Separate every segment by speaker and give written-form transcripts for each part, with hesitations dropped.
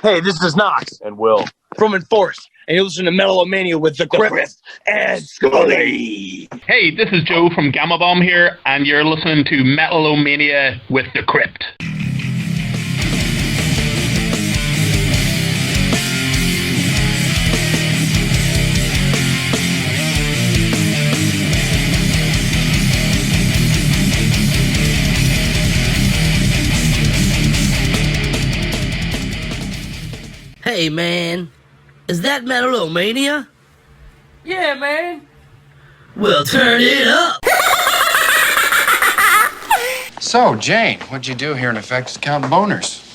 Speaker 1: Hey, this is Knox and Will from Enforced, and you listen to Metal-O-Mania with the Crypt and Scully.
Speaker 2: Hey, this is Joe from Gamma Bomb here, and you're listening to Metal-O-Mania with the Crypt.
Speaker 3: Hey man, is that Metal-O-Mania?
Speaker 4: Yeah, man.
Speaker 3: Well, turn it up!
Speaker 5: So, Jane, what'd you do here in effect to count boners?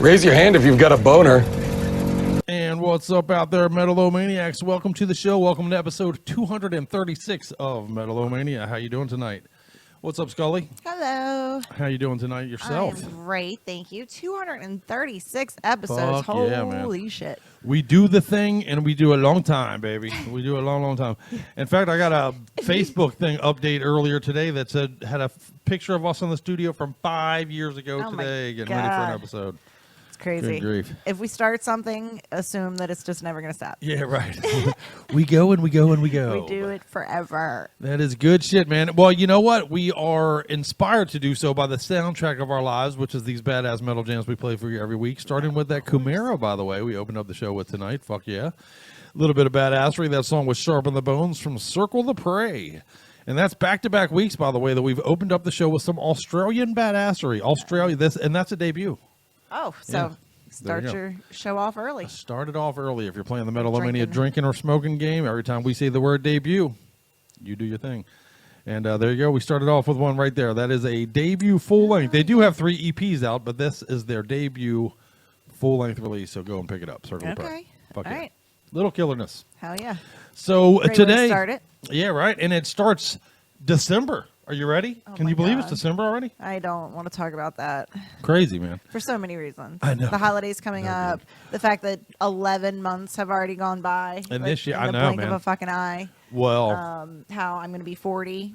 Speaker 5: Raise your hand if you've got a boner.
Speaker 6: And what's up out there, Metal-O-Maniacs? Welcome to the show. Welcome to episode 236 of Metal-O-Mania. How you doing tonight? What's up, Scully?
Speaker 7: Hello.
Speaker 6: How you doing tonight yourself?
Speaker 7: I'm great, thank you. 236 episodes.
Speaker 6: Fuck
Speaker 7: Holy
Speaker 6: yeah, man.
Speaker 7: shit.
Speaker 6: We do the thing, and we do a long time, baby. We do a long, long time. In fact, I got a Facebook thing update earlier today that said had a picture of us in the studio from 5 years ago today, getting ready for an episode.
Speaker 7: It's crazy.
Speaker 6: Good grief.
Speaker 7: If we start something, assume that it's just never going to stop.
Speaker 6: Yeah, right. We go and we go and we go.
Speaker 7: We do it forever.
Speaker 6: That is good shit, man. Well, you know what? We are inspired to do so by the soundtrack of our lives, which is these badass metal jams we play for you every week, starting with that Camaro, by the way, we opened up the show with tonight. Fuck yeah. A little bit of badassery. That song was Sharpen the Bones from Circle the Prey. And that's back-to-back weeks, by the way, that we've opened up the show with some Australian badassery. Australia, and that's a debut.
Speaker 7: Oh, so
Speaker 6: Yeah.
Speaker 7: start your show off early.
Speaker 6: Start it off early. If you're playing the Metal-O-Mania drinking or smoking game, every time we say the word debut, you do your thing. And there you go. We started off with one right there. That is a debut full-length. They do have 3 EPs out, but this is their debut full-length release, so go and pick it up. Circle the Prey.
Speaker 7: Okay.
Speaker 6: Fuck
Speaker 7: All
Speaker 6: yeah.
Speaker 7: right.
Speaker 6: Little killerness.
Speaker 7: Hell yeah.
Speaker 6: So
Speaker 7: Great way to
Speaker 6: today,
Speaker 7: start it.
Speaker 6: yeah, right, and it starts December. Are you ready? Can
Speaker 7: my
Speaker 6: you believe
Speaker 7: God.
Speaker 6: it's December already?
Speaker 7: I don't want to talk about that
Speaker 6: Crazy, man.
Speaker 7: for so many reasons.
Speaker 6: I know.
Speaker 7: The holidays coming up, the fact that 11 months have already gone by.
Speaker 6: And this year,
Speaker 7: in
Speaker 6: I
Speaker 7: the
Speaker 6: know,
Speaker 7: blink
Speaker 6: man.
Speaker 7: of a fucking eye.
Speaker 6: Well,
Speaker 7: How I'm going to be 40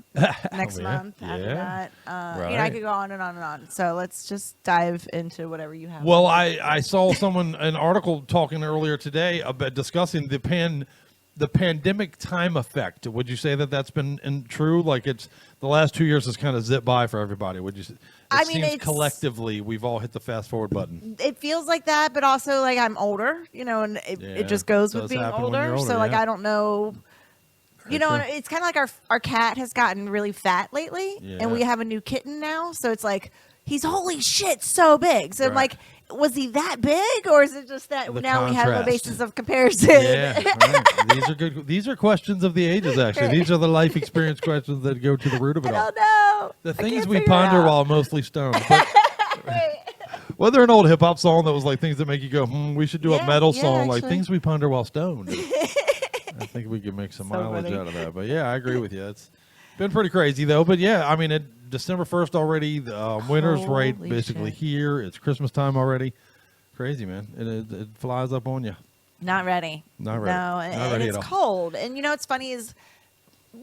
Speaker 7: next
Speaker 6: yeah,
Speaker 7: month. After
Speaker 6: yeah.
Speaker 7: that, you know, I
Speaker 6: Right.
Speaker 7: could go on and on and on. So let's just dive into whatever you have.
Speaker 6: well, I saw an article talking earlier today about discussing the pandemic time effect. Would you say that that's been true? Like it's the last 2 years has kind of zipped by for everybody. Would you?
Speaker 7: I mean,
Speaker 6: seems
Speaker 7: it's-
Speaker 6: collectively we've all hit the fast forward button.
Speaker 7: It feels like that, but also like I'm older, you know, and
Speaker 6: Yeah,
Speaker 7: it just goes with
Speaker 6: does
Speaker 7: being
Speaker 6: happen when
Speaker 7: older.
Speaker 6: you're older,
Speaker 7: So like
Speaker 6: yeah.
Speaker 7: I don't know. You know,
Speaker 6: true.
Speaker 7: and it's kind of like our cat has gotten really fat lately,
Speaker 6: Yeah.
Speaker 7: and we have a new kitten now. So it's like he's holy shit so big. So I'm
Speaker 6: Right.
Speaker 7: like, was he that big, or is it just that
Speaker 6: The
Speaker 7: now we have a
Speaker 6: contrast.
Speaker 7: basis of comparison?
Speaker 6: Yeah, right. These are good. These are questions of the ages. Actually, these are the life experience questions that go to the root of it
Speaker 7: I
Speaker 6: all.
Speaker 7: don't know.
Speaker 6: The
Speaker 7: I
Speaker 6: things
Speaker 7: can't
Speaker 6: we
Speaker 7: figure it
Speaker 6: ponder
Speaker 7: out.
Speaker 6: while mostly stoned. But whether an old hip hop song that was like things that make you go, we should do a
Speaker 7: Yeah,
Speaker 6: metal
Speaker 7: yeah,
Speaker 6: song like
Speaker 7: actually.
Speaker 6: things we ponder while stoned. I think we could make some
Speaker 7: So
Speaker 6: mileage
Speaker 7: funny.
Speaker 6: out of that. But yeah, I agree with you. It's been pretty crazy though. But yeah, I mean, December 1st already. The winter's right
Speaker 7: Holy
Speaker 6: basically
Speaker 7: shit.
Speaker 6: here. It's Christmas time already. Crazy, man. It flies up on you.
Speaker 7: Not ready.
Speaker 6: Not ready.
Speaker 7: No,
Speaker 6: Not
Speaker 7: and
Speaker 6: ready
Speaker 7: it's
Speaker 6: at all.
Speaker 7: cold. And you know what's funny is,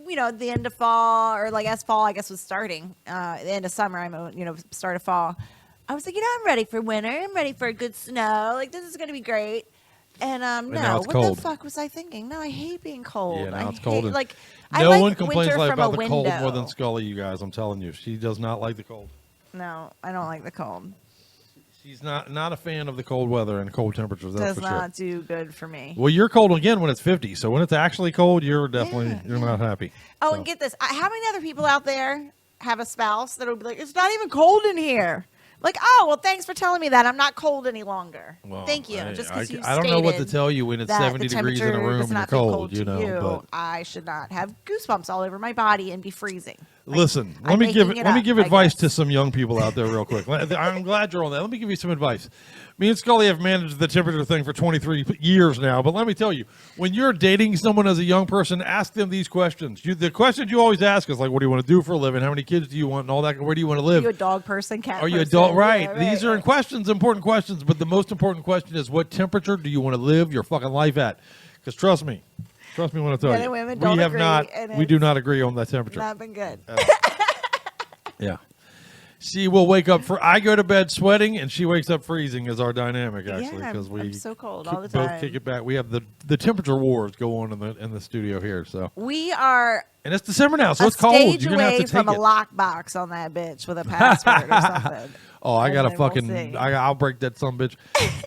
Speaker 7: you know, the end of fall, or like as fall, I guess, was starting. The end of summer, start of fall. I was like, you know, I'm ready for winter. I'm ready for a good snow. Like this is gonna be great. And
Speaker 6: now
Speaker 7: no,
Speaker 6: it's
Speaker 7: what
Speaker 6: cold.
Speaker 7: the fuck was I thinking? No, I hate being cold.
Speaker 6: Yeah, now
Speaker 7: I
Speaker 6: it's cold.
Speaker 7: hate-
Speaker 6: and
Speaker 7: like I
Speaker 6: no
Speaker 7: like
Speaker 6: one complains
Speaker 7: winter
Speaker 6: like
Speaker 7: from
Speaker 6: about
Speaker 7: a
Speaker 6: the cold more
Speaker 7: window.
Speaker 6: than Scully, you guys. I'm telling you. She does not like the cold.
Speaker 7: No, I don't like the cold.
Speaker 6: She's not a fan of the cold weather and cold temperatures. That's
Speaker 7: Does
Speaker 6: for sure.
Speaker 7: not do good for me.
Speaker 6: Well, you're cold again when it's 50. So when it's actually cold, you're definitely
Speaker 7: Yeah,
Speaker 6: you're not happy.
Speaker 7: Oh,
Speaker 6: So-
Speaker 7: and get this. How many other people out there have a spouse that'll be like, it's not even cold in here? Like, oh, well, thanks for telling me that. I'm not cold any longer.
Speaker 6: Well,
Speaker 7: Thank you.
Speaker 6: I-
Speaker 7: Just because you
Speaker 6: I don't know what to
Speaker 7: stated
Speaker 6: tell you when it's
Speaker 7: that
Speaker 6: 70
Speaker 7: the
Speaker 6: degrees in a
Speaker 7: temperature
Speaker 6: room
Speaker 7: does
Speaker 6: and you're
Speaker 7: not feel
Speaker 6: cold, you
Speaker 7: to
Speaker 6: know.
Speaker 7: you,
Speaker 6: But
Speaker 7: I should not have goosebumps all over my body and be freezing. Like,
Speaker 6: listen,
Speaker 7: I'm
Speaker 6: let me give
Speaker 7: making it up, I
Speaker 6: advice
Speaker 7: guess.
Speaker 6: to some young people out there real quick. I'm glad you're on that. Let me give you some advice. Me and Scully have managed the temperature thing for 23 years now, but let me tell you, when you're dating someone as a young person, ask them these questions. The questions you always ask is like, what do you want to do for a living? How many kids do you want? And all that. Where do you want to
Speaker 7: Are
Speaker 6: live?
Speaker 7: you a dog person, cat
Speaker 6: Are you
Speaker 7: person?
Speaker 6: adult? Right.
Speaker 7: Yeah,
Speaker 6: These are questions, important questions, but the most important question is what temperature do you want to live your fucking life at? Because trust me when I tell
Speaker 7: Men and
Speaker 6: you,
Speaker 7: women don't
Speaker 6: we have
Speaker 7: agree,
Speaker 6: not,
Speaker 7: and
Speaker 6: we do
Speaker 7: it's
Speaker 6: not agree on that temperature.
Speaker 7: Not been good.
Speaker 6: Yeah. She will wake up I go to bed sweating and she wakes up freezing is our dynamic actually
Speaker 7: Yeah,
Speaker 6: because we
Speaker 7: I'm so cold
Speaker 6: kick-
Speaker 7: all the
Speaker 6: both
Speaker 7: time.
Speaker 6: kick it back. We have the temperature wars go on in the studio here, so
Speaker 7: We are
Speaker 6: and it's December now, so
Speaker 7: a
Speaker 6: it's cold.
Speaker 7: stage
Speaker 6: You're gonna have
Speaker 7: away
Speaker 6: to
Speaker 7: from
Speaker 6: take
Speaker 7: a
Speaker 6: it.
Speaker 7: lockbox on that bitch with a password or something.
Speaker 6: Oh, I
Speaker 7: And
Speaker 6: got a
Speaker 7: then we'll
Speaker 6: fucking.
Speaker 7: see.
Speaker 6: I'll break that some bitch.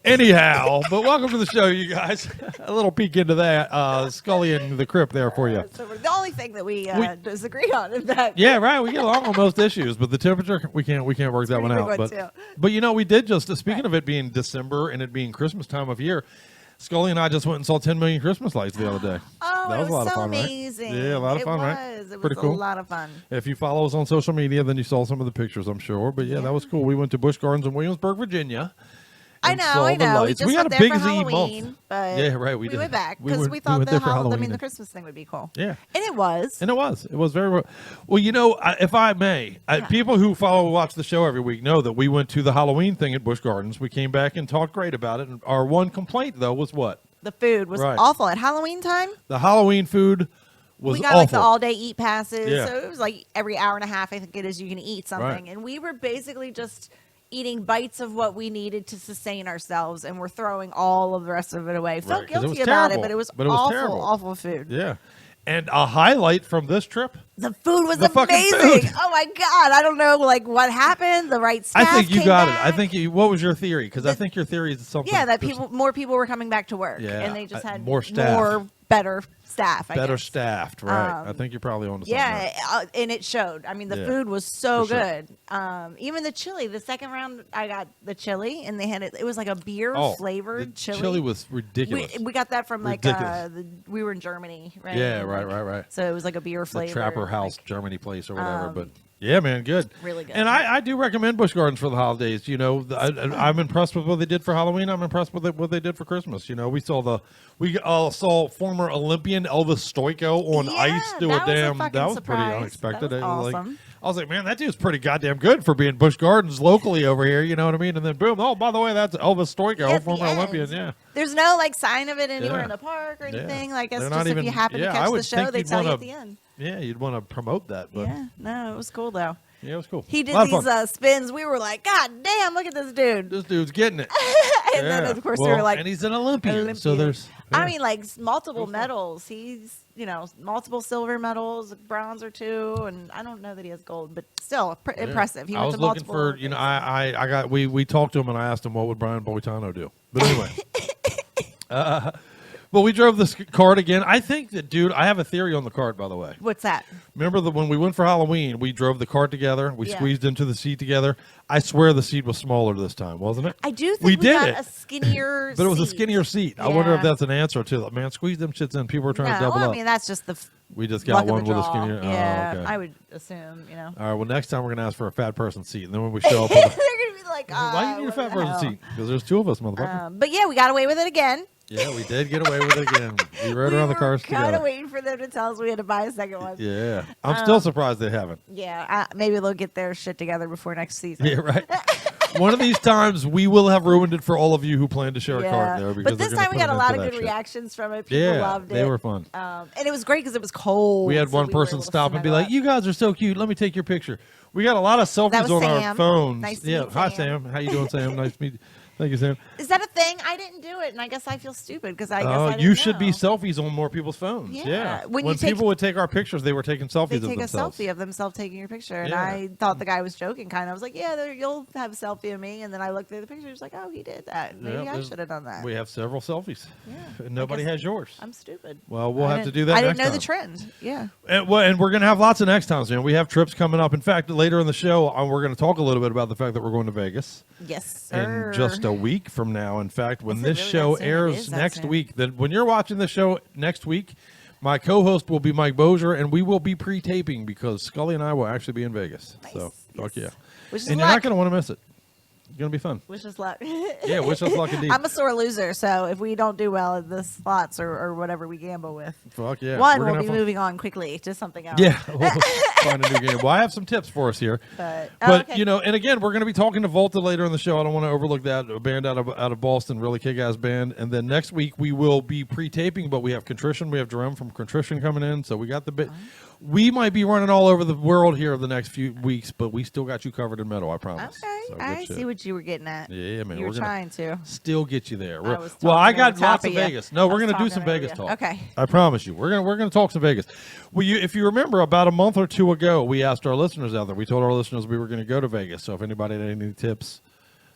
Speaker 6: Anyhow, but welcome to the show, you guys. A little peek into that. Scully and the Crypt there for you.
Speaker 7: So the only thing that we disagree on is that.
Speaker 6: Yeah, right. We get along on most issues, but the temperature we can't work that one
Speaker 7: pretty
Speaker 6: out.
Speaker 7: big one,
Speaker 6: But
Speaker 7: too.
Speaker 6: but you know we did just speaking of it being December and it being Christmas time of year. Scully and I just went and saw 10 million Christmas lights the other day.
Speaker 7: Oh,
Speaker 6: That
Speaker 7: it
Speaker 6: was a lot
Speaker 7: was
Speaker 6: of
Speaker 7: so
Speaker 6: fun, right?
Speaker 7: amazing.
Speaker 6: Yeah, a lot of fun, right?
Speaker 7: It was
Speaker 6: Pretty cool.
Speaker 7: a lot of fun.
Speaker 6: If you follow us on social media, then you saw some of the pictures, I'm sure. But yeah, that was cool. We went to Busch Gardens in Williamsburg, Virginia.
Speaker 7: I
Speaker 6: and
Speaker 7: know,
Speaker 6: saw
Speaker 7: I
Speaker 6: the
Speaker 7: know. We
Speaker 6: lights.
Speaker 7: just
Speaker 6: We got
Speaker 7: went
Speaker 6: a
Speaker 7: there
Speaker 6: big
Speaker 7: for
Speaker 6: Z
Speaker 7: Halloween,
Speaker 6: month.
Speaker 7: but
Speaker 6: Yeah, right.
Speaker 7: we
Speaker 6: did.
Speaker 7: went back
Speaker 6: We
Speaker 7: because we thought
Speaker 6: went there for
Speaker 7: the
Speaker 6: Halloween.
Speaker 7: Christmas thing would be cool.
Speaker 6: Yeah.
Speaker 7: And it was.
Speaker 6: And it was very well. You know, if I may, people who watch the show every week know that we went to the Halloween thing at Busch Gardens. We came back and talked great about it. And our one complaint though was what?
Speaker 7: The food was
Speaker 6: Right.
Speaker 7: awful at Halloween time.
Speaker 6: The Halloween food was
Speaker 7: We got
Speaker 6: awful.
Speaker 7: like the all day eat passes.
Speaker 6: Yeah.
Speaker 7: So it was like every hour and a half, I think it is, you can eat something.
Speaker 6: Right.
Speaker 7: And we were basically just eating bites of what we needed to sustain ourselves, and we're throwing all of the rest of it away. Felt
Speaker 6: Right, 'cause it was
Speaker 7: guilty about
Speaker 6: terrible,
Speaker 7: it, but it was
Speaker 6: but terrible.
Speaker 7: awful food.
Speaker 6: Yeah. And a highlight from this trip.
Speaker 7: The food was
Speaker 6: The fucking
Speaker 7: amazing.
Speaker 6: food.
Speaker 7: Oh my god! I don't know like what happened. The right
Speaker 6: I
Speaker 7: staff.
Speaker 6: think you
Speaker 7: came
Speaker 6: got
Speaker 7: back.
Speaker 6: it. I think what was your theory? Because I think your theory is something.
Speaker 7: Yeah, that
Speaker 6: there's
Speaker 7: more people were coming back to work,
Speaker 6: Yeah,
Speaker 7: and they just had
Speaker 6: more staff.
Speaker 7: better staff. I
Speaker 6: better
Speaker 7: guess.
Speaker 6: staffed, right? I think you're probably on to something.
Speaker 7: Yeah,
Speaker 6: there.
Speaker 7: and it showed. I mean, the
Speaker 6: Yeah,
Speaker 7: food was so
Speaker 6: for sure.
Speaker 7: good. Even the chili. The second round, I got the chili, and they had it. It was like a beer flavored
Speaker 6: the
Speaker 7: chili.
Speaker 6: Chili was ridiculous.
Speaker 7: We got that from like
Speaker 6: Ridiculous.
Speaker 7: we were in Germany, right?
Speaker 6: Yeah,
Speaker 7: And,
Speaker 6: right,
Speaker 7: like,
Speaker 6: right.
Speaker 7: So it was like a beer
Speaker 6: The
Speaker 7: flavor.
Speaker 6: Trapper House
Speaker 7: like,
Speaker 6: Germany place or whatever. But yeah, man, good.
Speaker 7: Really good.
Speaker 6: And I do recommend Busch Gardens for the holidays. You know, I'm impressed with what they did for Halloween. I'm impressed with what they did for Christmas. You know, we saw former Olympian Elvis Stoico on
Speaker 7: Yeah,
Speaker 6: ice do a
Speaker 7: that was a
Speaker 6: damn.
Speaker 7: fucking
Speaker 6: That was
Speaker 7: surprise.
Speaker 6: pretty unexpected.
Speaker 7: That was
Speaker 6: Like,
Speaker 7: awesome.
Speaker 6: I was like, man, that dude's pretty goddamn good for being Busch Gardens locally over here. You know what I mean? And then boom, oh, by the way, that's Elvis Stoico,
Speaker 7: At the
Speaker 6: former
Speaker 7: end.
Speaker 6: Olympian. Yeah.
Speaker 7: There's no like sign of it anywhere
Speaker 6: Yeah.
Speaker 7: in the park or
Speaker 6: Yeah.
Speaker 7: anything. Like it's
Speaker 6: They're
Speaker 7: just
Speaker 6: not
Speaker 7: if
Speaker 6: even-
Speaker 7: you happen
Speaker 6: yeah,
Speaker 7: to
Speaker 6: I
Speaker 7: catch
Speaker 6: would
Speaker 7: the show,
Speaker 6: think
Speaker 7: they
Speaker 6: you'd
Speaker 7: tell you
Speaker 6: wanna-
Speaker 7: at the end.
Speaker 6: Yeah, you'd want to promote that, but
Speaker 7: Yeah, no, it was cool though.
Speaker 6: yeah, it was cool.
Speaker 7: He did
Speaker 6: A lot of
Speaker 7: these
Speaker 6: fun.
Speaker 7: spins. We were like, God damn, look at this dude.
Speaker 6: This dude's getting it.
Speaker 7: And then
Speaker 6: Yeah.
Speaker 7: of course we
Speaker 6: Well,
Speaker 7: were like,
Speaker 6: and he's an Olympian, so
Speaker 7: Olympian.
Speaker 6: there's.
Speaker 7: I
Speaker 6: yeah.
Speaker 7: mean, like multiple medals. He's multiple silver medals, bronze or two, and I don't know that he has gold, but still
Speaker 6: Yeah.
Speaker 7: impressive. He
Speaker 6: I
Speaker 7: went
Speaker 6: was
Speaker 7: to
Speaker 6: looking
Speaker 7: multiple.
Speaker 6: for, I got, we talked to him and I asked him what would Brian Boitano do. But anyway, but we drove this cart again. I think that, dude, I have a theory on the cart, by the way.
Speaker 7: What's that?
Speaker 6: Remember when we went for Halloween, we drove the cart together. We
Speaker 7: Yeah.
Speaker 6: squeezed into the seat together. I swear the seat was smaller this time, wasn't it?
Speaker 7: I do think
Speaker 6: We
Speaker 7: we
Speaker 6: did
Speaker 7: got
Speaker 6: it.
Speaker 7: a skinnier.
Speaker 6: But it was a
Speaker 7: seat.
Speaker 6: skinnier seat. I wonder if
Speaker 7: Yeah.
Speaker 6: that's an answer to it. Man, squeeze them shits in. People were trying to
Speaker 7: No,
Speaker 6: double
Speaker 7: I
Speaker 6: up.
Speaker 7: mean that's just the
Speaker 6: We just
Speaker 7: luck
Speaker 6: got one
Speaker 7: of the
Speaker 6: with a
Speaker 7: draw.
Speaker 6: skinnier.
Speaker 7: Yeah,
Speaker 6: Oh, okay.
Speaker 7: I would assume.
Speaker 6: All right. Well, next time we're gonna ask for a fat person seat, and then when we show up, with
Speaker 7: They're gonna be like,
Speaker 6: why do you need a
Speaker 7: what
Speaker 6: fat
Speaker 7: the
Speaker 6: person
Speaker 7: hell?
Speaker 6: seat? Because there's two of us, motherfucker.
Speaker 7: But yeah, we got away with it again.
Speaker 6: Yeah, we did get away with it again. We rode
Speaker 7: We
Speaker 6: around the
Speaker 7: were
Speaker 6: cars
Speaker 7: kind
Speaker 6: together.
Speaker 7: of waiting for them to tell us we had to buy a second one.
Speaker 6: Yeah, I'm still surprised they haven't.
Speaker 7: Yeah, maybe they'll get their shit together before next season.
Speaker 6: Yeah, right. One of these times we will have ruined it for all of you who plan to share a
Speaker 7: Yeah.
Speaker 6: cart there. Because
Speaker 7: But this
Speaker 6: they're gonna
Speaker 7: time we
Speaker 6: put
Speaker 7: got a
Speaker 6: them
Speaker 7: lot
Speaker 6: into
Speaker 7: of
Speaker 6: that
Speaker 7: good
Speaker 6: shit.
Speaker 7: reactions from it. People
Speaker 6: Yeah,
Speaker 7: loved it.
Speaker 6: they were fun.
Speaker 7: And it was great because it was cold.
Speaker 6: We had
Speaker 7: so
Speaker 6: one
Speaker 7: were
Speaker 6: person
Speaker 7: able to
Speaker 6: stop and be
Speaker 7: snuggle
Speaker 6: like,
Speaker 7: up.
Speaker 6: "You guys are so cute. Let me take your picture." We got a lot of selfies
Speaker 7: was
Speaker 6: on our
Speaker 7: Sam.
Speaker 6: phones.
Speaker 7: Nice to
Speaker 6: yeah,
Speaker 7: meet
Speaker 6: hi
Speaker 7: Sam.
Speaker 6: Sam. How you doing, Sam? Nice to meet you. Thank you, Sam.
Speaker 7: Is that a thing? I didn't do it, and I guess I feel stupid because I guess I didn't
Speaker 6: You should be
Speaker 7: know.
Speaker 6: selfies on more people's phones.
Speaker 7: Yeah.
Speaker 6: Yeah.
Speaker 7: When
Speaker 6: When
Speaker 7: you take-
Speaker 6: people would take our pictures, they were taking selfies
Speaker 7: They
Speaker 6: of
Speaker 7: take a
Speaker 6: themselves.
Speaker 7: selfie of themselves taking your picture, and
Speaker 6: Yeah.
Speaker 7: I thought the guy was joking. Kind of, I was like, "Yeah, you'll have a selfie of me." And then I looked at the picture, was like, "Oh, he did that. Maybe
Speaker 6: Yeah,
Speaker 7: I
Speaker 6: there's-
Speaker 7: should have done that."
Speaker 6: We have several selfies.
Speaker 7: Yeah.
Speaker 6: And nobody
Speaker 7: guess
Speaker 6: has yours.
Speaker 7: I'm stupid.
Speaker 6: Well, we'll
Speaker 7: I
Speaker 6: have to
Speaker 7: didn't-
Speaker 6: do that
Speaker 7: I didn't
Speaker 6: next
Speaker 7: know the
Speaker 6: time.
Speaker 7: trend. Yeah.
Speaker 6: And we're going to have lots of next times, man. We have trips coming up. In fact, later in the show, we're going to talk a little bit about the fact that we're going to Vegas
Speaker 7: Yes, sir.
Speaker 6: in just a week from now. In fact, when
Speaker 7: Is it
Speaker 6: this
Speaker 7: really
Speaker 6: show
Speaker 7: that soon? It
Speaker 6: airs
Speaker 7: is that
Speaker 6: next
Speaker 7: soon.
Speaker 6: week, then when you're watching the show next week, my co-host will be Mike Bozier, and we will be pre-taping because Scully and I will actually be in Vegas. So, fuck yeah.
Speaker 7: Wish us
Speaker 6: And you're
Speaker 7: luck.
Speaker 6: not going to want to miss it. It's going to be fun.
Speaker 7: Wish us luck.
Speaker 6: Yeah, wish us luck indeed.
Speaker 7: I'm a sore loser, so if we don't do well at the slots or whatever we gamble with,
Speaker 6: Fuck yeah.
Speaker 7: one
Speaker 6: We're
Speaker 7: we'll
Speaker 6: gonna
Speaker 7: be
Speaker 6: have fun.
Speaker 7: moving on quickly to something else.
Speaker 6: Yeah, we'll find a new game. Well, I have some tips for us here.
Speaker 7: But
Speaker 6: But and again, we're going to be talking to Volta later in the show. I don't want to overlook that. A band out of Boston, really kick-ass band. And then next week we will be pre-taping, but we have Contrition. We have Jerome from Contrition coming in, so we got the bit. We might be running all over the world here the next few weeks, but we still got you covered in metal. I promise.
Speaker 7: Okay,
Speaker 6: So good
Speaker 7: I
Speaker 6: shit.
Speaker 7: see what you were getting at.
Speaker 6: Yeah, man.
Speaker 7: You were
Speaker 6: we're gonna
Speaker 7: trying to.
Speaker 6: still get you there.
Speaker 7: I was
Speaker 6: Well, I
Speaker 7: talking
Speaker 6: got
Speaker 7: over top
Speaker 6: lots of
Speaker 7: of you.
Speaker 6: Vegas. No,
Speaker 7: I
Speaker 6: we're
Speaker 7: was
Speaker 6: going to do
Speaker 7: talking
Speaker 6: some
Speaker 7: over
Speaker 6: Vegas
Speaker 7: you.
Speaker 6: talk.
Speaker 7: Okay.
Speaker 6: I promise you. We're gonna talk some Vegas. Well, if you remember, about a month or two ago, we asked our listeners out there. We told our listeners we were going to go to Vegas. So if anybody had any tips,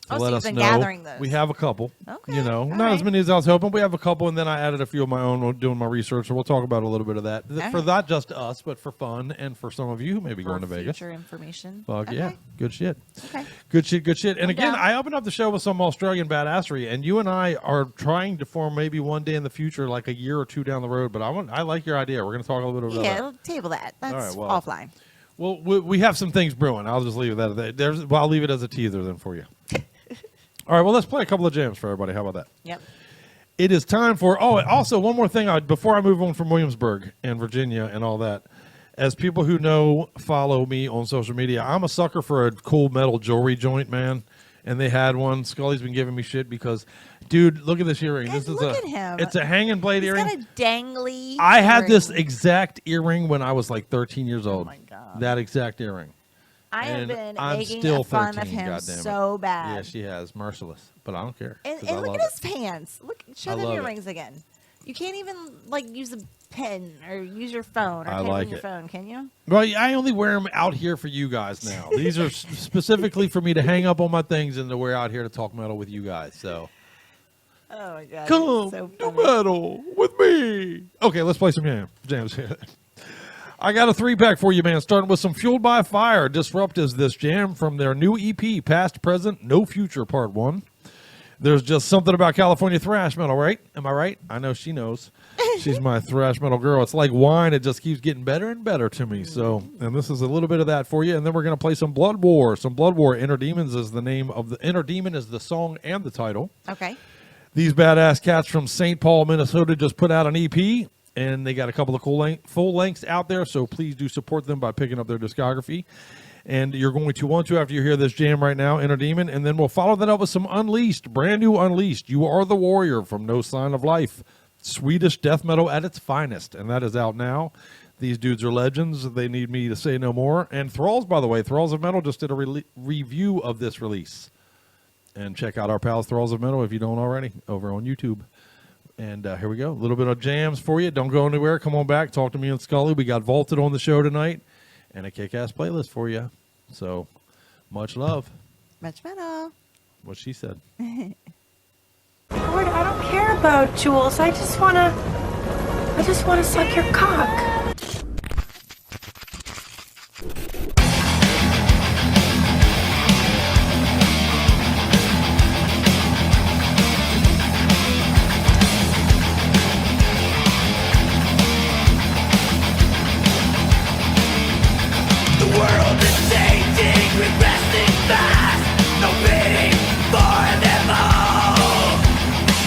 Speaker 6: to
Speaker 7: Oh, so
Speaker 6: let
Speaker 7: you've
Speaker 6: us
Speaker 7: been
Speaker 6: know.
Speaker 7: gathering those.
Speaker 6: We have a couple.
Speaker 7: Okay,
Speaker 6: You know,
Speaker 7: all
Speaker 6: not as
Speaker 7: right.
Speaker 6: many as I was hoping. We have a couple, and then I added a few of my own doing my research. So we'll talk about a little bit of that for
Speaker 7: right.
Speaker 6: not just us, but for fun and for some of you who may be
Speaker 7: For
Speaker 6: going to Vegas.
Speaker 7: future information.
Speaker 6: Fuck
Speaker 7: Okay.
Speaker 6: yeah, good shit.
Speaker 7: Okay.
Speaker 6: Good shit, good shit. And again,
Speaker 7: down.
Speaker 6: I opened up the show with some Australian badassery, and you and I are trying to form maybe one day in the future, like a year or two down the road. But I like your idea. We're going to talk a little bit about that.
Speaker 7: Yeah, we'll table that. That's
Speaker 6: right, well.
Speaker 7: offline.
Speaker 6: Well, we have some things brewing. I'll just leave it at that. I'll leave it as a teaser then for you. All right, well, let's play a couple of jams for everybody. How about that?
Speaker 7: Yep.
Speaker 6: It is time for. Oh, also one more thing. Before I move on from Williamsburg and Virginia and all that, as people who follow me on social media, I'm a sucker for a cool metal jewelry joint, man. And they had one. Scully's been giving me shit because, dude, look at this earring.
Speaker 7: Guys,
Speaker 6: this is
Speaker 7: look at him.
Speaker 6: It's a hanging blade
Speaker 7: He's
Speaker 6: earring.
Speaker 7: got a dangly.
Speaker 6: I had this
Speaker 7: earring.
Speaker 6: exact earring when I was like 13 years old.
Speaker 7: Oh my god.
Speaker 6: That exact earring.
Speaker 7: I have
Speaker 6: And
Speaker 7: been
Speaker 6: I'm
Speaker 7: making
Speaker 6: still
Speaker 7: fun of
Speaker 6: 13,
Speaker 7: him
Speaker 6: goddammit.
Speaker 7: so bad.
Speaker 6: Yeah, she has. Merciless. But I don't care. 'cause
Speaker 7: And
Speaker 6: I
Speaker 7: look
Speaker 6: love
Speaker 7: at
Speaker 6: it.
Speaker 7: his pants. Look, show
Speaker 6: I
Speaker 7: them
Speaker 6: love
Speaker 7: your
Speaker 6: it.
Speaker 7: rings again. You can't even like use a pen or use your phone or
Speaker 6: I
Speaker 7: type
Speaker 6: like
Speaker 7: on your
Speaker 6: it.
Speaker 7: phone, can you?
Speaker 6: Well, I only wear them out here for you guys now. These are specifically for me to hang up on my things and to wear out here to talk metal with you guys. So
Speaker 7: Oh my god.
Speaker 6: come
Speaker 7: it's so
Speaker 6: to
Speaker 7: funny.
Speaker 6: metal with me. Okay, let's play some jams here. I got a 3-pack for you, man. Starting with some Fueled by Fire. Disrupt is this jam from their new EP, Past, Present, No Future, Part 1. There's just something about California thrash metal, right? Am I right? I know she knows. She's my thrash metal girl. It's like wine. It just keeps getting better and better to me. So, and this is a little bit of that for you. And then we're going to play some Blood War. Some Blood War. Inner Demons is the name of the Inner Demon is the song and the title.
Speaker 7: Okay.
Speaker 6: These badass cats from St. Paul, Minnesota just put out an EP. And they got a couple of cool full lengths out there. So please do support them by picking up their discography. And you're going to want to after you hear this jam right now, Inner Demon. And then we'll follow that up with some Unleashed, brand new Unleashed. You Are the Warrior from No Sign of Life. Swedish death metal at its finest. And that is out now. These dudes are legends. They need me to say no more. And Thralls, by the way, Thralls of Metal just did a review of this release. And check out our pals Thralls of Metal if you don't already over on YouTube. And here we go. A little bit of jams for you. Don't go anywhere. Come on back. Talk to me and Scully. We got Vaulted on the show tonight. And a kick-ass playlist for you. So, much love.
Speaker 7: Much better.
Speaker 6: What she said.
Speaker 8: Lord, I don't care about jewels. I just wanna suck your cock.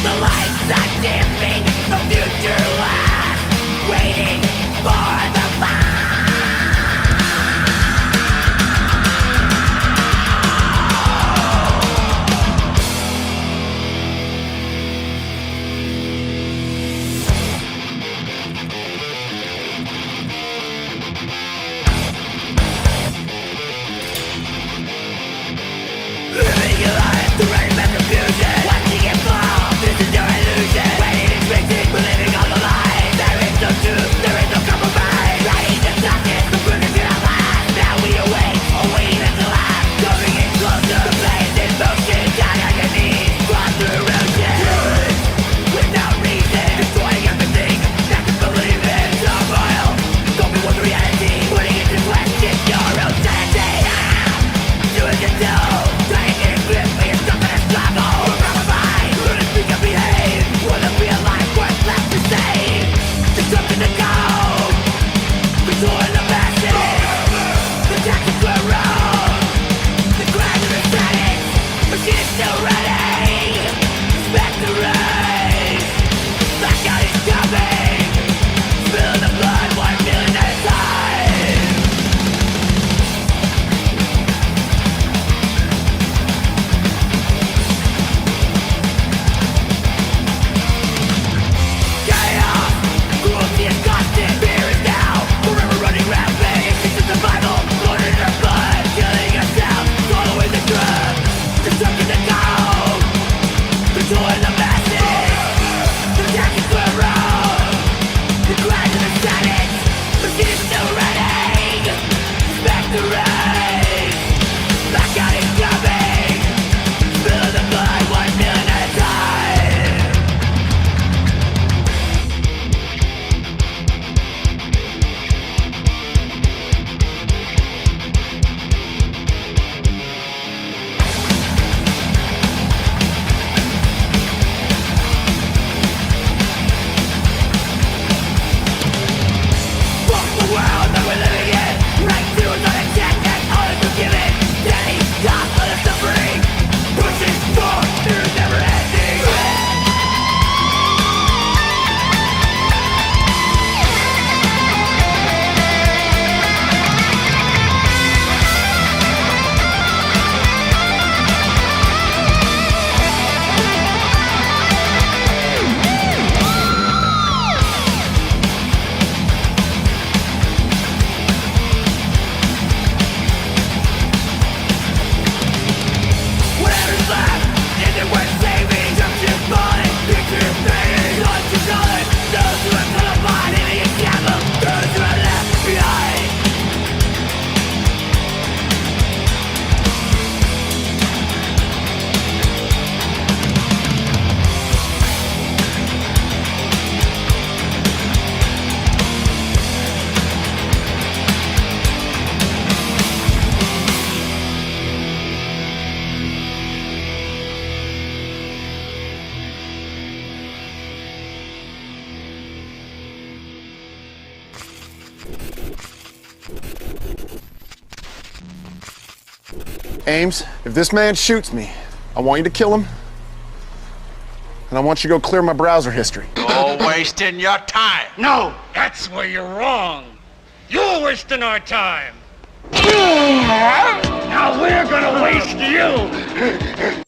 Speaker 3: The lights are dimming, the future lasts, waiting
Speaker 9: Ames, if this man shoots me, I want you to kill him. And I want you to go clear my browser history.
Speaker 10: You're wasting your time.
Speaker 11: No, that's where you're wrong. You're wasting our time. Now we're gonna waste you.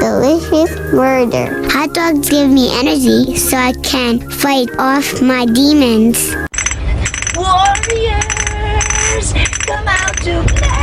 Speaker 12: Delicious murder. Hot dogs give me energy so I can fight off my demons.
Speaker 13: Warriors, come out to play!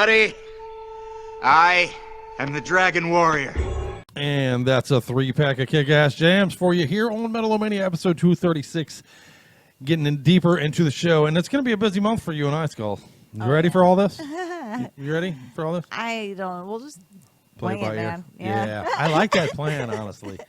Speaker 10: Buddy, I am the Dragon Warrior.
Speaker 6: And that's a 3-pack of kick-ass jams for you here on Metal-O-Mania episode 236. Getting in deeper into the show, and it's going to be a busy month for you and I, Skull. You ready for all this? You ready for all this?
Speaker 7: I don't. We'll just
Speaker 6: Play
Speaker 7: wing
Speaker 6: it by
Speaker 7: it,
Speaker 6: ear.
Speaker 7: man. Yeah.
Speaker 6: I like that plan, honestly.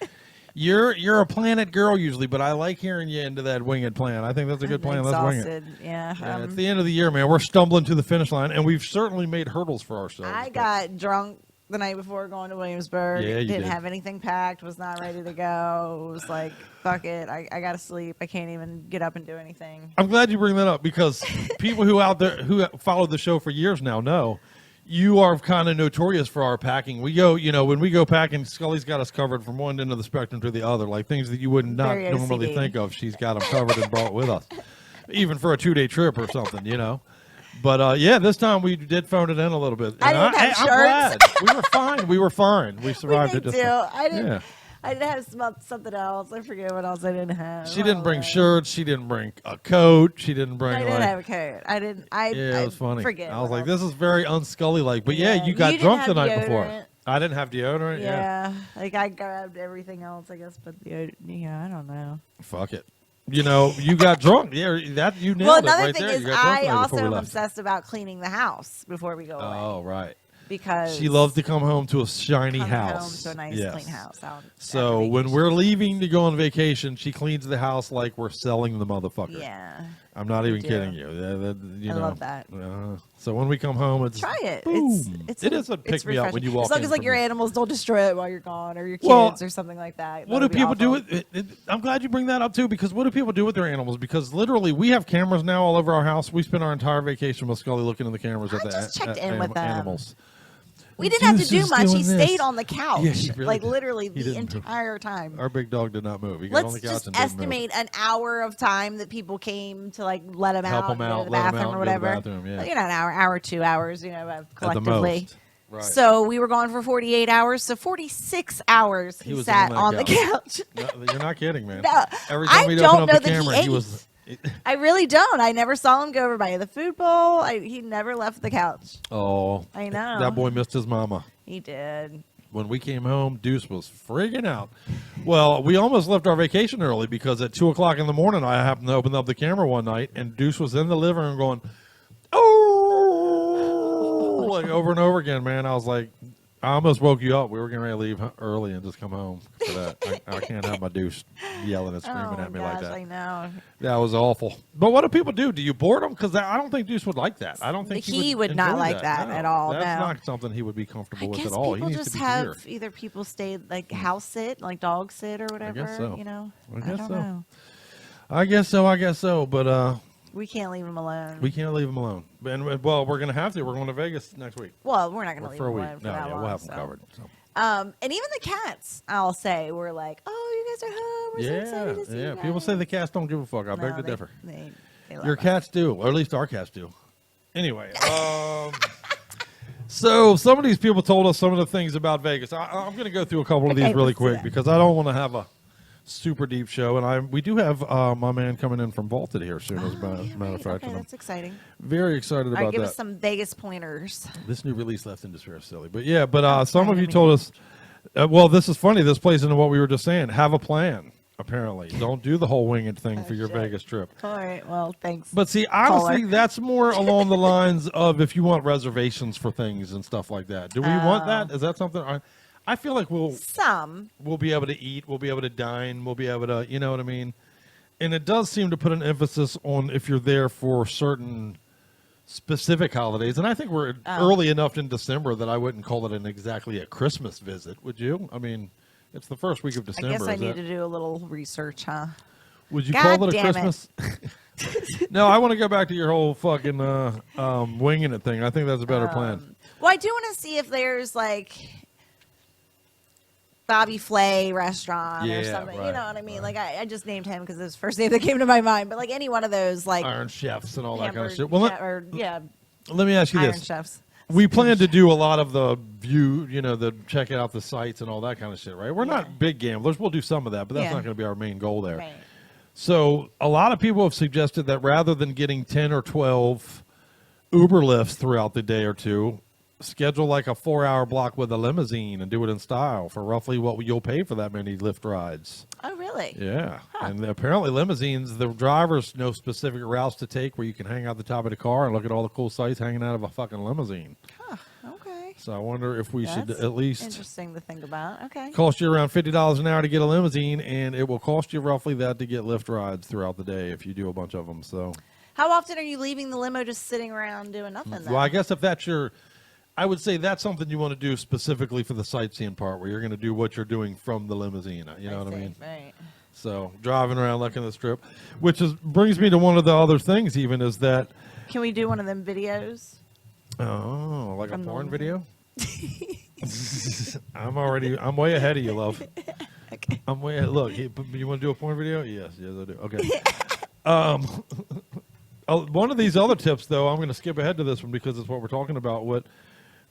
Speaker 6: You're a planet girl usually, but I like hearing you into that winged plan. I think that's a good plan. Let's wing it.
Speaker 7: Yeah.
Speaker 6: It's the end of the year, man. We're stumbling to the finish line, and we've certainly made hurdles for ourselves.
Speaker 7: I got drunk the night before going to Williamsburg.
Speaker 6: Yeah, you
Speaker 7: didn't
Speaker 6: did.
Speaker 7: have anything packed. Was not ready to go. Was like, fuck it. I gotta sleep. I can't even get up and do anything.
Speaker 6: I'm glad you bring that up because people who out there who followed the show for years now know you are kind of notorious for our packing. We go, when we go packing, Scully's got us covered from one end of the spectrum to the other, like things that you would not
Speaker 7: Very
Speaker 6: normally
Speaker 7: OCD.
Speaker 6: think of. She's got them covered and brought with us, even for a 2-day trip or something. But yeah, this time we did phone it in a little bit.
Speaker 7: I
Speaker 6: And
Speaker 7: didn't have
Speaker 6: I'm
Speaker 7: shirts.
Speaker 6: glad. We were fine. We were fine. We survived it.
Speaker 7: Me
Speaker 6: Just
Speaker 7: too.
Speaker 6: fine.
Speaker 7: I didn't.
Speaker 6: Yeah.
Speaker 7: I didn't have something else. I forget what else I didn't have.
Speaker 6: She didn't bring shirts. She didn't bring a coat. She didn't bring.
Speaker 7: I didn't
Speaker 6: like,
Speaker 7: have a coat. I didn't.
Speaker 6: Yeah, it was funny.
Speaker 7: Forget.
Speaker 6: I was
Speaker 7: what
Speaker 6: like,
Speaker 7: else.
Speaker 6: this is very unscully-like. But yeah,
Speaker 7: Yeah,
Speaker 6: you got
Speaker 7: you didn't
Speaker 6: drunk the
Speaker 7: have
Speaker 6: night before.
Speaker 7: deodorant.
Speaker 6: I didn't have deodorant.
Speaker 7: Yeah, like I grabbed everything else, I guess, but I don't know.
Speaker 6: Fuck it. You got drunk. Yeah, that you nailed
Speaker 7: Well,
Speaker 6: it
Speaker 7: another
Speaker 6: right
Speaker 7: thing
Speaker 6: there.
Speaker 7: is,
Speaker 6: You got drunk
Speaker 7: I
Speaker 6: the night
Speaker 7: also
Speaker 6: before we
Speaker 7: am
Speaker 6: left.
Speaker 7: obsessed about cleaning the house before we go away.
Speaker 6: Oh, right.
Speaker 7: Because
Speaker 6: She loves to come home to a shiny
Speaker 7: come
Speaker 6: house.
Speaker 7: home to a nice,
Speaker 6: Yes.
Speaker 7: clean house.
Speaker 6: So when we're leaving to go on vacation, she cleans the house like we're selling the motherfucker.
Speaker 7: Yeah.
Speaker 6: I'm not
Speaker 7: We
Speaker 6: even
Speaker 7: do.
Speaker 6: kidding you.
Speaker 7: I love that.
Speaker 6: So when we come home, it's
Speaker 7: Try it.
Speaker 6: Boom.
Speaker 7: It
Speaker 6: is a pick me up when you walk
Speaker 7: As long
Speaker 6: in
Speaker 7: as like
Speaker 6: from
Speaker 7: your
Speaker 6: the-
Speaker 7: animals don't destroy it while you're gone, or your kids
Speaker 6: Well,
Speaker 7: or something like that.
Speaker 6: What do
Speaker 7: That would be
Speaker 6: people do
Speaker 7: awful.
Speaker 6: with it? I'm glad you bring that up too, because what do people do with their animals? Because literally, we have cameras now all over our house. We spend our entire vacation with Scully looking in the cameras at the
Speaker 7: just checked in with them.
Speaker 6: animals.
Speaker 7: We didn't have to do
Speaker 6: Deuce is
Speaker 7: much. He
Speaker 6: doing this.
Speaker 7: stayed on the couch,
Speaker 6: Yeah, he really
Speaker 7: like
Speaker 6: did.
Speaker 7: literally
Speaker 6: He
Speaker 7: the
Speaker 6: didn't move.
Speaker 7: entire time.
Speaker 6: Our big dog did not move. He got on
Speaker 7: Let's
Speaker 6: the couch
Speaker 7: just
Speaker 6: and didn't move.
Speaker 7: estimate an hour of time that people came to like let him
Speaker 6: Help
Speaker 7: out,
Speaker 6: him
Speaker 7: and go
Speaker 6: out,
Speaker 7: to the
Speaker 6: let him
Speaker 7: bathroom
Speaker 6: out,
Speaker 7: or
Speaker 6: and go to the
Speaker 7: whatever.
Speaker 6: bathroom, yeah.
Speaker 7: But, an hour, 2 hours, collectively.
Speaker 6: most. Right.
Speaker 7: So we were gone for 48 hours. So 46 hours he
Speaker 6: was
Speaker 7: sat
Speaker 6: that
Speaker 7: on the couch.
Speaker 6: No, you're not kidding, man.
Speaker 7: No,
Speaker 6: Every time
Speaker 7: I
Speaker 6: we'd
Speaker 7: don't
Speaker 6: open
Speaker 7: know
Speaker 6: up the
Speaker 7: that he
Speaker 6: camera, he
Speaker 7: ate.
Speaker 6: was.
Speaker 7: I really don't. I never saw him go over by the food bowl. He never left the couch.
Speaker 6: Oh,
Speaker 7: I know.
Speaker 6: that boy missed his mama.
Speaker 7: He did.
Speaker 6: When we came home, Deuce was freaking out. Well, we almost left our vacation early because at 2:00 in the morning, I happened to open up the camera one night, and Deuce was in the living room going, "Oh!" like over and over again, man. I was like, I almost woke you up. We were getting ready to leave early and just come home for that. I can't have my Deuce yelling and screaming at me like that.
Speaker 7: I know.
Speaker 6: That was awful. But what do people do? Do you board him? Because I don't think Deuce would like that. I don't think
Speaker 7: He would not
Speaker 6: enjoy
Speaker 7: like that
Speaker 6: No,
Speaker 7: at all,
Speaker 6: That's
Speaker 7: no.
Speaker 6: not something he would be comfortable with
Speaker 7: Guess
Speaker 6: at all. He
Speaker 7: people
Speaker 6: needs
Speaker 7: just
Speaker 6: to be
Speaker 7: have
Speaker 6: here.
Speaker 7: either people stay like house sit, like dog sit or whatever.
Speaker 6: so. I guess
Speaker 7: don't
Speaker 6: so.
Speaker 7: know.
Speaker 6: I guess so. But
Speaker 7: We can't leave him alone.
Speaker 6: we can't leave him alone. And well, we're gonna have to. We're going to Vegas next week.
Speaker 7: Well, we're not going to leave
Speaker 6: For a
Speaker 7: him
Speaker 6: week.
Speaker 7: alone for
Speaker 6: No,
Speaker 7: that
Speaker 6: yeah,
Speaker 7: long.
Speaker 6: we'll have them
Speaker 7: so.
Speaker 6: covered. So.
Speaker 7: And even the cats, I'll say, were like, "Oh, you guys are home. We're so excited to see you
Speaker 6: People
Speaker 7: guys."
Speaker 6: say the cats don't give a fuck. I beg
Speaker 7: No,
Speaker 6: to
Speaker 7: they-
Speaker 6: differ.
Speaker 7: They love
Speaker 6: Your
Speaker 7: us.
Speaker 6: cats do, or at least our cats do. Anyway, so some of these people told us some of the things about Vegas. I'm going to go through a couple of these
Speaker 7: Okay,
Speaker 6: really
Speaker 7: let's do
Speaker 6: quick
Speaker 7: that.
Speaker 6: because I don't want to have a super deep show, and we do have my man coming in from Vaulted here soon. As a matter of fact,
Speaker 7: Okay,
Speaker 6: and I'm
Speaker 7: that's exciting.
Speaker 6: very excited
Speaker 7: All
Speaker 6: about
Speaker 7: right, give
Speaker 6: that.
Speaker 7: us some Vegas pointers.
Speaker 6: This new release left in despair is silly, but yeah. But some of you told us. Well, this is funny. This plays into what we were just saying. Have a plan. Apparently, don't do the whole winged thing for your Vegas trip.
Speaker 7: All right. Well, thanks.
Speaker 6: But see, honestly,
Speaker 7: caller.
Speaker 6: that's more along the lines of if you want reservations for things and stuff like that. Do we want that? Is that something? I feel like we'll be able to eat, we'll be able to dine, we'll be able to, you know what I mean? And it does seem to put an emphasis on if you're there for certain specific holidays. And I think we're early enough in December that I wouldn't call it exactly a Christmas visit, would you? I mean, it's the first week of December.
Speaker 7: I guess I
Speaker 6: is
Speaker 7: need
Speaker 6: that-
Speaker 7: to do a little research, huh?
Speaker 6: Would you
Speaker 7: God
Speaker 6: call it a
Speaker 7: damn it.
Speaker 6: Christmas? No, I want to go back to your whole fucking winging it thing. I think that's a better plan.
Speaker 7: Well, I do want to see if there's like Bobby Flay restaurant or
Speaker 6: Yeah,
Speaker 7: something. You
Speaker 6: right,
Speaker 7: know what I mean? Like I just named him because it was the first name that came to my mind. But like any one of those, like
Speaker 6: Iron Chefs and all that kind of
Speaker 7: hamburger
Speaker 6: shit. Well, let me ask you
Speaker 7: Iron
Speaker 6: this.
Speaker 7: Chefs.
Speaker 6: We plan to do a lot of the view, the checking out the sites and all that kind of shit, right? We're not big gamblers. We'll do some of that, but that's
Speaker 7: Yeah.
Speaker 6: not going to be our main goal there.
Speaker 7: Right.
Speaker 6: So a lot of people have suggested that rather than getting 10 or 12 Uber lifts throughout the day or two. Schedule like a 4-hour block with a limousine and do it in style for roughly what you'll pay for that many Lyft rides.
Speaker 7: Oh, really?
Speaker 6: Yeah. And apparently limousines, the drivers know specific routes to take where you can hang out the top of the car and look at all the cool sights hanging out of a fucking limousine.
Speaker 7: Huh, okay.
Speaker 6: So I wonder if we should
Speaker 7: That's
Speaker 6: at least
Speaker 7: interesting to think about. Okay.
Speaker 6: cost you around $50 an hour to get a limousine, and it will cost you roughly that to get Lyft rides throughout the day if you do a bunch of them. So
Speaker 7: How often are you leaving the limo just sitting around doing nothing?
Speaker 6: well, I guess if that's I would say that's something you want to do specifically for the sightseeing part, where you're going to do what you're doing from the limousine. You know what I mean?
Speaker 7: Right.
Speaker 6: So driving around looking at the strip, which brings me to one of the other things. Even is that
Speaker 7: Can we do one of them videos?
Speaker 6: oh, like a porn video? I'm way ahead of you, love.
Speaker 7: Okay.
Speaker 6: I'm way ahead. Look, you want to do a porn video? Yes, I do. Okay. One of these other tips, though, I'm going to skip ahead to this one because it's what we're talking about.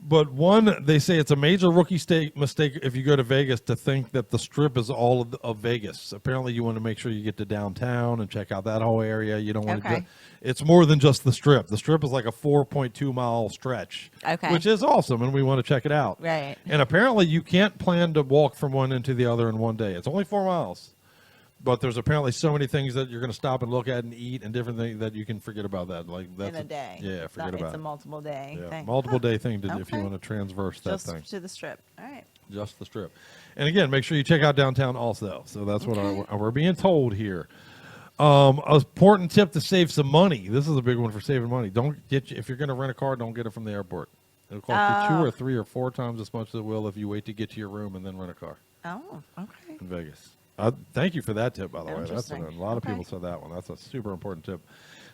Speaker 6: But one, they say it's a major rookie mistake if you go to Vegas to think that the Strip is all of Vegas. Apparently, you want to make sure you get to downtown and check out that whole area. You don't want to. It's more than just the Strip. The Strip is like a 4.2-mile stretch, which is awesome, and we want to check it out.
Speaker 7: Right.
Speaker 6: And apparently, you can't plan to walk from one end to the other in one day. It's only 4 miles. But there's apparently so many things that you're going to stop and look at and eat and different things that you can forget about that. Like that's
Speaker 7: in a day.
Speaker 6: Yeah, forget about it.
Speaker 7: It's a multiple day thing.
Speaker 6: Multiple day thing if you want to transverse that
Speaker 7: just
Speaker 6: thing.
Speaker 7: to the Strip. All right.
Speaker 6: Just the Strip. And again, make sure you check out downtown also. So that's what we're being told here. An important tip to save some money. This is a big one for saving money. If you're going to rent a car, don't get it from the airport. It'll cost you 2 or 3 or 4 times as much as it will if you wait to get to your room and then rent a car.
Speaker 7: Oh, okay.
Speaker 6: In Vegas. Thank you for that tip, by the way. That's a lot of
Speaker 7: Okay.
Speaker 6: people said that one. That's a super important tip.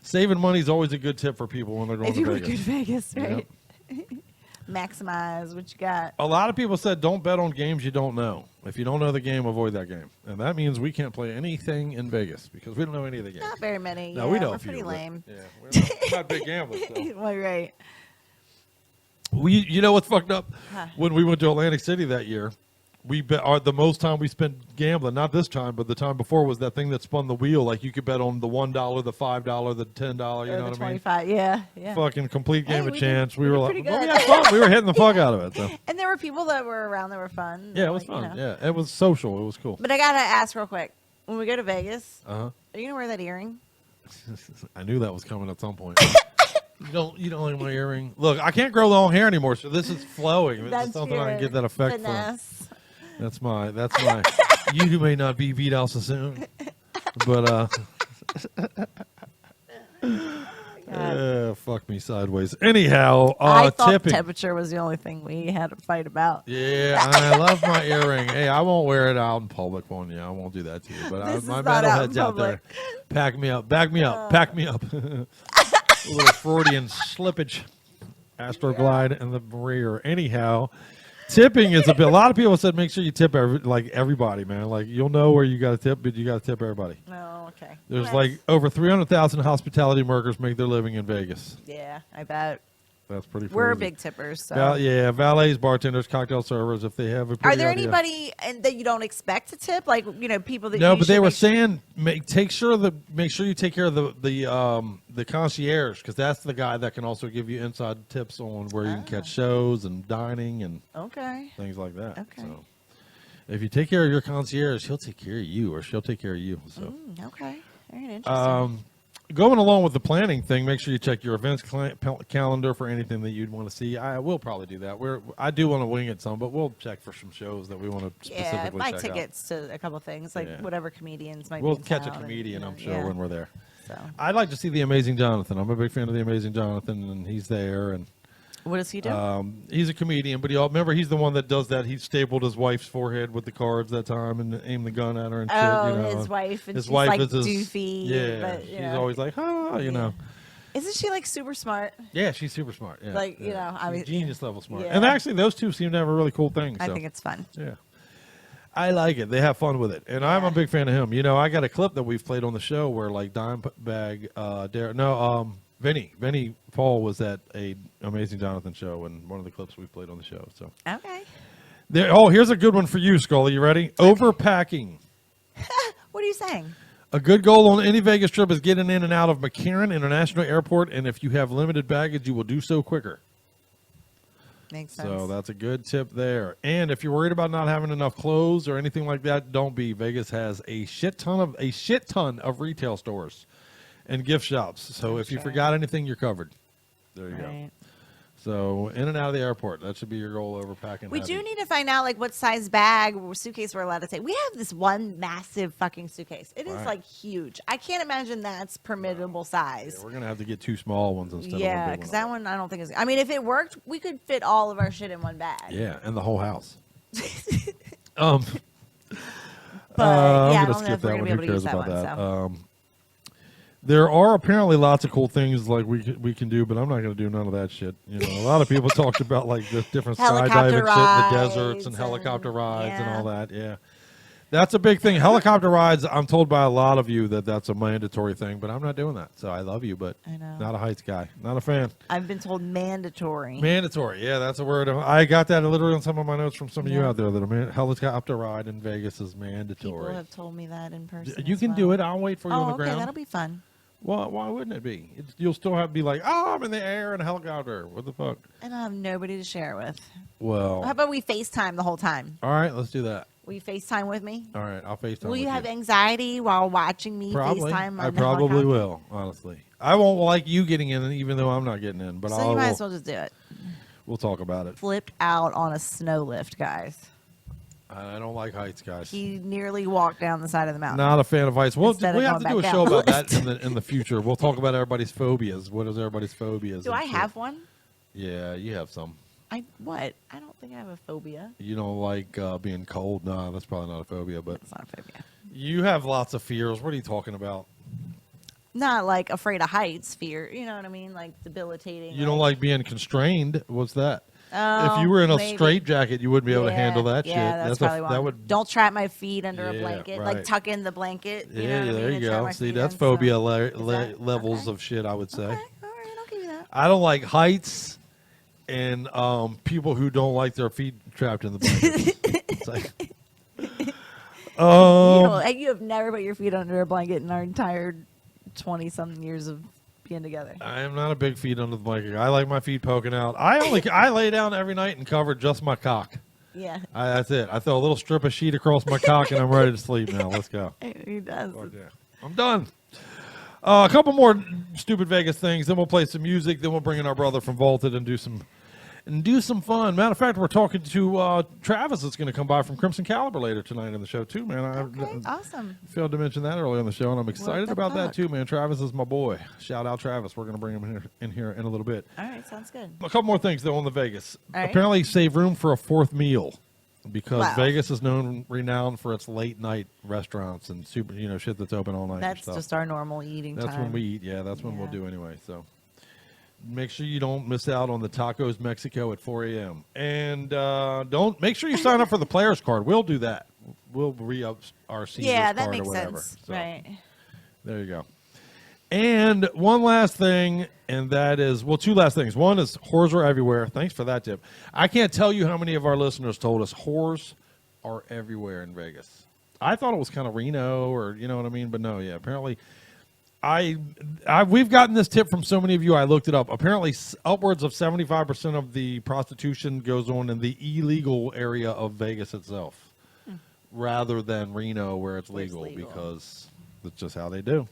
Speaker 6: Saving money is always a good tip for people when they're going
Speaker 7: If
Speaker 6: to
Speaker 7: you
Speaker 6: Vegas.
Speaker 7: go to Vegas, right? Maximize what you got.
Speaker 6: A lot of people said don't bet on games you don't know. If you don't know the game, avoid that game. And that means we can't play anything in Vegas because we don't know any of the games.
Speaker 7: Not very many.
Speaker 6: No, we know
Speaker 7: We're
Speaker 6: a few,
Speaker 7: pretty
Speaker 6: but-
Speaker 7: lame.
Speaker 6: Yeah, we're not big gamblers. So.
Speaker 7: Well, right.
Speaker 6: You know what's fucked up?
Speaker 7: Huh.
Speaker 6: When we went to Atlantic City that year, we bet the most time we spent gambling. Not this time, but the time before was that thing that spun the wheel. Like you could bet on the $1, the $5, the $10. You know
Speaker 7: Or the
Speaker 6: what I mean?
Speaker 7: 25. Yeah, yeah.
Speaker 6: Fucking complete game of
Speaker 7: we
Speaker 6: chance.
Speaker 7: did-
Speaker 6: We
Speaker 7: we
Speaker 6: were
Speaker 7: did
Speaker 6: like,
Speaker 7: pretty
Speaker 6: well, we
Speaker 7: good.
Speaker 6: had fun. We were hitting the fuck out of it. So.
Speaker 7: And there were people that were around that were fun.
Speaker 6: Yeah, it was
Speaker 7: like,
Speaker 6: fun.
Speaker 7: you know.
Speaker 6: Yeah, it was social. It was cool.
Speaker 7: But I gotta ask real quick: when we go to Vegas,
Speaker 6: Uh-huh.
Speaker 7: are you gonna wear that earring?
Speaker 6: I knew that was coming at some point. You don't like my earring. Look, I can't grow long hair anymore, so this is flowing. This
Speaker 7: That's
Speaker 6: is something I can
Speaker 7: your
Speaker 6: get that effect
Speaker 7: finesse.
Speaker 6: from. That's my. You may not be beat out so soon, but fuck me sideways. Anyhow,
Speaker 7: I thought
Speaker 6: tipping.
Speaker 7: temperature was the only thing we had to fight about.
Speaker 6: Yeah, I love my earring. Hey, I won't wear it out in public on you. I won't do that to you. But
Speaker 7: This is
Speaker 6: my
Speaker 7: not out in
Speaker 6: metalhead's out there.
Speaker 7: public.
Speaker 6: Pack me up. Back me up. Pack me up. A little Freudian slippage. Astroglide in the rear. Anyhow, tipping is a lot of people said make sure you tip everybody, man. Like you'll know where you got to tip, but you got to tip everybody.
Speaker 7: Oh, okay.
Speaker 6: There's
Speaker 7: Well,
Speaker 6: like over 300,000 hospitality workers make their living in Vegas.
Speaker 7: yeah, I bet.
Speaker 6: That's pretty.
Speaker 7: We're
Speaker 6: crazy.
Speaker 7: big tippers. So.
Speaker 6: Yeah, valets, bartenders, cocktail servers. If they have a
Speaker 7: Are
Speaker 6: pretty
Speaker 7: there
Speaker 6: idea.
Speaker 7: anybody that you don't expect to tip? Like people that
Speaker 6: No,
Speaker 7: you
Speaker 6: but they
Speaker 7: should
Speaker 6: were
Speaker 7: make sure-
Speaker 6: saying make sure you take care of the concierge because that's the guy that can also give you inside tips on where you can catch shows and dining and things like that.
Speaker 7: Okay.
Speaker 6: So if you take care of your concierge, he'll take care of you or she'll take care of you. So
Speaker 7: okay, very interesting.
Speaker 6: going along with the planning thing, make sure you check your events calendar for anything that you'd want to see. I will probably do that. I do want to wing it some, but we'll check for some shows that we want to specifically
Speaker 7: buy
Speaker 6: check
Speaker 7: tickets to a couple things, like whatever comedians might.
Speaker 6: We'll
Speaker 7: be in
Speaker 6: catch a
Speaker 7: town
Speaker 6: comedian,
Speaker 7: and,
Speaker 6: I'm sure, when we're there.
Speaker 7: So
Speaker 6: I'd like to see The Amazing Jonathan. I'm a big fan of The Amazing Jonathan, and he's there. And
Speaker 7: what does he do?
Speaker 6: He's a comedian, but remember he's the one that does that. He stapled his wife's forehead with the cards that time and aimed the gun at her and shit.
Speaker 7: Oh,
Speaker 6: You know.
Speaker 7: his wife, and
Speaker 6: his
Speaker 7: she's
Speaker 6: wife
Speaker 7: like
Speaker 6: is his,
Speaker 7: doofy.
Speaker 6: Yeah,
Speaker 7: but,
Speaker 6: she's
Speaker 7: you know.
Speaker 6: always like, you know.
Speaker 7: Isn't she like super smart?
Speaker 6: Yeah, she's super smart. Yeah,
Speaker 7: Like,
Speaker 6: yeah.
Speaker 7: you know, I mean,
Speaker 6: She's genius level smart.
Speaker 7: yeah.
Speaker 6: And actually, those two seem to have a really cool thing.
Speaker 7: I
Speaker 6: so.
Speaker 7: think it's fun.
Speaker 6: Yeah. I like it. They have fun with it. And I'm a big fan of him. You know, I got a clip that we've played on the show where like Dimebag, Vinny Paul was at a Amazing Jonathan show and one of the clips we played on the show. So
Speaker 7: Okay.
Speaker 6: here's a good one for you, Scully. You ready? Overpacking.
Speaker 7: What are you saying?
Speaker 6: A good goal on any Vegas trip is getting in and out of McCarran International Airport, and if you have limited baggage, you will do so quicker.
Speaker 7: Makes sense.
Speaker 6: So that's a good tip there. And if you're worried about not having enough clothes or anything like that, don't be. Vegas has a shit ton of retail stores and gift shops. So if you forgot anything, you're covered. There you go. So in and out of the airport, that should be your goal over packing.
Speaker 7: We do need to find out like what size bag or suitcase we're allowed to take. We have this one massive fucking suitcase. It is like huge. I can't imagine that's permittable size.
Speaker 6: Yeah, we're gonna have to get 2 small ones instead of one
Speaker 7: Yeah,
Speaker 6: big
Speaker 7: because
Speaker 6: one.
Speaker 7: that one I don't think is. I mean, if it worked, we could fit all of our shit in one bag.
Speaker 6: Yeah, and the whole house.
Speaker 7: But
Speaker 6: I'm
Speaker 7: yeah, I
Speaker 6: gonna
Speaker 7: don't know
Speaker 6: skip
Speaker 7: if we're
Speaker 6: that
Speaker 7: gonna
Speaker 6: one.
Speaker 7: be able
Speaker 6: Who
Speaker 7: to use
Speaker 6: cares
Speaker 7: that
Speaker 6: about
Speaker 7: one.
Speaker 6: that? There are apparently lots of cool things like we can do, but I'm not going to do none of that shit. You know, a lot of people talked about like the different skydiving shit in the deserts and helicopter rides and all that. Yeah, that's a big thing. Helicopter rides. I'm told by a lot of you that that's a mandatory thing, but I'm not doing that. So I love you, but
Speaker 7: I know.
Speaker 6: not a heights guy. Not a fan.
Speaker 7: I've been told mandatory.
Speaker 6: Mandatory. Yeah, that's a word. I got that literally on some of my notes from some of you out there that a helicopter ride in Vegas is mandatory.
Speaker 7: People have told me that in person.
Speaker 6: You can do it. I'll wait for you on the
Speaker 7: okay,
Speaker 6: ground.
Speaker 7: that'll be fun.
Speaker 6: Well, why wouldn't it be? You'll still have to be like, oh, I'm in the air in a helicopter. What the fuck?
Speaker 7: And I have nobody to share it with.
Speaker 6: Well,
Speaker 7: How about we FaceTime the whole time?
Speaker 6: all right, let's do that.
Speaker 7: Will you FaceTime with me?
Speaker 6: All right, I'll FaceTime.
Speaker 7: Will
Speaker 6: with
Speaker 7: you have anxiety while watching me
Speaker 6: Probably.
Speaker 7: FaceTime?
Speaker 6: I
Speaker 7: On the
Speaker 6: probably
Speaker 7: helicopter?
Speaker 6: will. Honestly, I won't like you getting in, even though I'm not getting in. But
Speaker 7: So you might as well just do it.
Speaker 6: We'll talk about it.
Speaker 7: Flipped out on a snow lift, guys.
Speaker 6: I don't like heights, guys.
Speaker 7: He nearly walked down the side of the mountain.
Speaker 6: Not a fan of heights. Well,
Speaker 7: Instead
Speaker 6: we
Speaker 7: of
Speaker 6: have to
Speaker 7: going
Speaker 6: do a
Speaker 7: back
Speaker 6: show
Speaker 7: down.
Speaker 6: about that in the future. We'll talk about everybody's phobias. What is everybody's phobias?
Speaker 7: Do
Speaker 6: and
Speaker 7: I
Speaker 6: shit.
Speaker 7: have one?
Speaker 6: Yeah, you have some.
Speaker 7: What? I don't think I have a phobia.
Speaker 6: You don't like being cold? No, that's probably not a phobia. But
Speaker 7: it's not a phobia.
Speaker 6: You have lots of fears. What are you talking about?
Speaker 7: Not like afraid of heights, fear. You know what I mean? Like debilitating.
Speaker 6: You don't like being constrained. What's that?
Speaker 7: Oh,
Speaker 6: if you were in a
Speaker 7: maybe.
Speaker 6: straight jacket, you wouldn't be able to handle that shit.
Speaker 7: That's probably why.
Speaker 6: That would.
Speaker 7: Don't trap my feet under a
Speaker 6: Yeah,
Speaker 7: blanket.
Speaker 6: right.
Speaker 7: Like tuck in the blanket. You know
Speaker 6: Yeah,
Speaker 7: what I
Speaker 6: there
Speaker 7: mean,
Speaker 6: you
Speaker 7: and trap
Speaker 6: go.
Speaker 7: my
Speaker 6: See,
Speaker 7: feet
Speaker 6: that's
Speaker 7: in,
Speaker 6: phobia
Speaker 7: so-
Speaker 6: levels of shit, I would say.
Speaker 7: All right, I'll give you that.
Speaker 6: I don't like heights and people who don't like their feet trapped in the blanket. It's like,
Speaker 7: You have never put your feet under a blanket in our entire 20-something years of being together.
Speaker 6: I am not a big feet under the blanket. I like my feet poking out. I lay down every night and cover just my cock.
Speaker 7: Yeah.
Speaker 6: That's it. I throw a little strip of sheet across my cock and I'm ready to sleep now. Let's go.
Speaker 7: He does.
Speaker 6: I'm done. A couple more stupid Vegas things. Then we'll play some music. Then we'll bring in our brother from Vaulted and do some fun. Matter of fact, we're talking to Travis that's going to come by from Crimson Caliber later tonight in the show too, man.
Speaker 7: Awesome.
Speaker 6: Failed to mention that early on the show, and I'm excited
Speaker 7: the
Speaker 6: about that
Speaker 7: fuck?
Speaker 6: too, man. Travis is my boy. Shout out Travis. We're going to bring him in here in a little bit.
Speaker 7: All right, sounds good.
Speaker 6: A couple more things though on the Vegas.
Speaker 7: All right.
Speaker 6: Apparently, save room for a fourth meal because
Speaker 7: Wow.
Speaker 6: Vegas is renowned for its late night restaurants and super, shit that's open all night.
Speaker 7: That's
Speaker 6: and stuff.
Speaker 7: just our normal eating
Speaker 6: That's
Speaker 7: time.
Speaker 6: when we eat. Yeah, that's when we'll do anyway. So make sure you don't miss out on the Tacos Mexico at 4 a.m. And don't make sure you sign up for the players card. We'll do that. We'll re-up our seniors
Speaker 7: Yeah, that
Speaker 6: card
Speaker 7: makes
Speaker 6: or whatever.
Speaker 7: sense.
Speaker 6: So,
Speaker 7: Right.
Speaker 6: there you go. And one last thing, and that is, well, two last things. One is whores are everywhere. Thanks for that tip. I can't tell you how many of our listeners told us whores are everywhere in Vegas. I thought it was kind of Reno or, you know what I mean? But no, yeah, apparently we've gotten this tip from so many of you. I looked it up. Apparently upwards of 75% of the prostitution goes on in the illegal area of Vegas itself rather than Reno where it's legal, because that's just how they do.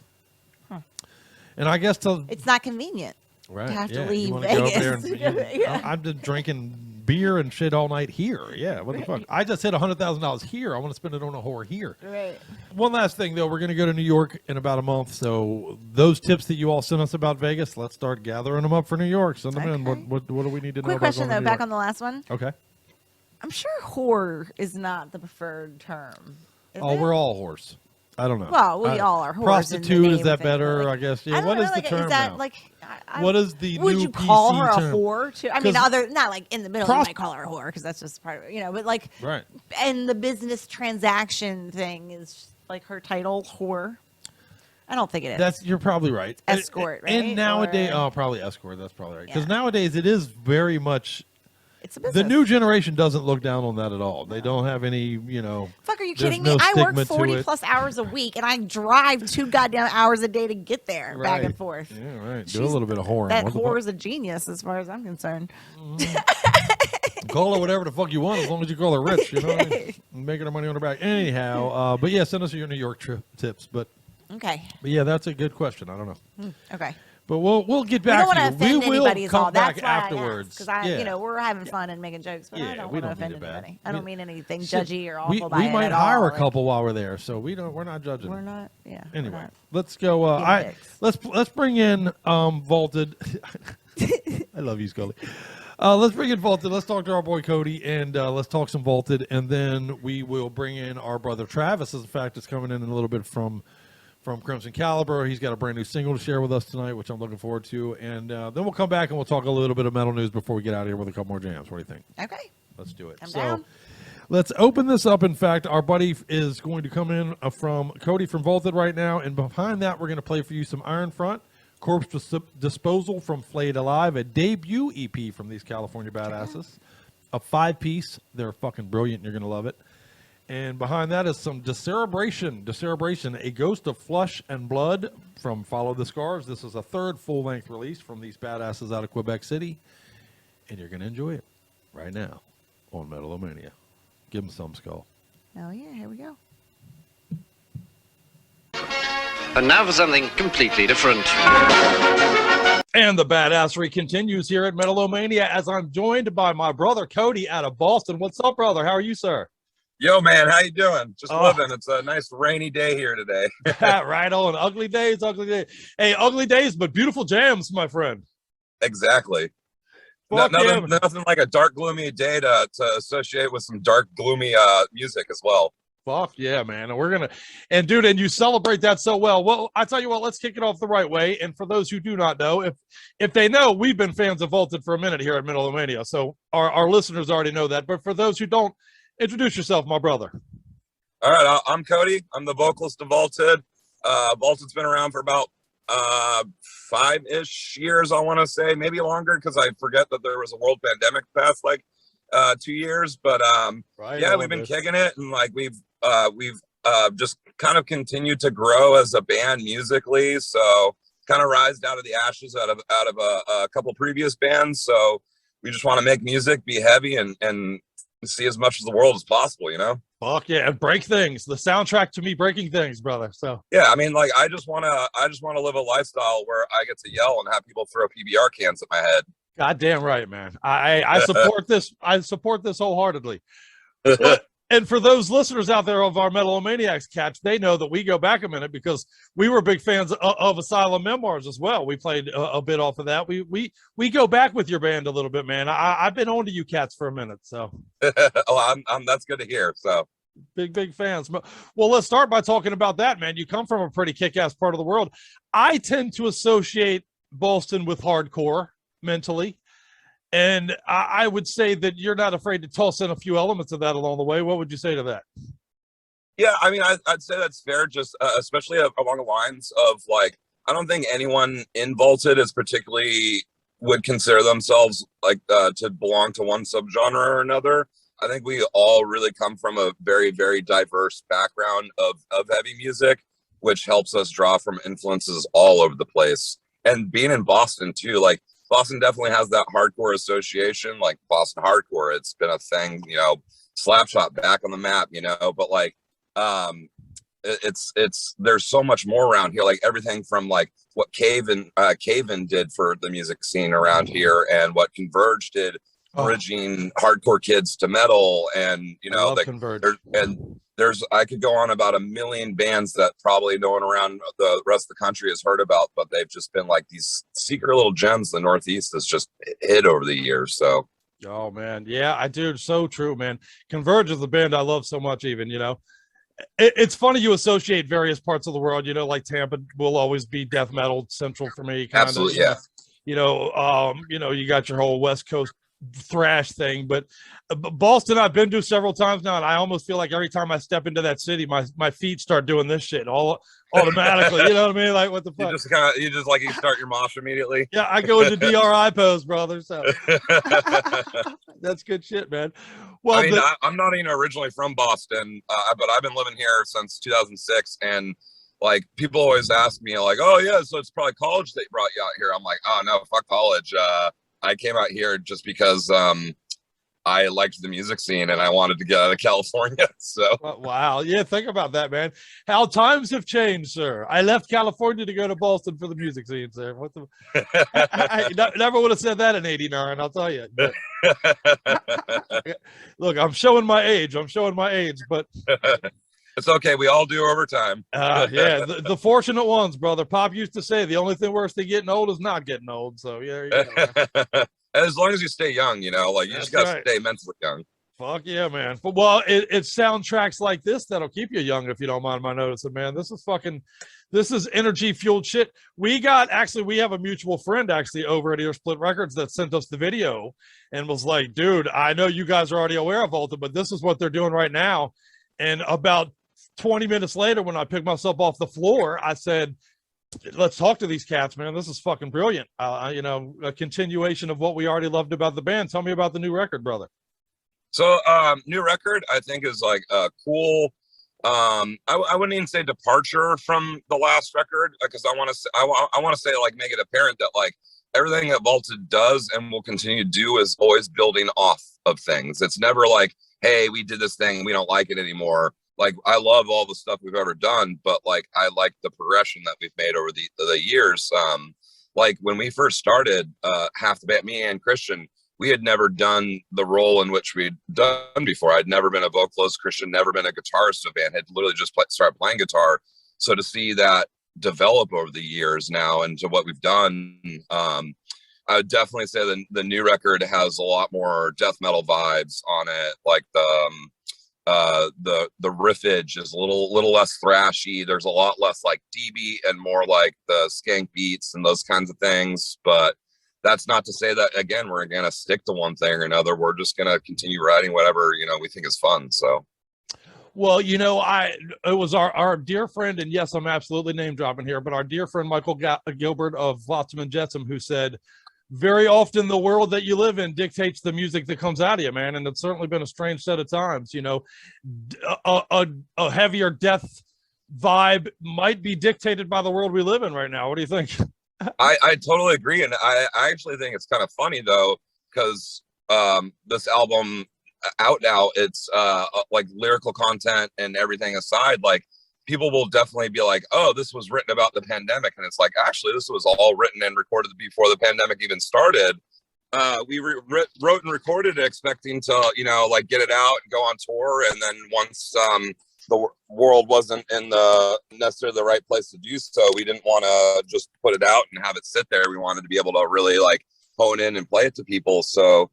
Speaker 6: And I guess
Speaker 7: it's not convenient.
Speaker 6: Right.
Speaker 7: To have
Speaker 6: yeah.
Speaker 7: to leave
Speaker 6: You wanna
Speaker 7: Vegas.
Speaker 6: Go up there and,
Speaker 7: Yeah.
Speaker 6: I'm just drinking beer and shit all night here. Yeah. What the fuck? I just hit $100,000 here. I want to spend it on a whore here.
Speaker 7: Right.
Speaker 6: One last thing, though. We're going to go to New York in about a month. So those tips that you all sent us about Vegas, let's start gathering them up for New York. Send them in. What do we need to know
Speaker 7: Quick
Speaker 6: about
Speaker 7: question,
Speaker 6: going to
Speaker 7: though,
Speaker 6: New
Speaker 7: back
Speaker 6: York?
Speaker 7: on the last one.
Speaker 6: Okay.
Speaker 7: I'm sure whore is not the preferred term. Is it?
Speaker 6: We're all whores. I don't know.
Speaker 7: Well, we all are whores.
Speaker 6: Prostitute,
Speaker 7: in the
Speaker 6: is
Speaker 7: name
Speaker 6: that
Speaker 7: of it,
Speaker 6: better?
Speaker 7: but,
Speaker 6: I guess. Yeah.
Speaker 7: I don't
Speaker 6: What
Speaker 7: know,
Speaker 6: is the
Speaker 7: like,
Speaker 6: term
Speaker 7: is that,
Speaker 6: now?
Speaker 7: like,
Speaker 6: what is the
Speaker 7: would
Speaker 6: new
Speaker 7: you call
Speaker 6: PC
Speaker 7: her a
Speaker 6: term?
Speaker 7: whore? I mean,
Speaker 6: 'Cause
Speaker 7: not like in the middle, you might call her a whore because that's just part of it, but like,
Speaker 6: right.
Speaker 7: And the business transaction thing is like her title, whore. I don't think it is.
Speaker 6: You're probably right.
Speaker 7: Escort, right?
Speaker 6: And nowadays,
Speaker 7: Or-
Speaker 6: probably escort. That's probably right. Because nowadays it is very much.
Speaker 7: It's a business.
Speaker 6: The new generation doesn't look down on that at all. They don't have any, you know.
Speaker 7: Fuck, are you
Speaker 6: there's
Speaker 7: kidding
Speaker 6: no
Speaker 7: me? I work
Speaker 6: stigma to
Speaker 7: 40
Speaker 6: it.
Speaker 7: plus hours a week, and I drive 2 goddamn hours a day to get there, back and forth.
Speaker 6: Yeah, right. Do a little bit of whoring.
Speaker 7: That
Speaker 6: What the
Speaker 7: whore is a genius, as far as I'm concerned.
Speaker 6: Call her whatever the fuck you want, as long as you call her rich. You know what I mean? Making her money on her back. Anyhow, but yeah, send us your New York trip tips. But yeah, that's a good question. I don't know.
Speaker 7: Okay.
Speaker 6: But we'll get
Speaker 7: We
Speaker 6: back
Speaker 7: don't want to
Speaker 6: to you.
Speaker 7: offend
Speaker 6: We will
Speaker 7: anybody is all.
Speaker 6: come
Speaker 7: That's
Speaker 6: back
Speaker 7: why
Speaker 6: afterwards.
Speaker 7: Because you know, we're having fun and making jokes, but I don't
Speaker 6: we
Speaker 7: want to
Speaker 6: don't
Speaker 7: offend
Speaker 6: mean it bad.
Speaker 7: anybody. I don't mean anything judgy or
Speaker 6: we
Speaker 7: awful by it
Speaker 6: might
Speaker 7: at
Speaker 6: hire
Speaker 7: all.
Speaker 6: a couple while we're there, so we're not judging.
Speaker 7: We're not. Yeah.
Speaker 6: Anyway, let's go. Let's bring in Vaulted. I love you, Scully. Let's bring in Vaulted. Let's talk to our boy Cody, and let's talk some Vaulted, and then we will bring in our brother Travis. As a fact, is coming in a little bit from Crimson Caliber. He's got a brand new single to share with us tonight, which I'm looking forward to. And then we'll come back and we'll talk a little bit of metal news before we get out of here with a couple more jams. What do you think?
Speaker 7: Okay.
Speaker 6: Let's do it.
Speaker 7: I'm down.
Speaker 6: Let's open this up. In fact, our buddy is going to come in from Cody from Vaulted right now. And behind that, we're going to play for you some Iron Front, Corpse Disposal from Flayed Alive, a debut EP from these California badasses, a 5-piece. They're fucking brilliant. You're going to love it. And behind that is some Decerebration, a Ghost of Flesh and Blood from Follow the Scars. This is a 3rd full-length release from these badasses out of Quebec City. And you're going to enjoy it right now on Metal-O-Mania. Give them some, Skull.
Speaker 7: Oh, yeah, here we go.
Speaker 14: And now for something completely different.
Speaker 6: And the badassery continues here at Metal-O-Mania as I'm joined by my brother Cody out of Boston. What's up, brother? How are you, sir?
Speaker 15: Yo, man, how you doing? Just living. It's a nice rainy day here today.
Speaker 6: Right on. Ugly days. Hey, ugly days, but beautiful jams, my friend.
Speaker 15: Exactly. Nothing like a dark, gloomy day to associate with some dark, gloomy music as well.
Speaker 6: Fuck yeah, man. And dude, and you celebrate that so well. Well, I tell you what, let's kick it off the right way. And for those who do not know, if they know, we've been fans of Vaulted for a minute here at Metal-O-Mania. So our listeners already know that. But for those who don't, introduce yourself, my brother.
Speaker 15: All right, I'm Cody. I'm the vocalist of Vaulted. Vaulted's been around for about 5-ish years, I want to say, maybe longer, because I forget that there was a world pandemic past 2 years. But we've been kicking it, and we've just kind of continued to grow as a band musically. So kind of rised out of the ashes out of a couple previous bands. So we just want to make music, be heavy, and see as much of the world as possible, you know.
Speaker 6: Fuck yeah, and break things. The soundtrack to me breaking things, brother. So
Speaker 15: yeah, I mean, I just want to live a lifestyle where I get to yell and have people throw PBR cans at my head.
Speaker 6: Goddamn right, man. I support this. I support this wholeheartedly. And for those listeners out there of our Metal-O-Maniacs catch, they know that we go back a minute because we were big fans of Asylum Memoirs as well. We played a bit off of that. We go back with your band a little bit, man. I've been on to you cats for a minute, so.
Speaker 15: That's good to hear. So
Speaker 6: big fans. Well, let's start by talking about that, man. You come from a pretty kick-ass part of the world. I tend to associate Boston with hardcore mentally. And I would say that you're not afraid to toss in a few elements of that along the way. What would you say to that?
Speaker 15: Yeah, I mean, I'd say that's fair, just especially along the lines of, I don't think anyone in Vaulted is particularly would consider themselves to belong to one subgenre or another. I think we all really come from a very, very diverse background of heavy music, which helps us draw from influences all over the place. And being in Boston too, Boston definitely has that hardcore association, like Boston hardcore. It's been a thing, you know, Slapshot back on the map, you know, but there's so much more around here, everything from what Cave In did for the music scene around here and what Converge did, bridging hardcore kids to metal. And, you know, I could go on about a million bands that probably no one around the rest of the country has heard about, but they've just been these secret little gems the Northeast has just hit over the years. So,
Speaker 6: oh man, yeah, I do. So true, man. Converge is the band I love so much. Even, you know, it's funny you associate various parts of the world. You know, Tampa will always be death metal central for me.
Speaker 15: Absolutely, yeah.
Speaker 6: You know, you got your whole West Coast thrash thing. But Boston, I've been to several times now, and I almost feel like every time I step into that city, my feet start doing this shit all automatically. You know what I mean? Like, what the fuck?
Speaker 15: You start your mosh immediately.
Speaker 6: Yeah, I go into DRI pose, brother. So that's good shit, man. Well,
Speaker 15: I mean, I'm not even originally from Boston, but I've been living here since 2006, and like people always ask me, like, "Oh yeah, so it's probably college that brought you out here." I'm like, "Oh no, fuck college. I came out here just because I liked the music scene and I wanted to get out of California." So
Speaker 6: wow, yeah, think about that, man. How times have changed, sir. I left California to go to Boston for the music scene, sir. What the? I never would have said that in '89. I'll tell you. But, look, I'm showing my age. But
Speaker 15: it's okay. We all do over time.
Speaker 6: Yeah, the fortunate ones, brother. Pop used to say the only thing worse than getting old is not getting old. So yeah, you know.
Speaker 15: As long as you stay young, you know, like you just gotta stay mentally young.
Speaker 6: Fuck yeah, man. But well, it's soundtracks like this that'll keep you young, if you don't mind my noticing, man. This is energy fueled shit. We have a mutual friend actually over at Ear Split Records that sent us the video and was like, dude, I know you guys are already aware of Volta, but this is what they're doing right now. And about 20 minutes later, when I picked myself off the floor, I said, let's talk to these cats, man. This is fucking brilliant. You know, a continuation of what we already loved about the band. Tell me about the new record, brother.
Speaker 15: So new record, I think, is like a cool, I wouldn't even say departure from the last record, because I want to say like make it apparent that like everything that Volta does and will continue to do is always building off of things. It's never like, hey, we did this thing and we don't like it anymore. Like, I love all the stuff we've ever done, but like I like the progression that we've made over the years. Like when we first started, half the band, me and Christian, we had never done the role in which we'd done before. I'd never been a vocalist. Christian never been a guitarist of a band. Had literally just started playing guitar. So to see that develop over the years now into what we've done, I would definitely say the new record has a lot more death metal vibes on it. Like the riffage is a little less thrashy. There's a lot less like DB and more like the skank beats and those kinds of things. But that's not to say that, again, we're going to stick to one thing or another. We're just going to continue writing whatever, you know, we think is fun. So.
Speaker 6: Well, you know, it was our dear friend, and yes, I'm absolutely name dropping here, but our dear friend Michael Gilbert of Flotsam and Jetsam, who said, very often the world that you live in dictates the music that comes out of you, man. And it's certainly been a strange set of times. You know, a heavier death vibe might be dictated by the world we live in right now. What do you think?
Speaker 15: I totally agree. And I actually think it's kind of funny, though, because this album out now, it's like lyrical content and everything aside, like people will definitely be like, oh, this was written about the pandemic. And it's like, actually, this was all written and recorded before the pandemic even started. We wrote and recorded it expecting to, you know, like get it out and go on tour. And then once the world wasn't in necessarily the right place to do so, we didn't want to just put it out and have it sit there. We wanted to be able to really like hone in and play it to people. So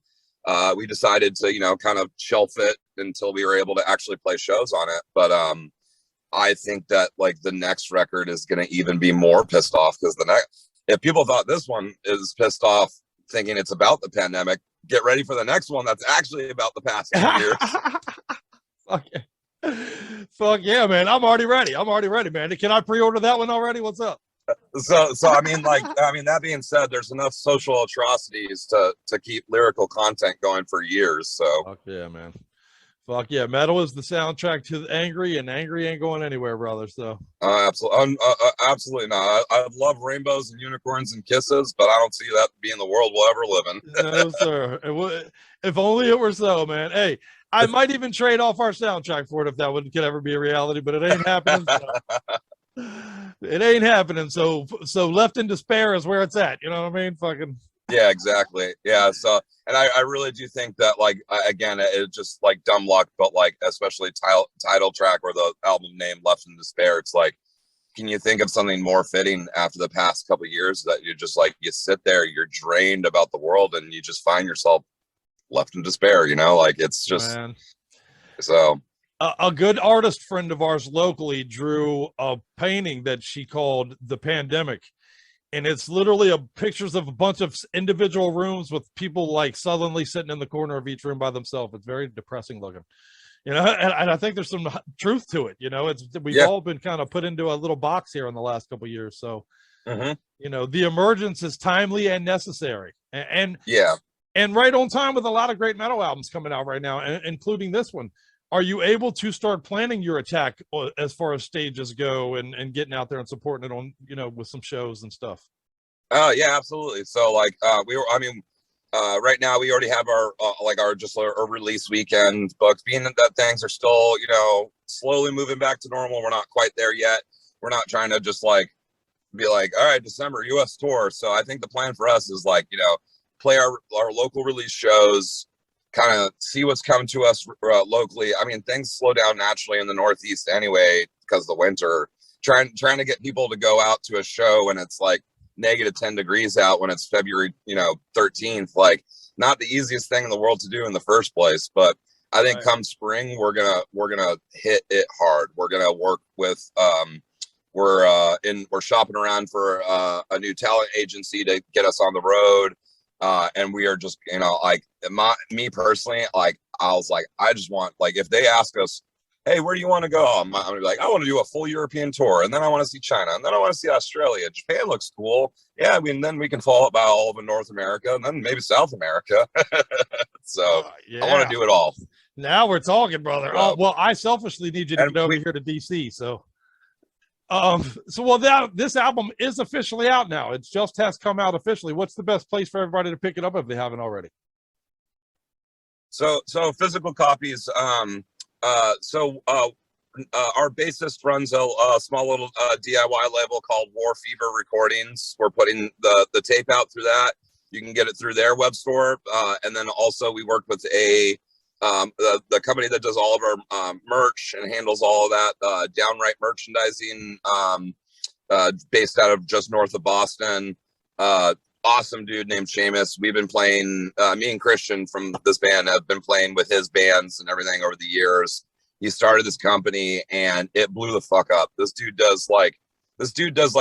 Speaker 15: we decided to, you know, kind of shelf it until we were able to actually play shows on it. But I think that like the next record is going to even be more pissed off, because if people thought this one is pissed off thinking it's about the pandemic, get ready for the next one that's actually about the past 2 years.
Speaker 6: Fuck yeah, man. I'm already ready, man. Can I pre-order that one already? What's up?
Speaker 15: So I mean, that being said, there's enough social atrocities to keep lyrical content going for years. So
Speaker 6: fuck yeah, man. Fuck yeah, metal is the soundtrack to Angry, and Angry ain't going anywhere, brother. So
Speaker 15: absolutely, absolutely not. I love rainbows and unicorns and kisses, but I don't see that being the world we'll ever live in.
Speaker 6: No, sir. If only it were so, man. Hey, I might even trade off our soundtrack for it if that could ever be a reality, but it ain't happening. So. It ain't happening. So Left in Despair is where it's at. You know what I mean? Fucking.
Speaker 15: Yeah, exactly. Yeah. So, and I really do think that, like, again, it's just like dumb luck, but like, especially title track or the album name Left in Despair. It's like, can you think of something more fitting after the past couple of years that you're just like, you sit there, you're drained about the world, and you just find yourself left in despair, you know, like it's just, man. So.
Speaker 6: A good artist friend of ours locally drew a painting that she called The Pandemic. and it's literally pictures of a bunch of individual rooms with people like sullenly sitting in the corner of each room by themselves. It's very depressing looking, and I think there's some truth to it. We've all been kind of put into a little box here in the last couple of years. So, the emergence is timely and necessary, and right on time with a lot of great metal albums coming out right now, including this one. Are you able to start planning your attack as far as stages go and getting out there and supporting it on, with some shows and stuff?
Speaker 15: Oh yeah, absolutely. So like right now we already have our release weekend booked, being that things are still, slowly moving back to normal. We're not quite there yet. We're not trying to just like be like, all right, December US tour. So I think the plan for us is like, play our local release shows, kind of see what's coming to us locally. I mean, things slow down naturally in the Northeast anyway because of the winter. Trying to get people to go out to a show when it's like -10 degrees out when it's February 13th, like not the easiest thing in the world to do in the first place. But I think come spring we're gonna hit it hard. We're gonna work with we're shopping around for a new talent agency to get us on the road. And we are just, like me personally, like I was like, I just want, like, if they ask us, hey, where do you want to go? I'm gonna be like, I want to do a full European tour, and then I want to see China, and then I want to see Australia. Japan looks cool. Yeah, I mean, then we can follow up by all of North America, and then maybe South America. So I want to do it all.
Speaker 6: Now we're talking, brother. Well, I selfishly need you to get over here to DC. So this album is officially out now. It just has come out officially. What's the best place for everybody to pick it up if they haven't already?
Speaker 15: So physical copies. Our bassist runs a small little DIY label called War Fever Recordings. We're putting the tape out through that. You can get it through their web store. And then also we work with the company that does all of our merch and handles all of that, Downright Merchandising, based out of just north of Boston. Awesome dude named Seamus. We've been playing, me and Christian from this band have been playing with his bands and everything over the years. He started this company and it blew the fuck up. This dude does like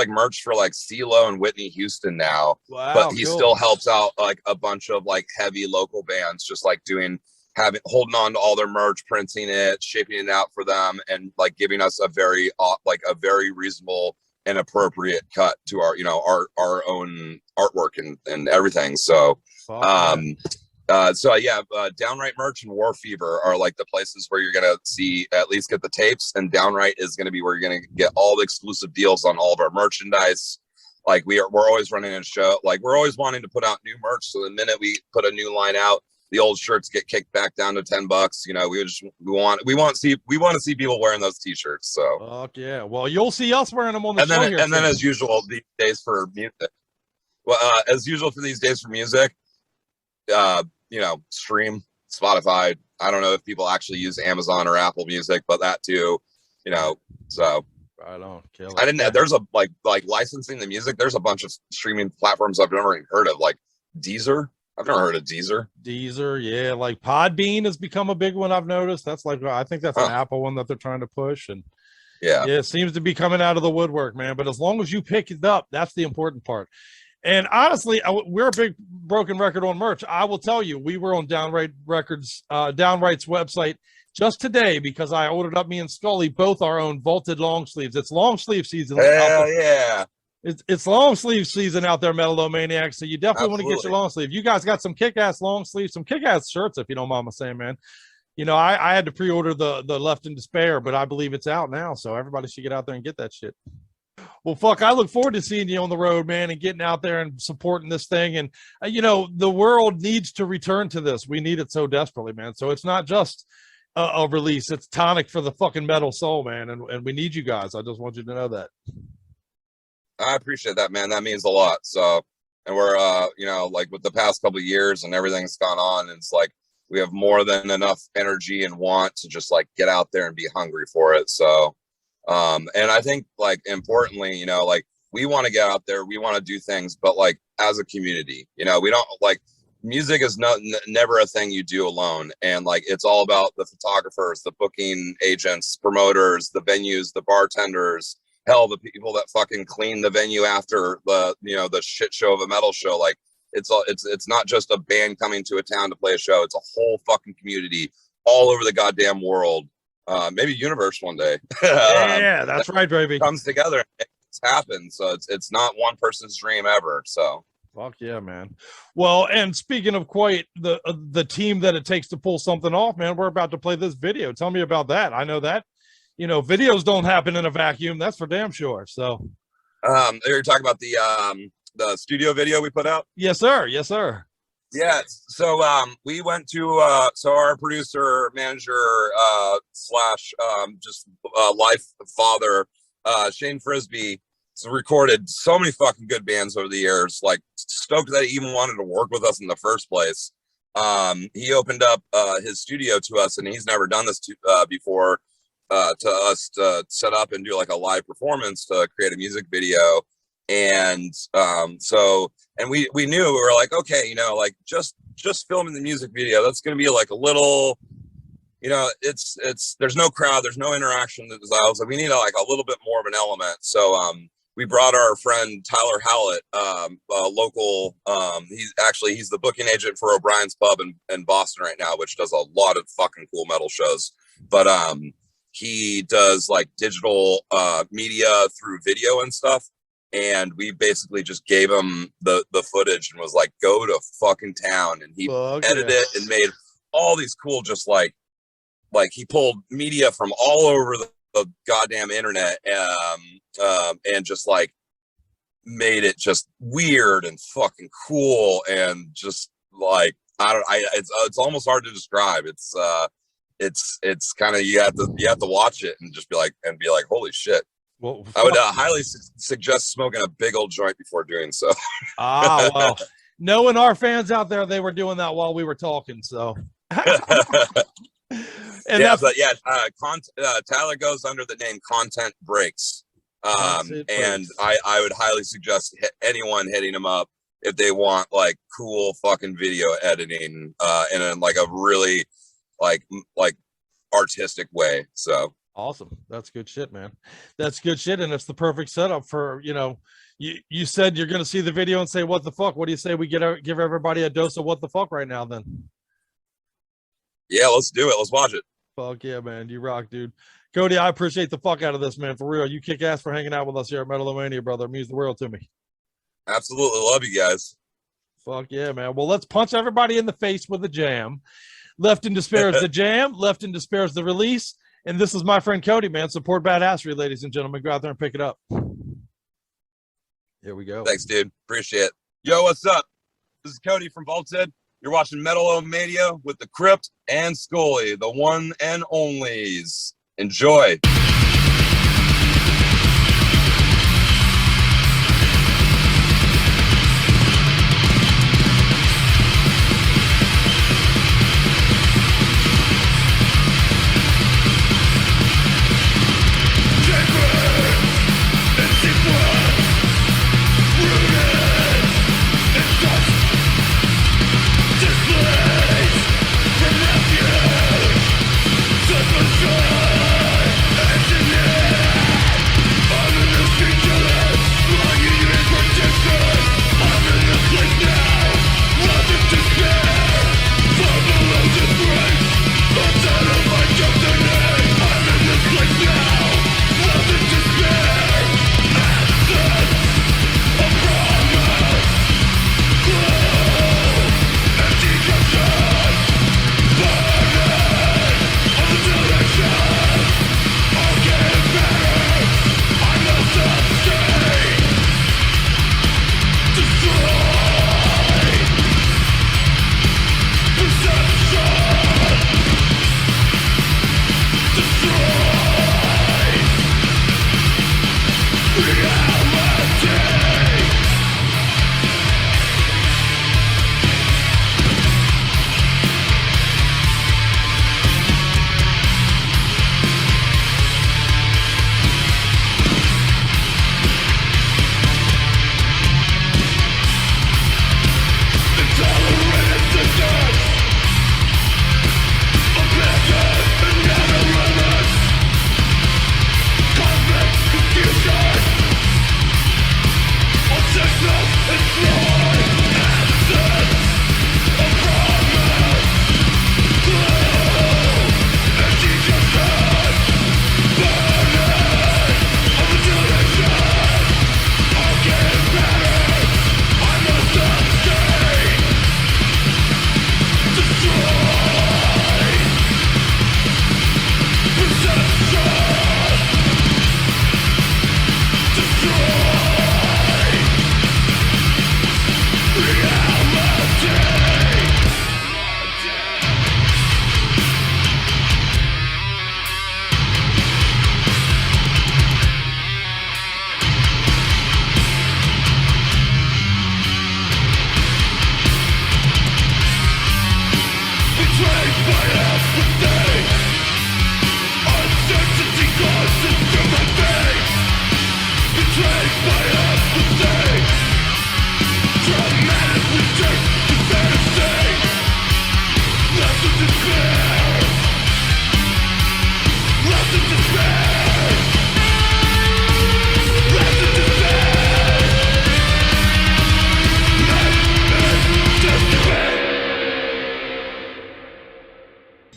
Speaker 15: merch for like CeeLo and Whitney Houston now. Wow, but he still helps out like a bunch of like heavy local bands, just like holding on to all their merch, printing it, shipping it out for them, and like giving us a very reasonable and appropriate cut to our our own artwork and everything. So Downright Merch and War Fever are like the places where you're gonna at least get the tapes, and Downright is gonna be where you're gonna get all the exclusive deals on all of our merchandise. Like we're always running a show, like we're always wanting to put out new merch, so the minute we put a new line out, the old shirts get kicked back down to $10. We want to see people wearing those t-shirts. So
Speaker 6: fuck yeah. Well, you'll see us wearing them on the
Speaker 15: show here. And then as usual these days for music. Well, as usual for these days for music, stream Spotify. I don't know if people actually use Amazon or Apple Music, but that too, so
Speaker 6: I don't kill
Speaker 15: it. There's a like licensing the music. There's a bunch of streaming platforms I've never even heard of, like Deezer. I've never heard of Deezer.
Speaker 6: Yeah, like Podbean has become a big one. I've noticed. That's like, I think that's an Apple one that they're trying to push, and yeah, it seems to be coming out of the woodwork, man. But as long as you pick it up, that's the important part. And honestly, we're a big broken record on merch. I will tell you, we were on Downright's website just today because I ordered up, me and Scully, both our own vaulted long sleeves. It's long sleeve season.
Speaker 15: Hell yeah.
Speaker 6: It's long sleeve season out there, Metal-O-Maniacs. So you definitely want to get your long sleeve. You guys got some kick-ass long sleeves, some kick-ass shirts, if you don't mind me saying, man. I had to pre-order the Left in Despair, but I believe it's out now. So everybody should get out there and get that shit. Well, fuck, I look forward to seeing you on the road, man, and getting out there and supporting this thing. And, the world needs to return to this. We need it so desperately, man. So it's not just a release. It's tonic for the fucking metal soul, man. And we need you guys. I just want you to know that.
Speaker 15: I appreciate that, man. That means a lot. So, and we're, like with the past couple of years and everything that's gone on, it's like we have more than enough energy and want to just like get out there and be hungry for it. So, and I think like importantly, like we want to get out there, we want to do things, but like as a community, we don't like music is never a thing you do alone. And like, it's all about the photographers, the booking agents, promoters, the venues, the bartenders, hell, the people that fucking clean the venue after the the shit show of a metal show, like it's not just a band coming to a town to play a show. It's a whole fucking community all over the goddamn world. Maybe universe one day.
Speaker 6: Yeah, that's right, baby.
Speaker 15: Comes together and it's happened. So it's not one person's dream ever. So
Speaker 6: fuck yeah, man. Well, and speaking of quite the team that it takes to pull something off, man, we're about to play this video. Tell me about that. I know that videos don't happen in a vacuum. That's for damn sure. So
Speaker 15: you're talking about the studio video we put out?
Speaker 6: Yes, sir. Yes, sir.
Speaker 15: Yeah, so we went to so our producer, manager, slash just life father, Shane Frisbee, recorded so many fucking good bands over the years. Like, stoked that he even wanted to work with us in the first place. He opened up his studio to us, and he's never done this before, to us to set up and do like a live performance to create a music video. And we knew, we were like, okay, like just filming the music video, that's going to be like a little, it's there's no crowd, there's no interaction. I was like, we need like a little bit more of an element. So we brought our friend Tyler Howlett, a local, he's the booking agent for O'Brien's Pub in Boston right now, which does a lot of fucking cool metal shows. But he does like digital media through video and stuff. And we basically just gave him the footage and was like, go to fucking town. And he edited it and made all these cool, just like he pulled media from all over the goddamn internet, and just like made it just weird and fucking cool. And just like, it's almost hard to describe. It's kind of, you have to watch it and just be like, holy shit.
Speaker 6: Well,
Speaker 15: I would highly suggest smoking a big old joint before doing so.
Speaker 6: Well, knowing our fans out there, they were doing that while we were talking. So,
Speaker 15: Tyler goes under the name Content Breaks, and I would highly suggest anyone hitting him up if they want like cool fucking video editing, in like a really like artistic way. So.
Speaker 6: Awesome. That's good shit, man. That's good shit. And it's the perfect setup for, you said you're going to see the video and say, what the fuck? What do you say we give everybody a dose of what the fuck right now then?
Speaker 15: Yeah, let's do it. Let's watch it.
Speaker 6: Fuck yeah, man. You rock, dude. Cody, I appreciate the fuck out of this, man. For real. You kick ass for hanging out with us here at Metal-O-Mania, brother. It means the world to me.
Speaker 15: Absolutely. Love you guys.
Speaker 6: Fuck yeah, man. Well, let's punch everybody in the face with a jam. Left in Despair is the jam. Left in Despair is the release. And this is my friend Cody, man. Support badassery, ladies and gentlemen. Go out there and pick it up. Here we go.
Speaker 15: Thanks, dude. Appreciate it. Yo, what's up? This is Cody from Vaulted. You're watching Metal-O-Mania with the Crypt and Scully, the one and onlys. Enjoy.
Speaker 16: Displaced from refuge, just for joy and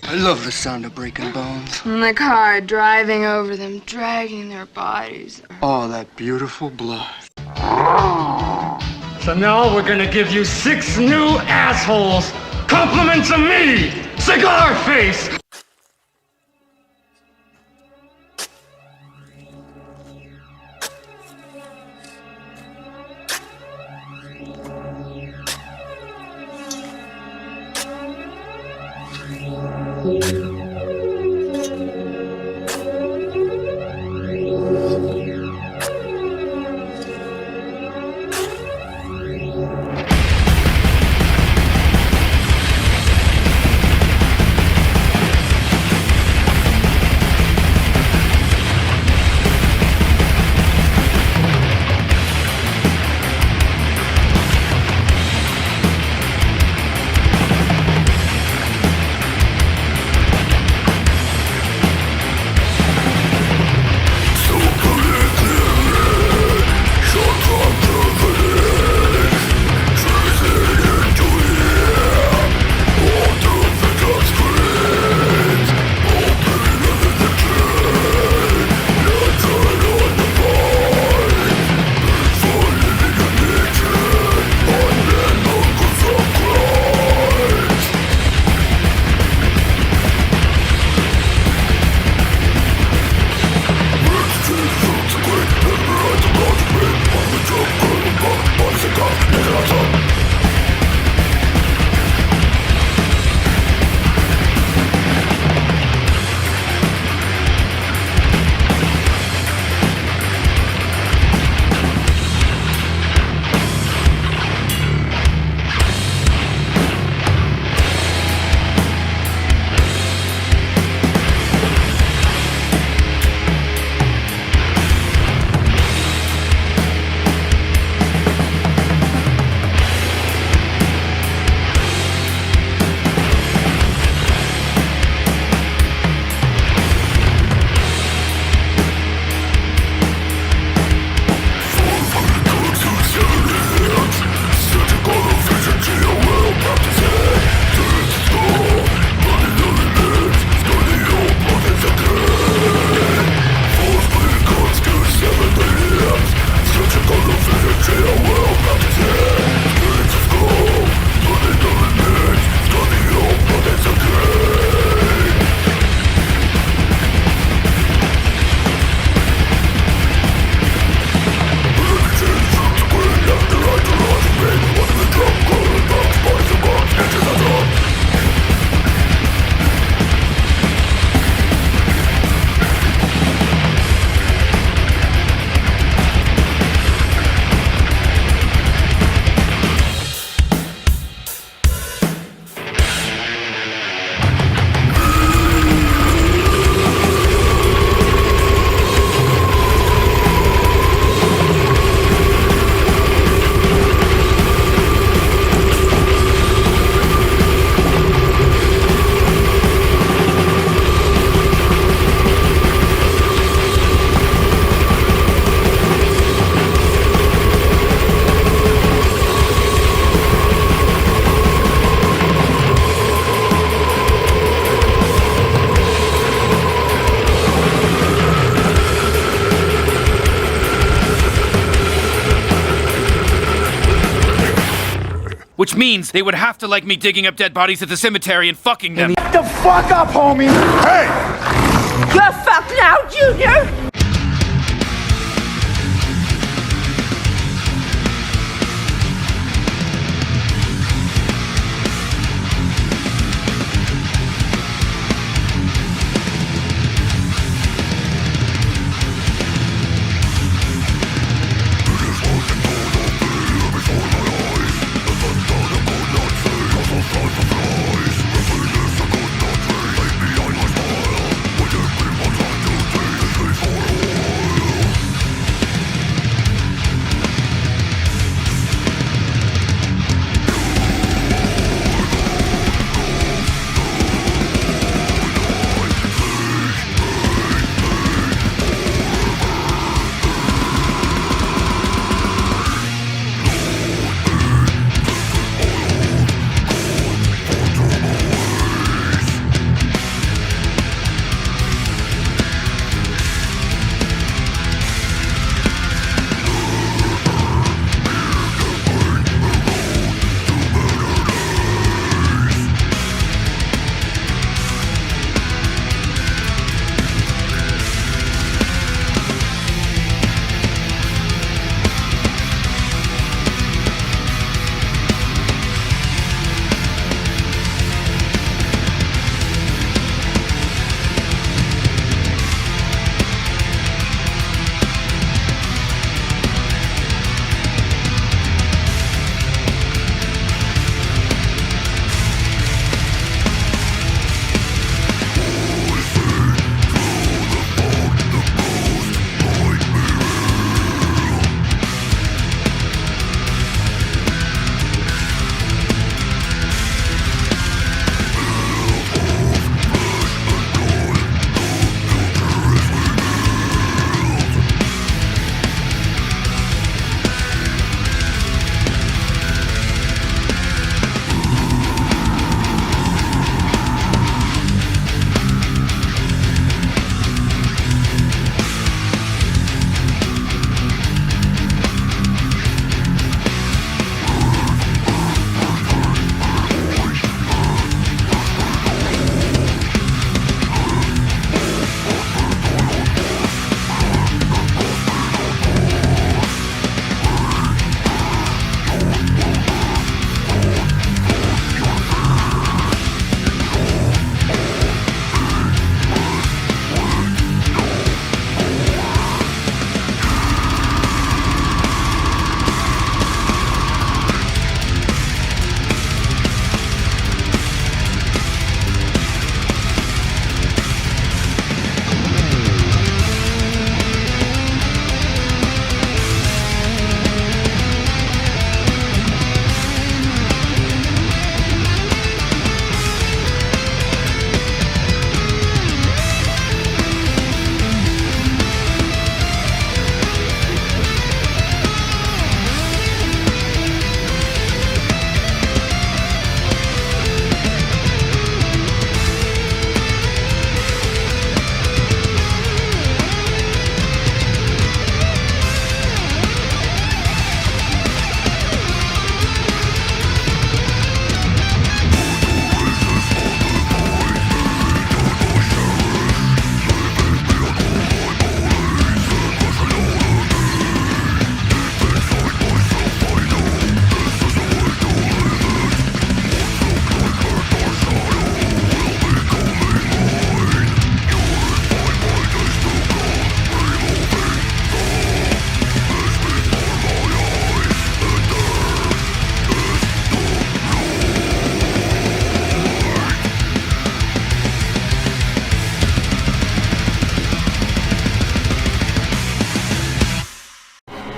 Speaker 16: I love the sound of breaking bones.
Speaker 17: In the car, driving over them, dragging their bodies.
Speaker 16: Oh, that beautiful blood.
Speaker 11: So now we're gonna give you 6 new assholes. Compliments of me, Cigar Face.
Speaker 18: Which means they would have to like me digging up dead bodies at the cemetery and fucking them.
Speaker 11: Get the fuck up, homie! Hey!
Speaker 13: You're fucked now, Junior!
Speaker 19: Before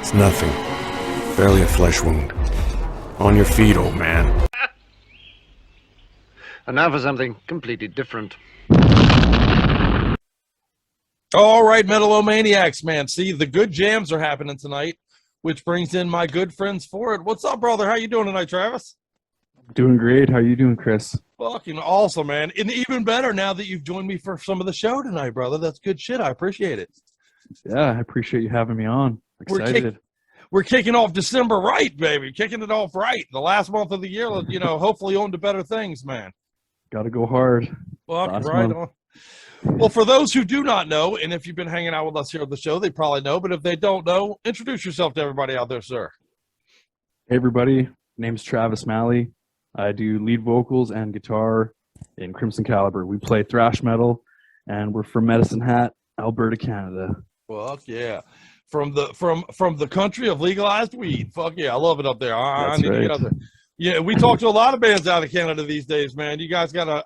Speaker 19: It's nothing. Barely a flesh wound. On your feet, old man.
Speaker 14: And now for something completely different.
Speaker 6: All right, Metal-O-Maniacs, man. See, the good jams are happening tonight, which brings in my good friends for it. What's up, brother? How you doing tonight, Travis?
Speaker 20: Doing great. How you doing, Chris?
Speaker 6: Fucking awesome, man. And even better now that you've joined me for some of the show tonight, brother. That's good shit. I appreciate it.
Speaker 20: Yeah, I appreciate you having me on. Excited.
Speaker 6: We're kicking off December right, baby. Kicking it off right. The last month of the year, you know, hopefully on to better things, man.
Speaker 20: Got to go hard.
Speaker 6: Fucking right on. Well, for those who do not know, and if you've been hanging out with us here on the show, they probably know. But if they don't know, introduce yourself to everybody out there, sir.
Speaker 20: Hey, everybody. Name's Travis Malley. I do lead vocals and guitar in Crimson Caliber. We play thrash metal, and we're from Medicine Hat, Alberta, Canada.
Speaker 6: Fuck yeah. From the country of legalized weed. Fuck yeah, I love it up there. I need to get up there. Yeah, we talk to a lot of bands out of Canada these days, man. You guys got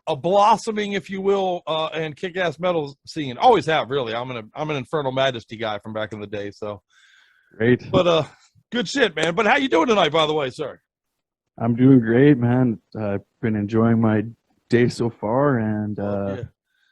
Speaker 6: a blossoming, if you will, and kick-ass metal scene. Always have, really. I'm an Infernal Majesty guy from back in the day, so
Speaker 20: great.
Speaker 6: But good shit, man. But how you doing tonight, by the way, sir?
Speaker 20: I'm doing great, man. I've been enjoying my day so far, and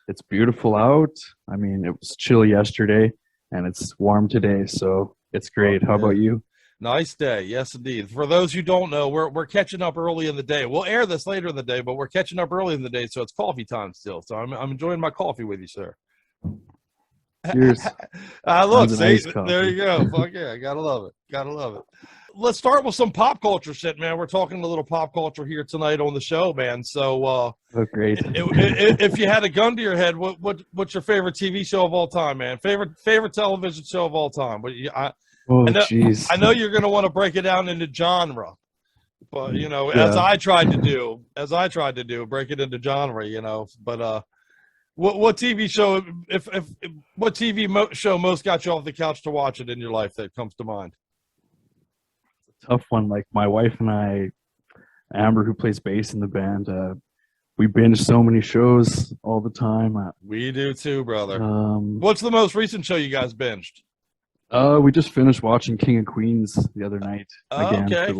Speaker 20: it's beautiful out. I mean, it was chilly yesterday, and it's warm today, so it's great. How about you?
Speaker 6: Nice day. Yes, indeed. For those who don't know, we're catching up early in the day. We'll air this later in the day, but we're catching up early in the day, so it's coffee time still. So I'm enjoying my coffee with you, sir.
Speaker 20: Cheers.
Speaker 6: Look, see, there you go. Fuck yeah, gotta love it. Gotta love it. Let's start with some pop culture shit, man. We're talking a little pop culture here tonight on the show, man. So,
Speaker 20: oh, great.
Speaker 6: If you had a gun to your head, what's your favorite TV show of all time, man? Favorite television show of all time?
Speaker 20: Oh, jeez.
Speaker 6: I know you're going to want to break it down into genre, but you know, as I tried to do, break it into genre, you know. But what TV show? What TV show most got you off the couch to watch it in your life that comes to mind?
Speaker 20: Tough one. Like my wife and I, Amber, who plays bass in the band, we binge so many shows all the time.
Speaker 6: We do too, brother. What's the most recent show you guys binged?
Speaker 20: We just finished watching King of Queens the other night again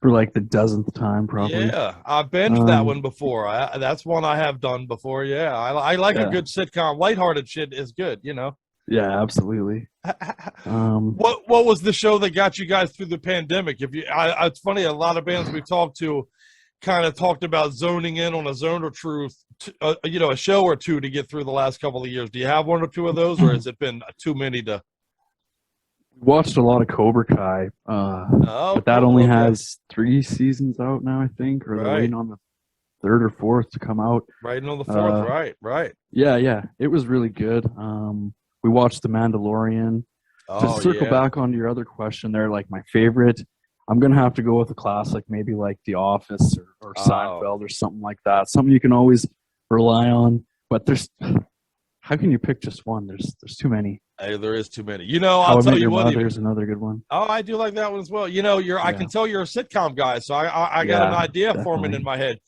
Speaker 20: for like the dozenth time, probably.
Speaker 6: Yeah, I binged that one before. That's one I have done before. Yeah, I like a good sitcom. Lighthearted shit is good, you know.
Speaker 20: Yeah, absolutely.
Speaker 6: What was the show that got you guys through the pandemic? It's funny, a lot of bands we've talked to kind of talked about zoning in on a Zone of Truth, you know, a show or two to get through the last couple of years. Do you have one or two of those, or has it been too many to?
Speaker 20: Watched a lot of Cobra Kai, but that only has 3 seasons out now, I think, or they're waiting on the 3rd or 4th to come out.
Speaker 6: Right on the 4th, right.
Speaker 20: Yeah, it was really good. We watched The Mandalorian. To circle back on your other question there, like my favorite, I'm going to have to go with a classic, maybe like The Office or Seinfeld or something like that. Something you can always rely on, but how can you pick just one? There's too many.
Speaker 6: Hey, there is too many. You know, I'll tell you what.
Speaker 20: There's another good one.
Speaker 6: Oh, I do like that one as well. You know, I can tell you're a sitcom guy, so I got an idea forming in my head.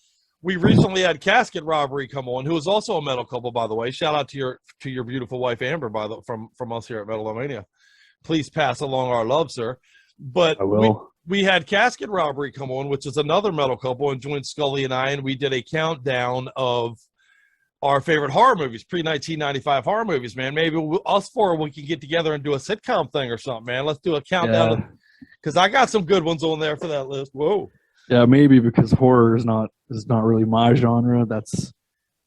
Speaker 6: We recently had Casket Robbery come on, who is also a metal couple, by the way. Shout out to your beautiful wife Amber, from us here at Metal-O-Mania. Please pass along our love, sir. But
Speaker 20: I will.
Speaker 6: We had Casket Robbery come on, which is another metal couple, and joined Scully and I, and we did a countdown of our favorite horror movies, pre-1995 horror movies, man. Maybe us four, we can get together and do a sitcom thing or something, man. Let's do a countdown, because I got some good ones on there for that list. Whoa.
Speaker 20: Yeah, maybe because horror is not really my genre.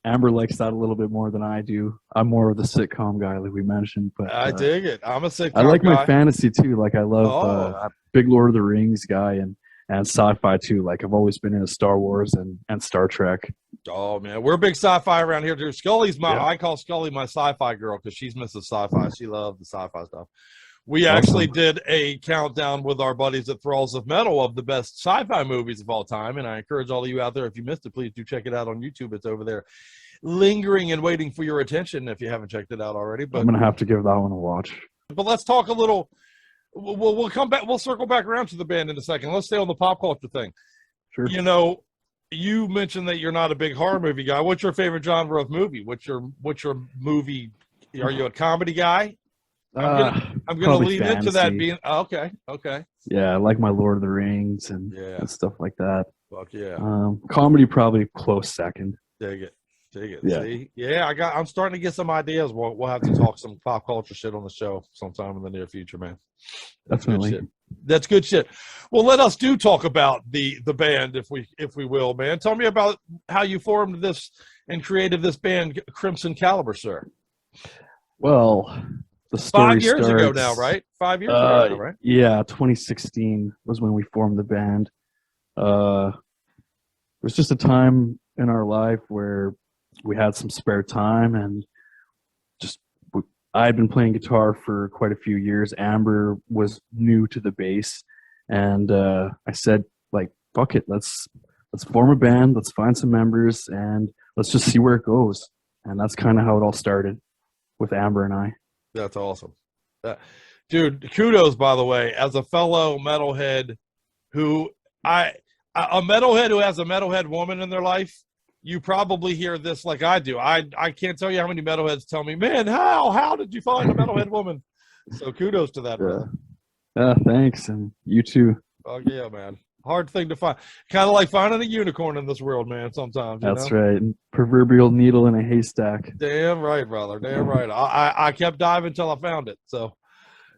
Speaker 20: Amber likes that a little bit more than I do. I'm more of the sitcom guy, like we mentioned. But
Speaker 6: I dig it. I'm a sitcom
Speaker 20: I like
Speaker 6: guy.
Speaker 20: my fantasy too. Like I love I'm a big Lord of the Rings guy and sci-fi too. Like I've always been into Star Wars and Star Trek.
Speaker 6: Oh man, we're big sci-fi around here too. Scully's I call Scully my sci-fi girl because she's Mrs. Sci-Fi. She loves the sci-fi stuff. We actually did a countdown with our buddies at Thralls of Metal of the best sci-fi movies of all time, and I encourage all of you out there, if you missed it, please do check it out on YouTube. It's over there, lingering and waiting for your attention if you haven't checked it out already. But
Speaker 20: I'm gonna have to give that one a watch.
Speaker 6: But let's talk a little. We'll come back. We'll circle back around to the band in a second. Let's stay on the pop culture thing.
Speaker 20: Sure.
Speaker 6: You know, you mentioned that you're not a big horror movie guy. What's your favorite genre of movie? What's your movie? Are you a comedy guy? I'm gonna
Speaker 20: probably
Speaker 6: lean into that
Speaker 20: fantasy.
Speaker 6: being okay.
Speaker 20: Yeah, I like my Lord of the Rings and,
Speaker 6: Yeah.
Speaker 20: and stuff like that.
Speaker 6: Fuck yeah.
Speaker 20: Comedy probably close second.
Speaker 6: Dig it.
Speaker 20: Yeah.
Speaker 6: See? Yeah, I'm starting to get some ideas. We'll have to talk some pop culture shit on the show sometime in the near future, man. That's
Speaker 20: Definitely.
Speaker 6: good shit. That's good shit. Well, let us talk about the band if we will, man. Tell me about how you formed this and created this band Crimson Caliber, sir.
Speaker 20: Well, the story
Speaker 6: 5 years ago
Speaker 20: starts,
Speaker 6: now, right? 5 years ago now, right?
Speaker 20: Yeah, 2016 was when we formed the band. It was just a time in our life where we had some spare time, and I had been playing guitar for quite a few years. Amber was new to the bass, and I said, like, fuck it, let's form a band, let's find some members, and let's just see where it goes. And that's kind of how it all started with Amber and I.
Speaker 6: That's awesome. Dude, kudos, by the way, as a fellow metalhead a metalhead who has a metalhead woman in their life. You probably hear this like I do. I can't tell you how many metalheads tell me, man, how did you find a metalhead woman? So kudos to that, brother.
Speaker 20: Thanks, and you too.
Speaker 6: Oh yeah, man. Hard thing to find. Kind of like finding a unicorn in this world, man. Sometimes.
Speaker 20: That's right. Proverbial needle in a haystack.
Speaker 6: Damn right, brother. Damn right. I kept diving until I found it. So.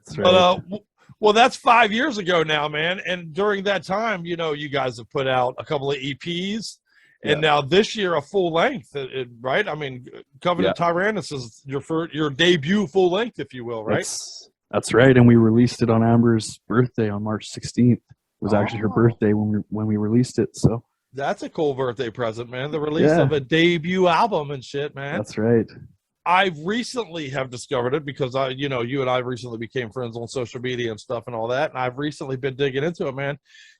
Speaker 20: That's right.
Speaker 6: But well, that's 5 years ago now, man. And during that time, you guys have put out a couple of EPs. And now this year, a full length, right? I mean, Covenant Tyrannus is your debut full length, if you will, right?
Speaker 20: That's right. And we released it on Amber's birthday on March 16th. It was actually her birthday when we released it. So
Speaker 6: that's a cool birthday present, man. The release of a debut album and shit, man.
Speaker 20: That's right.
Speaker 6: I recently have discovered it because you and I recently became friends on social media and stuff and all that. And I've recently been digging into it, man.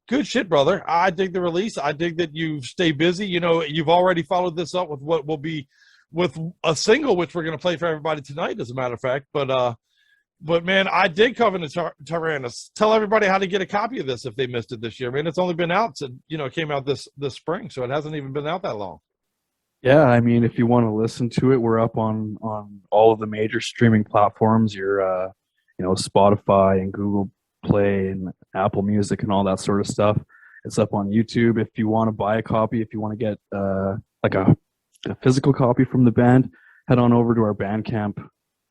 Speaker 6: Good shit, brother. I dig the release. I dig that you stay busy. You've already followed this up with what will be with a single, which we're going to play for everybody tonight, as a matter of fact. But man, I did Covenant Tyrannus. Tell everybody how to get a copy of this if they missed it this year, man. It's only been out since, it came out this spring, so it hasn't even been out that long.
Speaker 20: Yeah, I mean, if you want to listen to it, we're up on all of the major streaming platforms. Your Spotify and Google Play and Apple Music and all that sort of stuff. It's up on YouTube. If you want to buy a copy, if you want to get a physical copy from the band, head on over to our Bandcamp,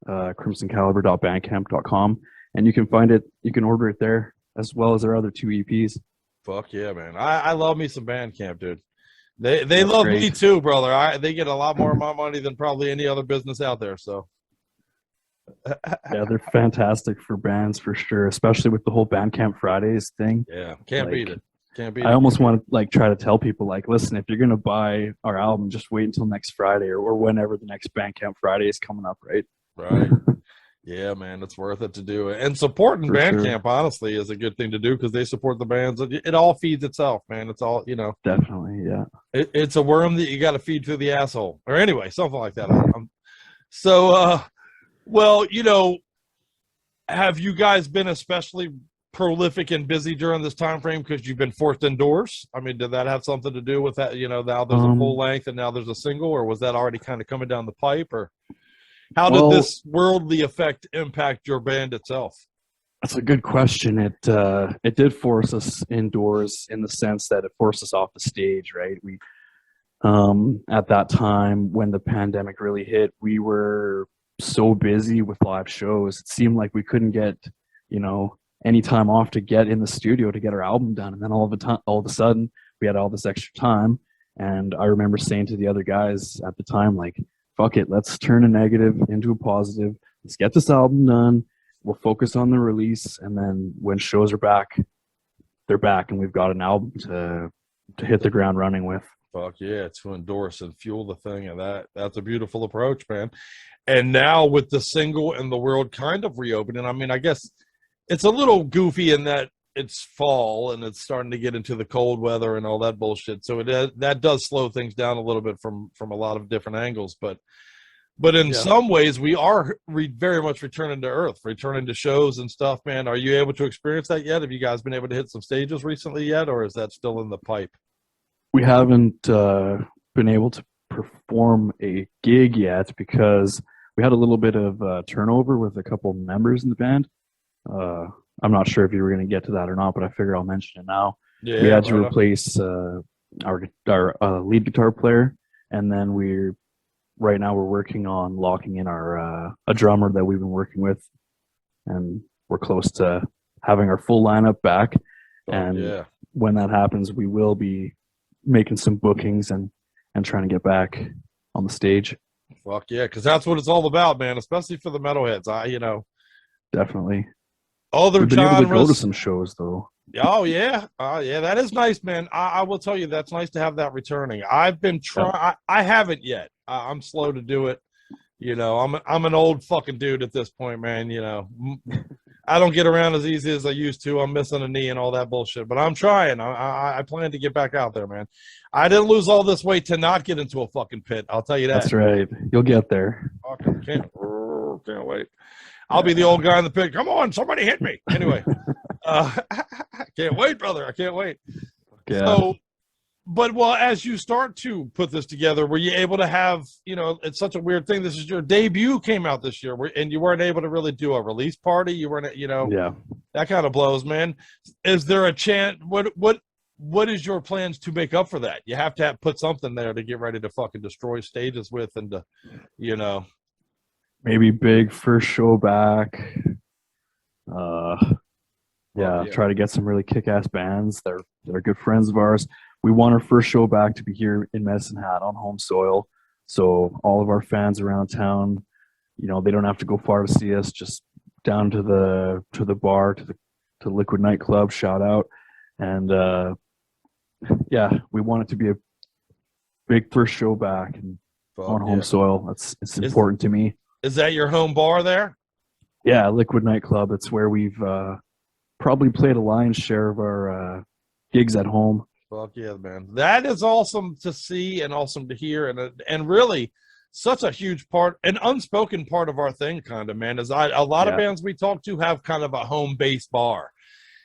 Speaker 20: crimsoncaliber.bandcamp.com, and you can find it. You can order it there as well as our other 2 EPs.
Speaker 6: Fuck yeah, man! I love me some Bandcamp, dude. They love me too, brother. They get a lot more of my money than probably any other business out there. So.
Speaker 20: Yeah, they're fantastic for bands for sure, especially with the whole Bandcamp Fridays thing.
Speaker 6: Yeah, can't beat it.
Speaker 20: I almost want to try to tell people listen, if you're gonna buy our album, just wait until next Friday or whenever the next Bandcamp Friday is coming up, right?
Speaker 6: Right. Yeah, man, it's worth it to do it. And supporting Bandcamp, honestly, is a good thing to do because they support the bands. It all feeds itself, man. It's all,
Speaker 20: Definitely, yeah.
Speaker 6: It's a worm that you got to feed through the asshole. Or anyway, something like that. Well, have you guys been especially prolific and busy during this time frame because you've been forced indoors? I mean, did that have something to do with that? Now there's a full length and now there's a single, or was that already kind of coming down the pipe? Or how did this worldly effect impact your band itself?
Speaker 20: That's a good question. It did force us indoors in the sense that it forced us off the stage, right? We at that time when the pandemic really hit, we were so busy with live shows. It seemed like we couldn't get, any time off to get in the studio to get our album done. And then all of a sudden we had all this extra time. And I remember saying to the other guys at the time, fuck it, let's turn a negative into a positive. Let's get this album done. We'll focus on the release. And then when shows are back, they're back and we've got an album to hit the ground running with.
Speaker 6: Fuck yeah, to endorse and fuel the thing. And that's a beautiful approach, man. And now with the single and the world kind of reopening, I mean, I guess it's a little goofy in that it's fall and it's starting to get into the cold weather and all that bullshit. So that does slow things down a little bit from a lot of different angles. But in some ways, we are very much returning to earth, returning to shows and stuff, man. Are you able to experience that yet? Have you guys been able to hit some stages recently yet, or is that still in the pipe?
Speaker 20: We haven't been able to perform a gig yet because we had a little bit of turnover with a couple members in the band. I'm not sure if you were going to get to that or not, but I figured I'll mention it now.
Speaker 6: Yeah,
Speaker 20: we had to
Speaker 6: right on.
Speaker 20: replace our lead guitar player, and then right now we're working on locking in our a drummer that we've been working with, and we're close to having our full lineup back. And
Speaker 6: yeah.
Speaker 20: when that happens, we will be making some bookings and trying to get back on the stage.
Speaker 6: Fuck yeah, because that's what it's all about, man. Especially for the metalheads.
Speaker 20: Definitely.
Speaker 6: Other
Speaker 20: We've been able to go to
Speaker 6: genres.
Speaker 20: some shows though.
Speaker 6: Oh yeah, yeah, that is nice, man. I will tell you, that's nice to have that returning. I've been trying. I haven't yet. I'm slow to do it. I'm an old fucking dude at this point, man. I don't get around as easy as I used to. I'm missing a knee and all that bullshit, but I'm trying. I plan to get back out there, man. I didn't lose all this weight to not get into a fucking pit. I'll tell you that.
Speaker 20: That's right. You'll get there.
Speaker 6: Fucking can't wait. I'll be the old guy in the pit. Come on, somebody hit me. Anyway, can't wait, brother. I can't wait.
Speaker 20: Yeah.
Speaker 6: So, but as you start to put this together, were you able to have, it's such a weird thing. This is your debut came out this year, and you weren't able to really do a release party. You weren't,
Speaker 20: Yeah.
Speaker 6: that kind of blows, man. Is there a chance? What is your plans to make up for that? You have to put something there to get ready to fucking destroy stages with, and to,
Speaker 20: maybe big first show back. Yeah, try to get some really kick-ass bands. They're good friends of ours. We want our first show back to be here in Medicine Hat on home soil. So all of our fans around town, they don't have to go far to see us. Just down to the bar, to Liquid Nightclub, shout out. And yeah, we want it to be a big first show back and on home soil. It's important to me.
Speaker 6: Is that your home bar there?
Speaker 20: Yeah, Liquid Nightclub. It's where we've probably played a lion's share of our gigs at home.
Speaker 6: Fuck yeah, man. That is awesome to see and awesome to hear, and really such a huge part, an unspoken part of our thing, kind of, man. A lot of bands we talk to have kind of a home base bar.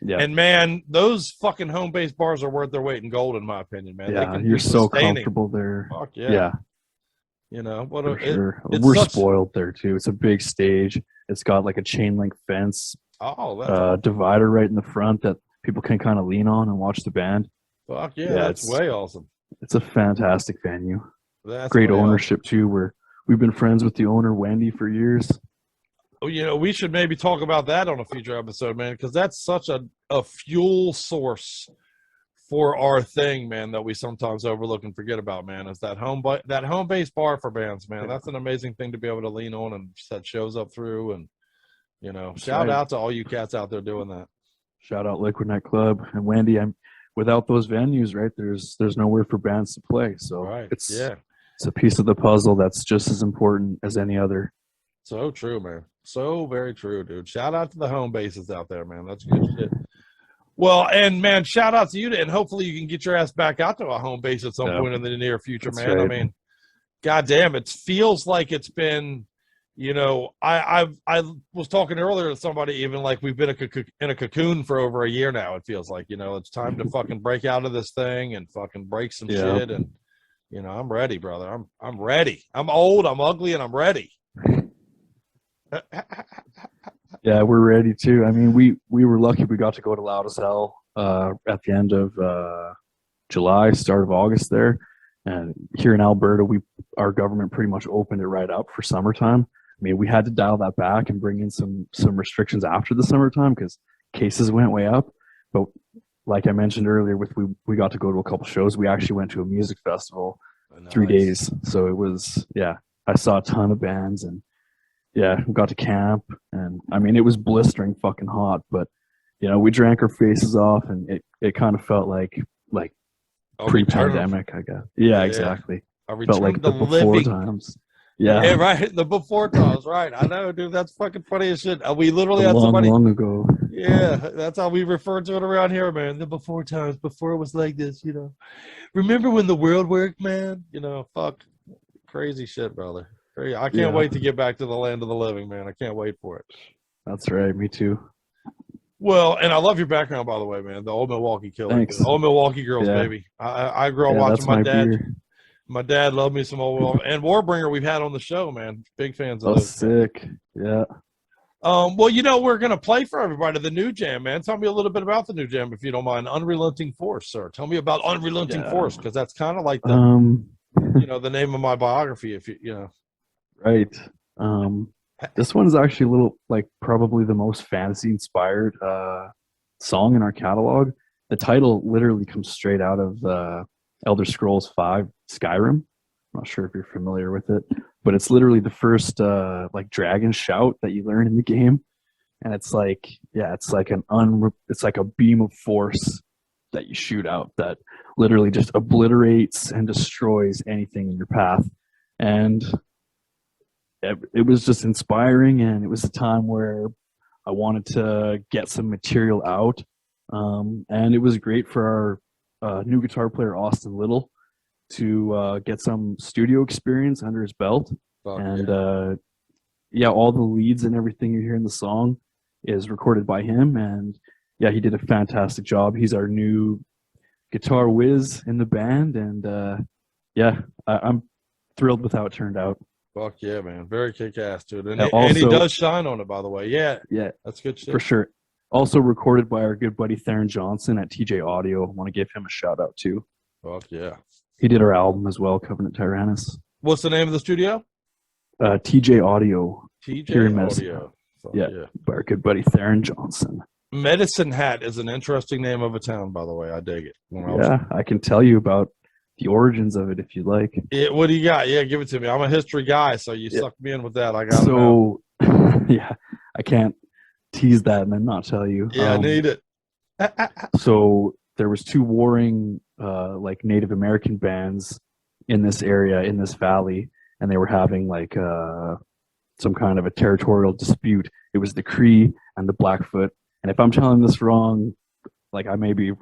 Speaker 20: Yeah.
Speaker 6: And man, those fucking home base bars are worth their weight in gold, in my opinion, man.
Speaker 20: Yeah, you're so comfortable there.
Speaker 6: Fuck yeah.
Speaker 20: Yeah.
Speaker 6: For
Speaker 20: sure. We're spoiled there too. It's a big stage. It's got like a chain link fence, divider right in the front that people can kind of lean on and watch the band.
Speaker 6: Fuck yeah, that's way awesome.
Speaker 20: It's a fantastic venue.
Speaker 6: That's
Speaker 20: great ownership too. We've been friends with the owner Wendy for years.
Speaker 6: Oh, we should maybe talk about that on a future episode, man, because that's such a fuel source for our thing, man, that we sometimes overlook and forget about, man. Is that home base bar for bands, man. That's an amazing thing to be able to lean on and set shows up through, and shout out to all you cats out there doing that.
Speaker 20: Shout out Liquid Nightclub and Wendy. Without those venues, right? There's nowhere for bands to play. So it's a piece of the puzzle that's just as important as any other.
Speaker 6: So true, man. So very true, dude. Shout out to the home bases out there, man. That's good shit. Well, and man, shout out to you, and hopefully you can get your ass back out to a home base at some point in the near future, man. Right. I mean, goddamn, it feels like it's been, I was talking earlier to somebody, even like we've been in a cocoon for over a year now. It feels like, it's time to fucking break out of this thing and fucking break some shit. And, I'm ready, brother. I'm ready. I'm old, I'm ugly, and I'm ready.
Speaker 20: Yeah, we're ready too. I mean, we were lucky we got to go to Loud as Hell at the end of July, start of August there. And here in Alberta, our government pretty much opened it right up for summertime. I mean, we had to dial that back and bring in some restrictions after the summertime because cases went way up. But like I mentioned earlier, we got to go to a couple shows. We actually went to a music festival 3 days. So it was, I saw a ton of bands and we got to camp. And I mean, it was blistering fucking hot, but we drank our faces off and it kind of felt like pre-pandemic, I guess. Yeah, exactly. Felt like the before times.
Speaker 6: Yeah, right. The before times, right. I know, dude. That's fucking funny as shit. We literally had somebody
Speaker 20: long ago.
Speaker 6: Yeah, that's how we refer to it around here, man. The before times, before it was like this, Remember when the world worked, man? Fuck. Crazy shit, brother. Crazy. I can't wait to get back to the land of the living, man. I can't wait for it.
Speaker 20: That's right. Me too.
Speaker 6: Well, and I love your background, by the way, man. The old Milwaukee killer.
Speaker 20: Thanks.
Speaker 6: Old Milwaukee girls, baby. I grew up watching my dad.
Speaker 20: Beer.
Speaker 6: My dad loved me some old and Warbringer we've had on the show, man. Big fans of those.
Speaker 20: Sick. Yeah.
Speaker 6: Well, we're going to play for everybody the new jam, man. Tell me a little bit about the new jam, if you don't mind. Unrelenting Force, sir. Tell me about Unrelenting Force, because that's kind of like the, the name of my biography, if you.
Speaker 20: Right. This one's actually a little, like, probably the most fantasy-inspired song in our catalog. The title literally comes straight out of Elder Scrolls V Skyrim. I'm not sure if you're familiar with it, but it's literally the first like dragon shout that you learn in the game, and it's like it's like it's like a beam of force that you shoot out that literally just obliterates and destroys anything in your path. And it was just inspiring, and it was a time where I wanted to get some material out, and it was great for our new guitar player Austin Little to get some studio experience under his belt. All the leads and everything you hear in the song is recorded by him, and he did a fantastic job. He's our new guitar whiz in the band, and I'm thrilled with how it turned out.
Speaker 6: Fuck yeah, man. Very kick-ass, dude. And,
Speaker 20: Also,
Speaker 6: and he does shine on it, by the way. Yeah, that's good shit.
Speaker 20: For sure. Also recorded by our good buddy Theron Johnson at TJ Audio. I want to give him a shout out too.
Speaker 6: Fuck yeah.
Speaker 20: He did our album as well, Covenant Tyrannus.
Speaker 6: What's the name of the studio?
Speaker 20: TJ Audio.
Speaker 6: TJ
Speaker 20: here in
Speaker 6: Audio.
Speaker 20: Yeah, by our good buddy Theron Johnson.
Speaker 6: Medicine Hat is an interesting name of a town, by the way. I dig it.
Speaker 20: I can tell you about the origins of it if you like.
Speaker 6: What do you got? Yeah, give it to me. I'm a history guy, so you sucked me in with that. I got
Speaker 20: so, I can't tease that and then not tell you.
Speaker 6: Yeah, I need it.
Speaker 20: So there was two warring like Native American bands in this area, in this valley, and they were having like some kind of a territorial dispute. It was the Cree and the Blackfoot. And if I'm telling this wrong, like I may be a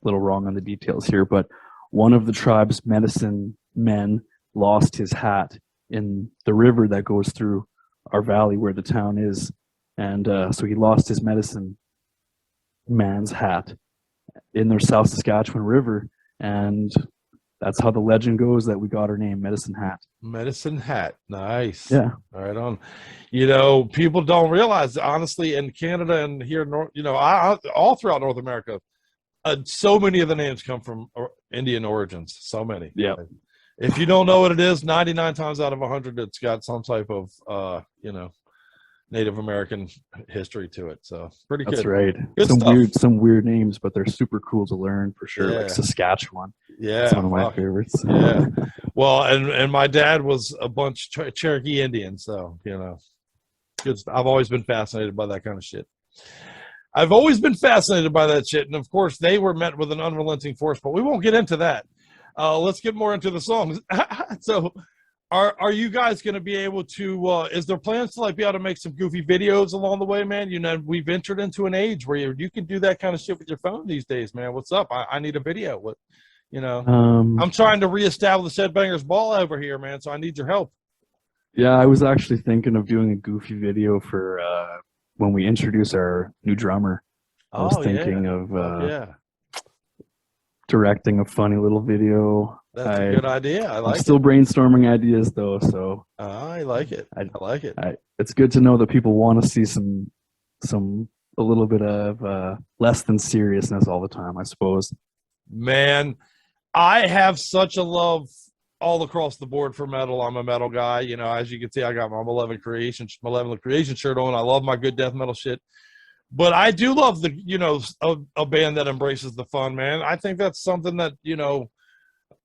Speaker 20: little wrong on the details here, but one of the tribe's medicine men lost his hat in the river that goes through our valley where the town is. And so he lost his medicine man's hat in the South Saskatchewan River. And that's how the legend goes that we got our name, Medicine Hat.
Speaker 6: Medicine Hat. Nice.
Speaker 20: Yeah.
Speaker 6: Right on. People don't realize, honestly, in Canada and here, all throughout North America, so many of the names come from Indian origins. So many.
Speaker 20: Yeah.
Speaker 6: If you don't know what it is, 99 times out of 100, it's got some type of, Native American history to it. So pretty good.
Speaker 20: That's right.
Speaker 6: Good
Speaker 20: some weird names, but they're super cool to learn for sure.
Speaker 6: Yeah.
Speaker 20: Like Saskatchewan.
Speaker 6: Yeah.
Speaker 20: It's one of my favorites.
Speaker 6: Yeah. Well, and my dad was a bunch Cherokee Indian. So, good. I've always been fascinated by that kind of shit. I've always been fascinated by that shit. And of course they were met with an unrelenting force, but we won't get into that. Let's get more into the songs. So are you guys going to be able to, is there plans to be able to make some goofy videos along the way, man? We've entered into an age where you can do that kind of shit with your phone these days, man. What's up? I need a video. I'm trying to reestablish Headbangers Ball over here, man. So I need your help.
Speaker 20: Yeah, I was actually thinking of doing a goofy video for when we introduce our new drummer. I was thinking of directing a funny little video.
Speaker 6: That's a good idea.
Speaker 20: I'm still brainstorming ideas though, so
Speaker 6: I like it. I like it.
Speaker 20: It's good to know that people want to see a little bit of less than seriousness all the time, I suppose.
Speaker 6: Man, I have such a love all across the board for metal. I'm a metal guy. As you can see, I got my Malevolent Creation shirt on. I love my good death metal shit. But I do love a band that embraces the fun, man. I think that's something that,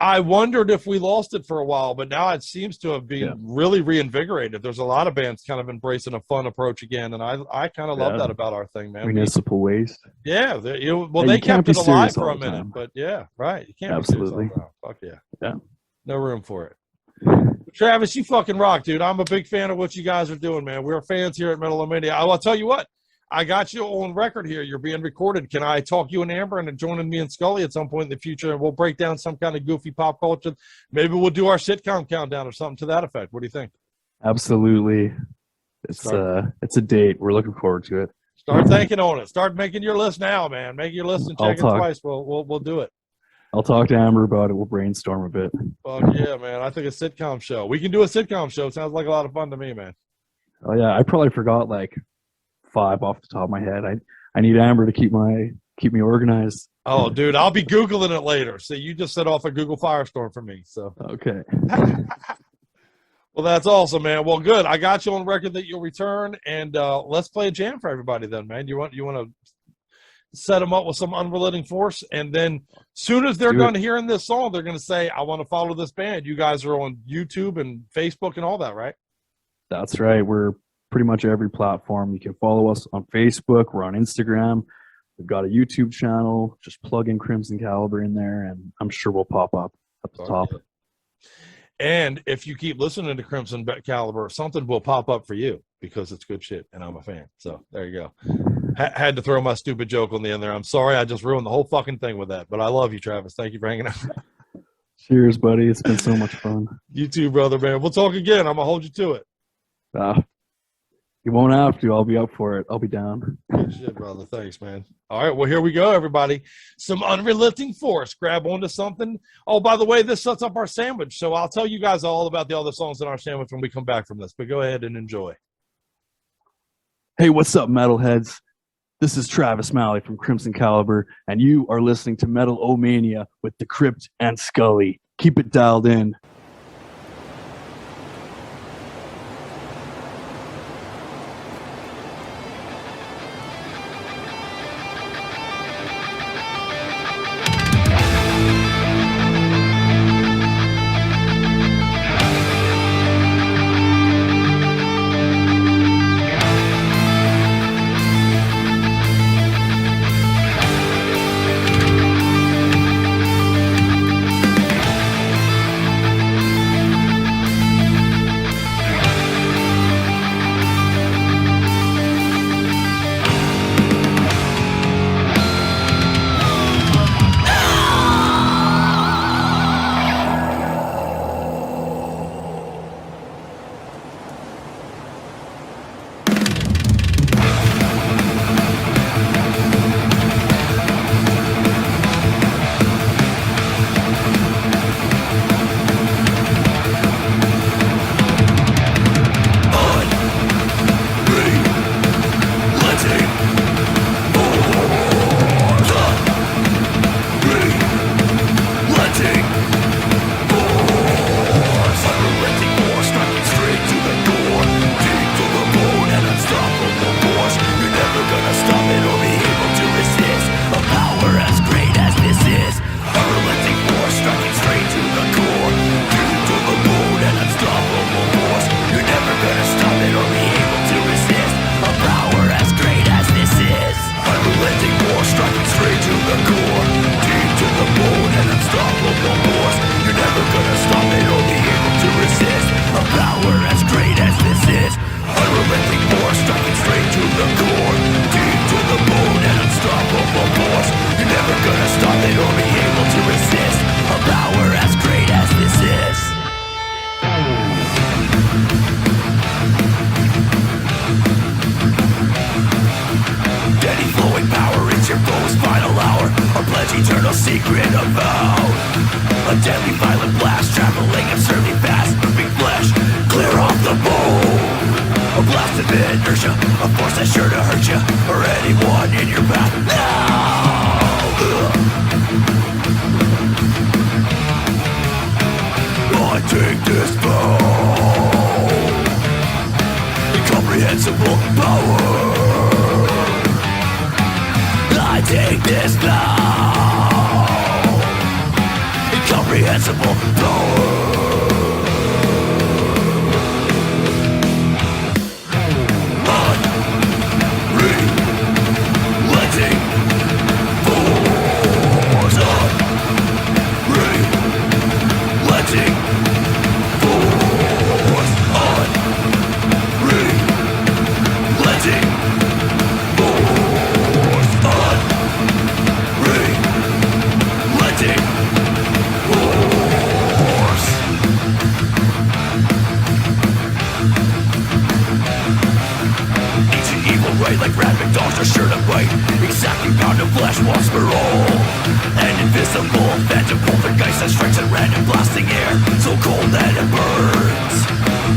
Speaker 6: I wondered if we lost it for a while, but now it seems to have been really reinvigorated. There's a lot of bands kind of embracing a fun approach again, and I kind of love that about our thing, man.
Speaker 20: Municipal Waste.
Speaker 6: Yeah, they kept it alive for a minute, but yeah, right. You can't
Speaker 20: absolutely.
Speaker 6: Be serious all the time. Fuck yeah.
Speaker 20: Yeah.
Speaker 6: No room for it. Travis, you fucking rock, dude. I'm a big fan of what you guys are doing, man. We're fans here at Metal-O-Mania. I'll tell you what. I got you on record here. You're being recorded. Can I talk you and Amber into joining me and Scully at some point in the future, and we'll break down some kind of goofy pop culture? Maybe we'll do our sitcom countdown or something to that effect. What do you think?
Speaker 20: Absolutely. It's a date. We're looking forward to it.
Speaker 6: Start thinking on it. Start making your list now, man. Make your list and check it twice. We'll do it.
Speaker 20: I'll talk to Amber about it. We'll brainstorm a bit.
Speaker 6: Fuck yeah, man. I think a sitcom show. We can do a sitcom show. Sounds like a lot of fun to me, man.
Speaker 20: Oh yeah, I probably forgot 5 off the top of my head. I need Amber to keep me organized.
Speaker 6: Oh, dude, I'll be Googling it later. See, you just set off a Google Firestorm for me. So
Speaker 20: Okay.
Speaker 6: well, that's awesome, man. Well, good. I got you on record that you'll return, and let's play a jam for everybody then, man. You want to set them up with some unrelenting force, and then soon as they're done hearing this song, they're going to say, I want to follow this band. You guys are on YouTube and Facebook and all that, right?
Speaker 20: That's right. We're pretty much every platform. You can follow us on Facebook. We're on Instagram. We've got a YouTube channel. Just plug in Crimson Caliber in there, and I'm sure we'll pop up at the top.
Speaker 6: And if you keep listening to Crimson Caliber, something will pop up for you because it's good shit, and I'm a fan. So there you go. Had to throw my stupid joke on the end there. I'm sorry. I just ruined the whole fucking thing with that. But I love you, Travis. Thank you for hanging out.
Speaker 20: Cheers, buddy. It's been so much fun.
Speaker 6: You too, brother, man. We'll talk again. I'm going to hold you to it.
Speaker 20: You won't have to. I'll be up for it. I'll be down.
Speaker 6: Good shit, brother. Thanks, man. All right. Well, here we go, everybody. Some unrelenting force. Grab onto something. Oh, by the way, this sets up our sandwich. So I'll tell you guys all about the other songs in our sandwich when we come back from this. But go ahead and enjoy.
Speaker 20: Hey, what's up, metalheads? This is Travis Malley from Crimson Caliber, and you are listening to Metal-O-Mania with The Crypt and Scully. Keep it dialed in.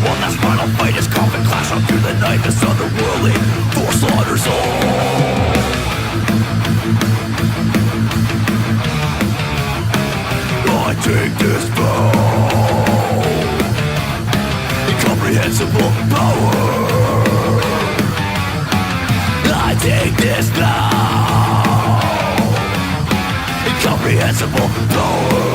Speaker 3: One last final fight as coffin clash on through the night. This otherworldly force slaughter incomprehensible power. I take this now. Incomprehensible power.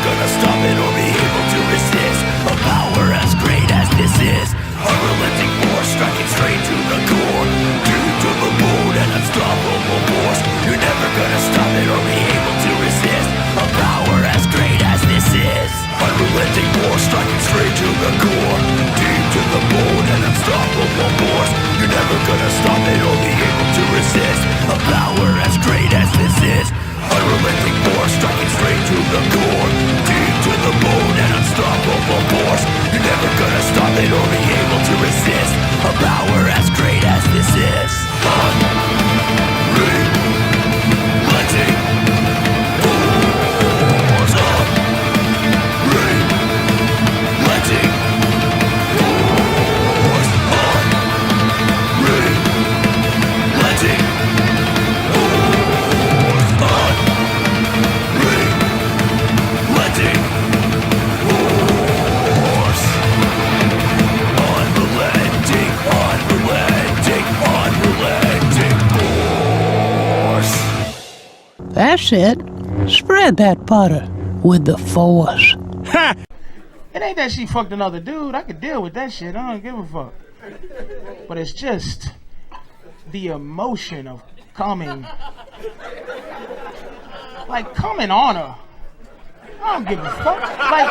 Speaker 3: Gonna stop it or be able to resist a power as great as this is. Unrelenting force striking straight to the core, due to the bone and unstoppable force. You're never gonna stop it or be able to resist a power as great as this is. Unrelenting force striking straight to the core, deep to the bone and unstoppable force. You're never gonna stop it or be able to resist a power as great as this is. Unrelenting force striking straight to the core, deep to the bone and unstoppable force. You're never gonna stop it or be able to resist a power as great as this is. Unrelenting force. Unrelenting force. Unrelenting
Speaker 21: That's it. Spread that butter with the force.
Speaker 22: Ha! It ain't that she fucked another dude. I could deal with that shit. I don't give a fuck. But it's just the emotion of coming. Like, coming on her. I don't give a fuck. Like,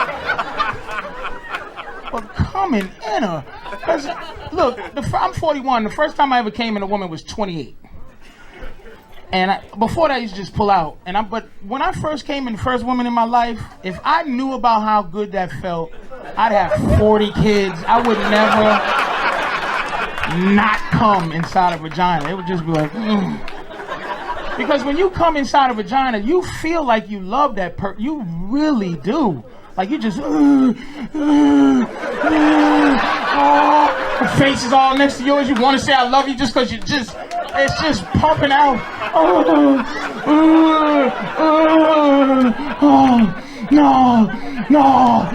Speaker 22: but coming in her. Because, look, I'm 41. The first time I ever came in a woman was 28. And before that, I used to just pull out. But when I first came in, the first woman in my life, if I knew about how good that felt, I'd have 40 kids. I would never not come inside a vagina. It would just be like, Because when you come inside a vagina, you feel like you love that person. You really do. Like you just, her face is all next to yours. You want to say I love you just because it's just pumping out. No.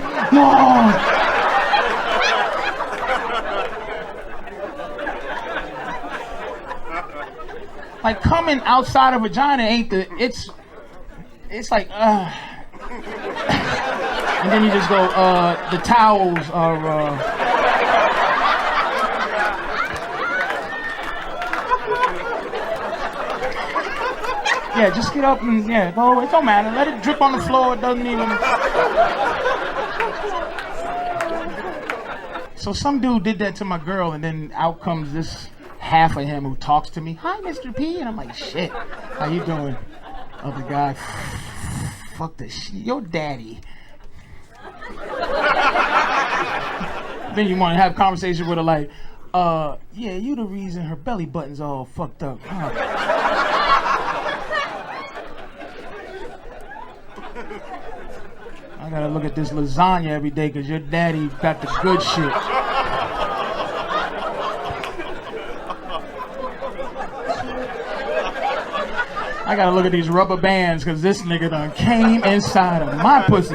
Speaker 22: Like coming outside a vagina ain't it's like, and then you just go, the towels are, yeah, just get up and, go, it don't matter, let it drip on the floor, it doesn't even. So some dude did that to my girl, and then out comes this half of him who talks to me, hi, Mr. P, and I'm like, shit, how you doing? Other guy, fuck this shit, your daddy. Then you want to have a conversation with her like, yeah, you the reason her belly button's all fucked up. I gotta look at this lasagna every day because your daddy got the good shit. I gotta look at these rubber bands because this nigga done came inside of my pussy.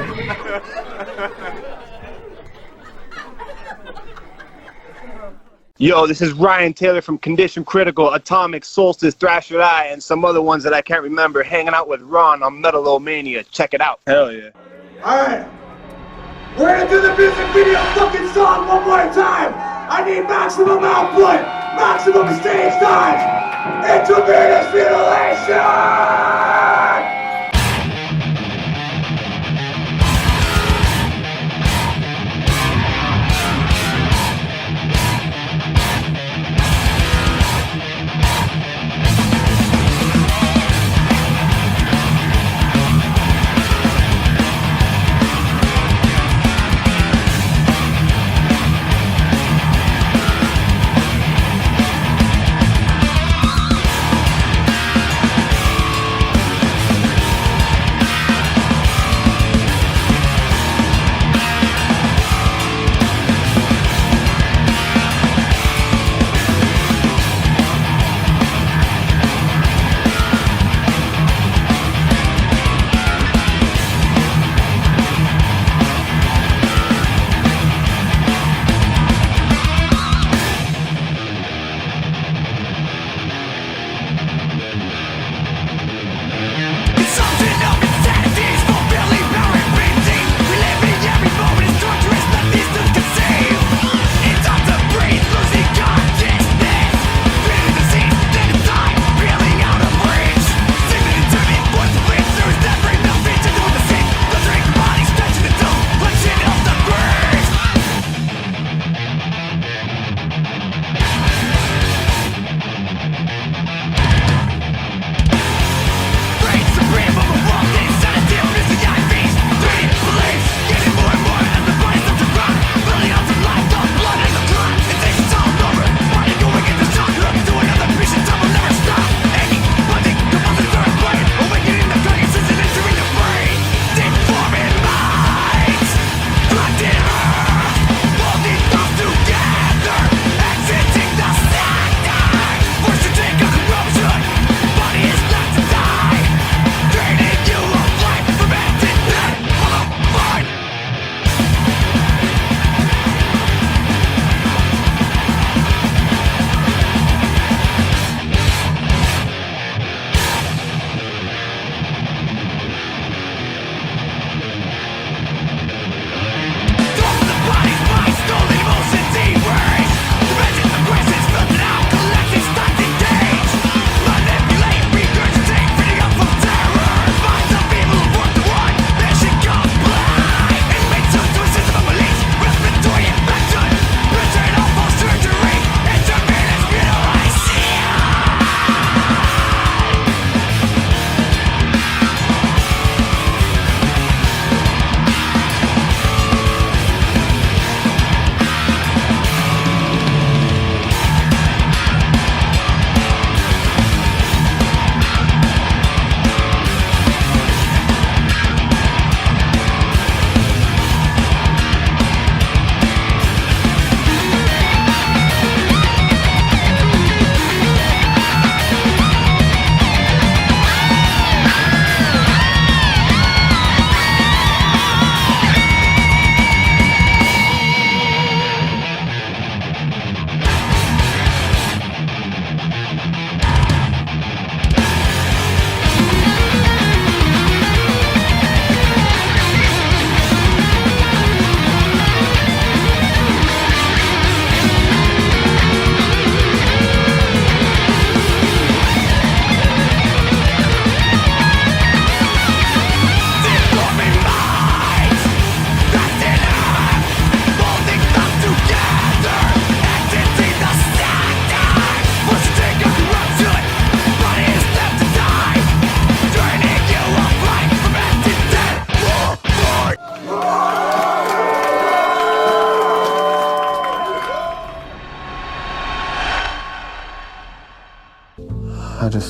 Speaker 23: Yo, this is Ryan Taylor from Condition Critical, Atomic, Solstice, Thrasher Eye, and some other ones that I can't remember, hanging out with Ron on Metal-O-Mania. Check it out. Hell yeah.
Speaker 24: Alright. We're gonna do the music video fucking song one more time. I need maximum output, maximum stage time. Intravenous mutilation!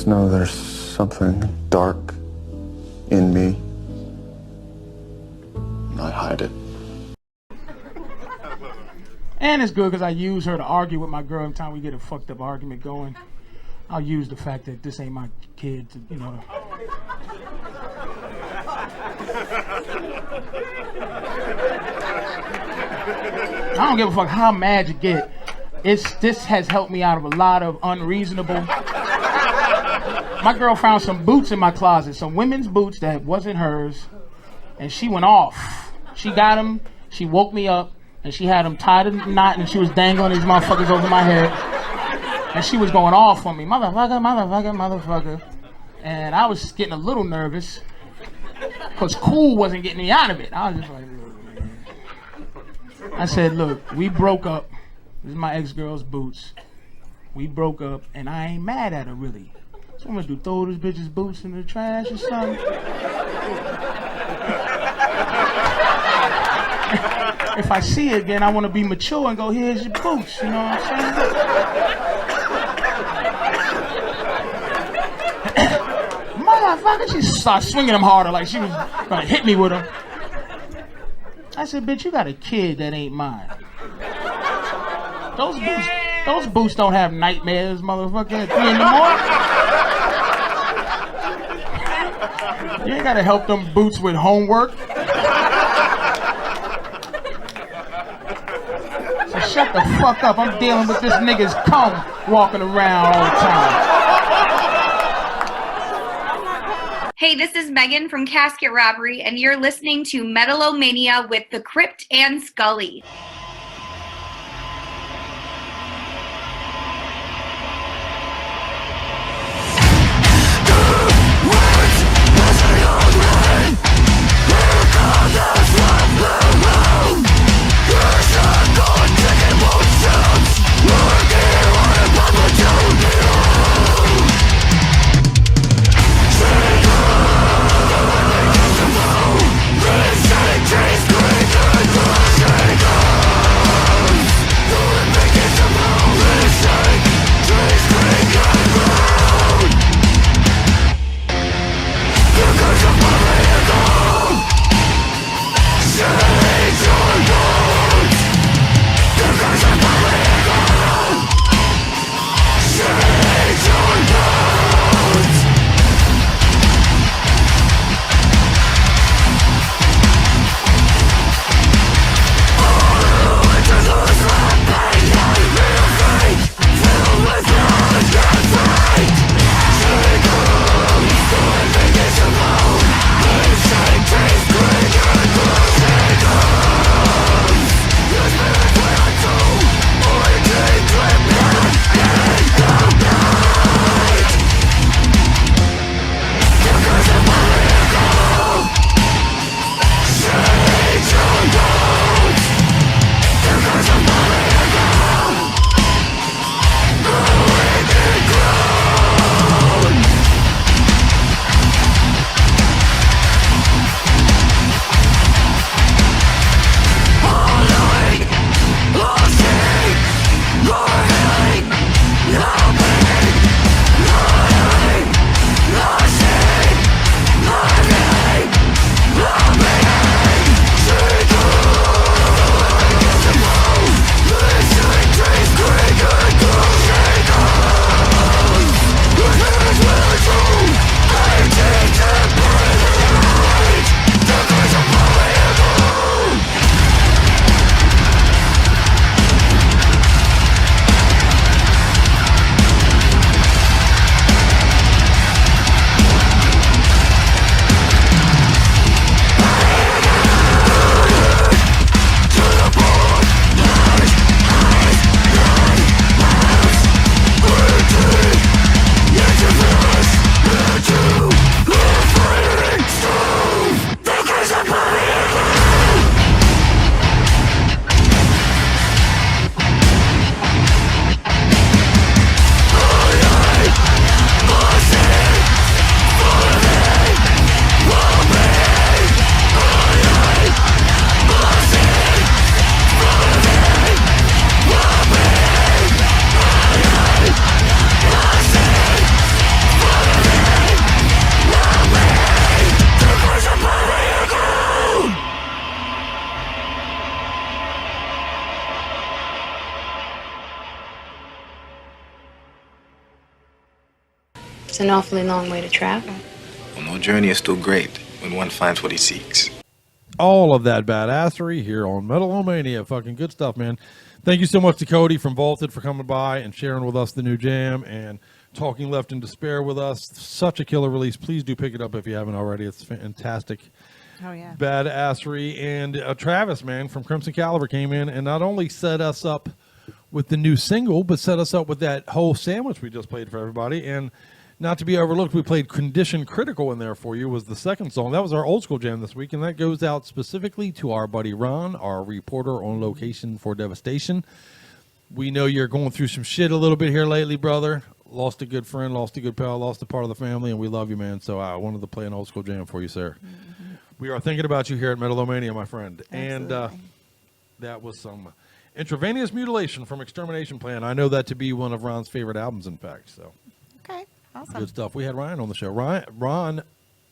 Speaker 9: just know there's something dark in me. And I hide it.
Speaker 22: And it's good because I use her to argue with my girl every time we get a fucked up argument going. I'll use the fact that this ain't my kid to, you know. I don't give a fuck how mad you get. This has helped me out of a lot of unreasonable. My girl found some boots in my closet, some women's boots that wasn't hers, and she went off. She got them, she woke me up, and she had them tied in a knot, and she was dangling these motherfuckers over my head. And she was going off on me, motherfucker, motherfucker, motherfucker. And I was getting a little nervous, because cool wasn't getting me out of it. I was just like, look, man. I said, look, we broke up. This is my ex-girl's boots. We broke up, and I ain't mad at her, really. So I'm gonna do, throw this bitch's boots in the trash or something? If I see it again, I want to be mature and go, here's your boots, you know what I'm saying? Motherfucker, she started swinging them harder like she was gonna hit me with them. I said, bitch, you got a kid that ain't mine. Those boots don't have nightmares, motherfucker, at 3 in the morning. You ain't gotta help them boots with homework. So shut the fuck up. I'm dealing with this nigga's cum walking around all the time.
Speaker 1: Hey, this is Megan from Casket Robbery, and you're listening to Metal-O-Mania with The Crypt and Scully.
Speaker 3: Taste, drink, and crushing.
Speaker 17: an awfully long way to travel.
Speaker 2: Well, no journey is still great when one finds what he seeks.
Speaker 6: All of that badassery here on Metal-O-Mania. Fucking good stuff, man. Thank you so much to Cody from Vaulted for coming by and sharing with us the new jam and talking Left in Despair with us. Such a killer release. Please do pick it up if you haven't already. It's fantastic.
Speaker 7: Oh, yeah.
Speaker 6: Badassery. And Travis, man, from Crimson Caliber came in and not only set us up with the new single, but set us up with that whole sandwich we just played for everybody. And not to be overlooked, we played Condition Critical in there for you, was the second song. That was our old school jam this week, and that goes out specifically to our buddy Ron, our reporter on location for Devastation. We know you're going through some shit a little bit here lately, brother. Lost a good friend, lost a good pal, lost a part of the family, and we love you, man. So I wanted to play an old school jam for you, sir. Mm-hmm. We are thinking about you here at Metal-O-Mania, my friend. Absolutely. And that was some Intravenous Mutilation from Extermination Plan. I know that to be one of Ron's favorite albums, in fact. So
Speaker 7: okay. Awesome.
Speaker 6: Good stuff. We had Ryan on the show. Ron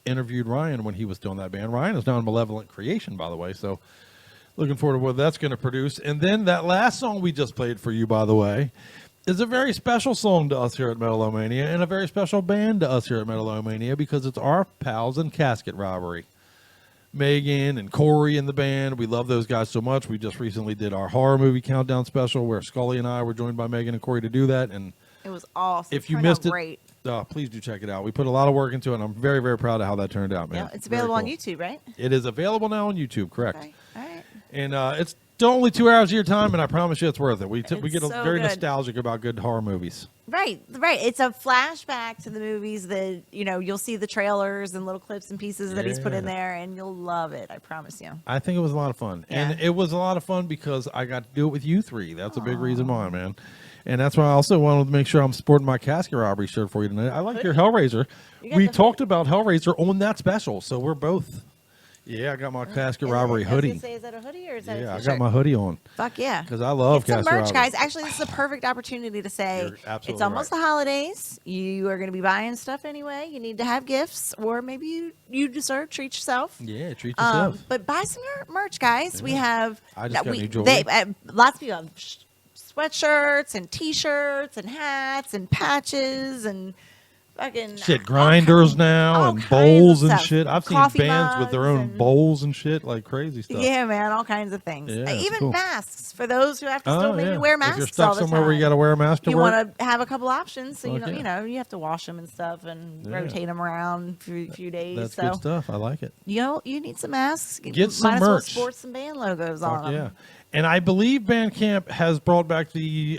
Speaker 6: interviewed Ryan when he was still in that band. Ryan is now in Malevolent Creation, by the way. So looking forward to what that's going to produce. And then that last song we just played for you, by the way, is a very special song to us here at Metal-O-Mania and a very special band to us here at Metal-O-Mania because it's our pals in Casket Robbery. Megan and Corey in the band. We love those guys so much. We just recently did our horror movie countdown special where Scully and I were joined by Megan and Corey to do that. And
Speaker 7: it was awesome.
Speaker 6: If you missed it, please do check it out. We put a lot of work into it, and I'm very, very proud of how that turned out, man.
Speaker 7: Yeah, it's available on YouTube, right?
Speaker 6: It is available now on YouTube, correct.
Speaker 7: Okay. All right.
Speaker 6: And it's only 2 hours of your time, and I promise you it's worth it. We get
Speaker 7: so
Speaker 6: very
Speaker 7: good.
Speaker 6: nostalgic about good horror movies.
Speaker 7: Right. It's a flashback to the movies that, you'll see the trailers and little clips and pieces that he's put in there, and you'll love it. I promise you.
Speaker 6: I think it was a lot of fun.
Speaker 7: Yeah.
Speaker 6: And it was a lot of fun because I got to do it with you three. That's a big reason why, man. And that's why I also wanted to make sure I'm sporting my Casket Robbery shirt for you tonight. I like your Hellraiser. We talked about Hellraiser on that special, so we're both. Yeah, I got my Casket Robbery hoodie.
Speaker 7: Is that a hoodie or is that a
Speaker 6: I
Speaker 7: t-shirt?
Speaker 6: got my hoodie on.
Speaker 7: Fuck yeah.
Speaker 6: Because I love Casket
Speaker 7: Some merch,
Speaker 6: Robbery.
Speaker 7: guys. Actually, this is a perfect opportunity to say it's almost the holidays. You are going to be buying stuff anyway. You need to have gifts, or maybe you deserve treat yourself.
Speaker 6: Yeah, treat yourself.
Speaker 7: But buy some merch, guys. Yeah. We have
Speaker 6: I just got new jewelry.
Speaker 7: Lots of people have sweatshirts and T-shirts and hats and patches and fucking
Speaker 6: shit grinders now and bowls and shit. I've seen
Speaker 7: Coffee
Speaker 6: bands with their own bowls and shit, like crazy stuff.
Speaker 7: Yeah, man, all kinds of things.
Speaker 6: Yeah,
Speaker 7: Even
Speaker 6: cool.
Speaker 7: masks for those who have to still maybe wear masks.
Speaker 6: If you're stuck
Speaker 7: all the
Speaker 6: somewhere
Speaker 7: time.
Speaker 6: where you got to wear a mask to
Speaker 7: you
Speaker 6: work,
Speaker 7: want to have a couple options, so
Speaker 6: Okay.
Speaker 7: you have to wash them and stuff and rotate them around for a few days.
Speaker 6: that's
Speaker 7: so
Speaker 6: good stuff. I like it.
Speaker 7: you need some masks.
Speaker 6: Get some
Speaker 7: Might as well
Speaker 6: merch.
Speaker 7: sport some band logos on them.
Speaker 6: Yeah. And I believe Bandcamp has brought back the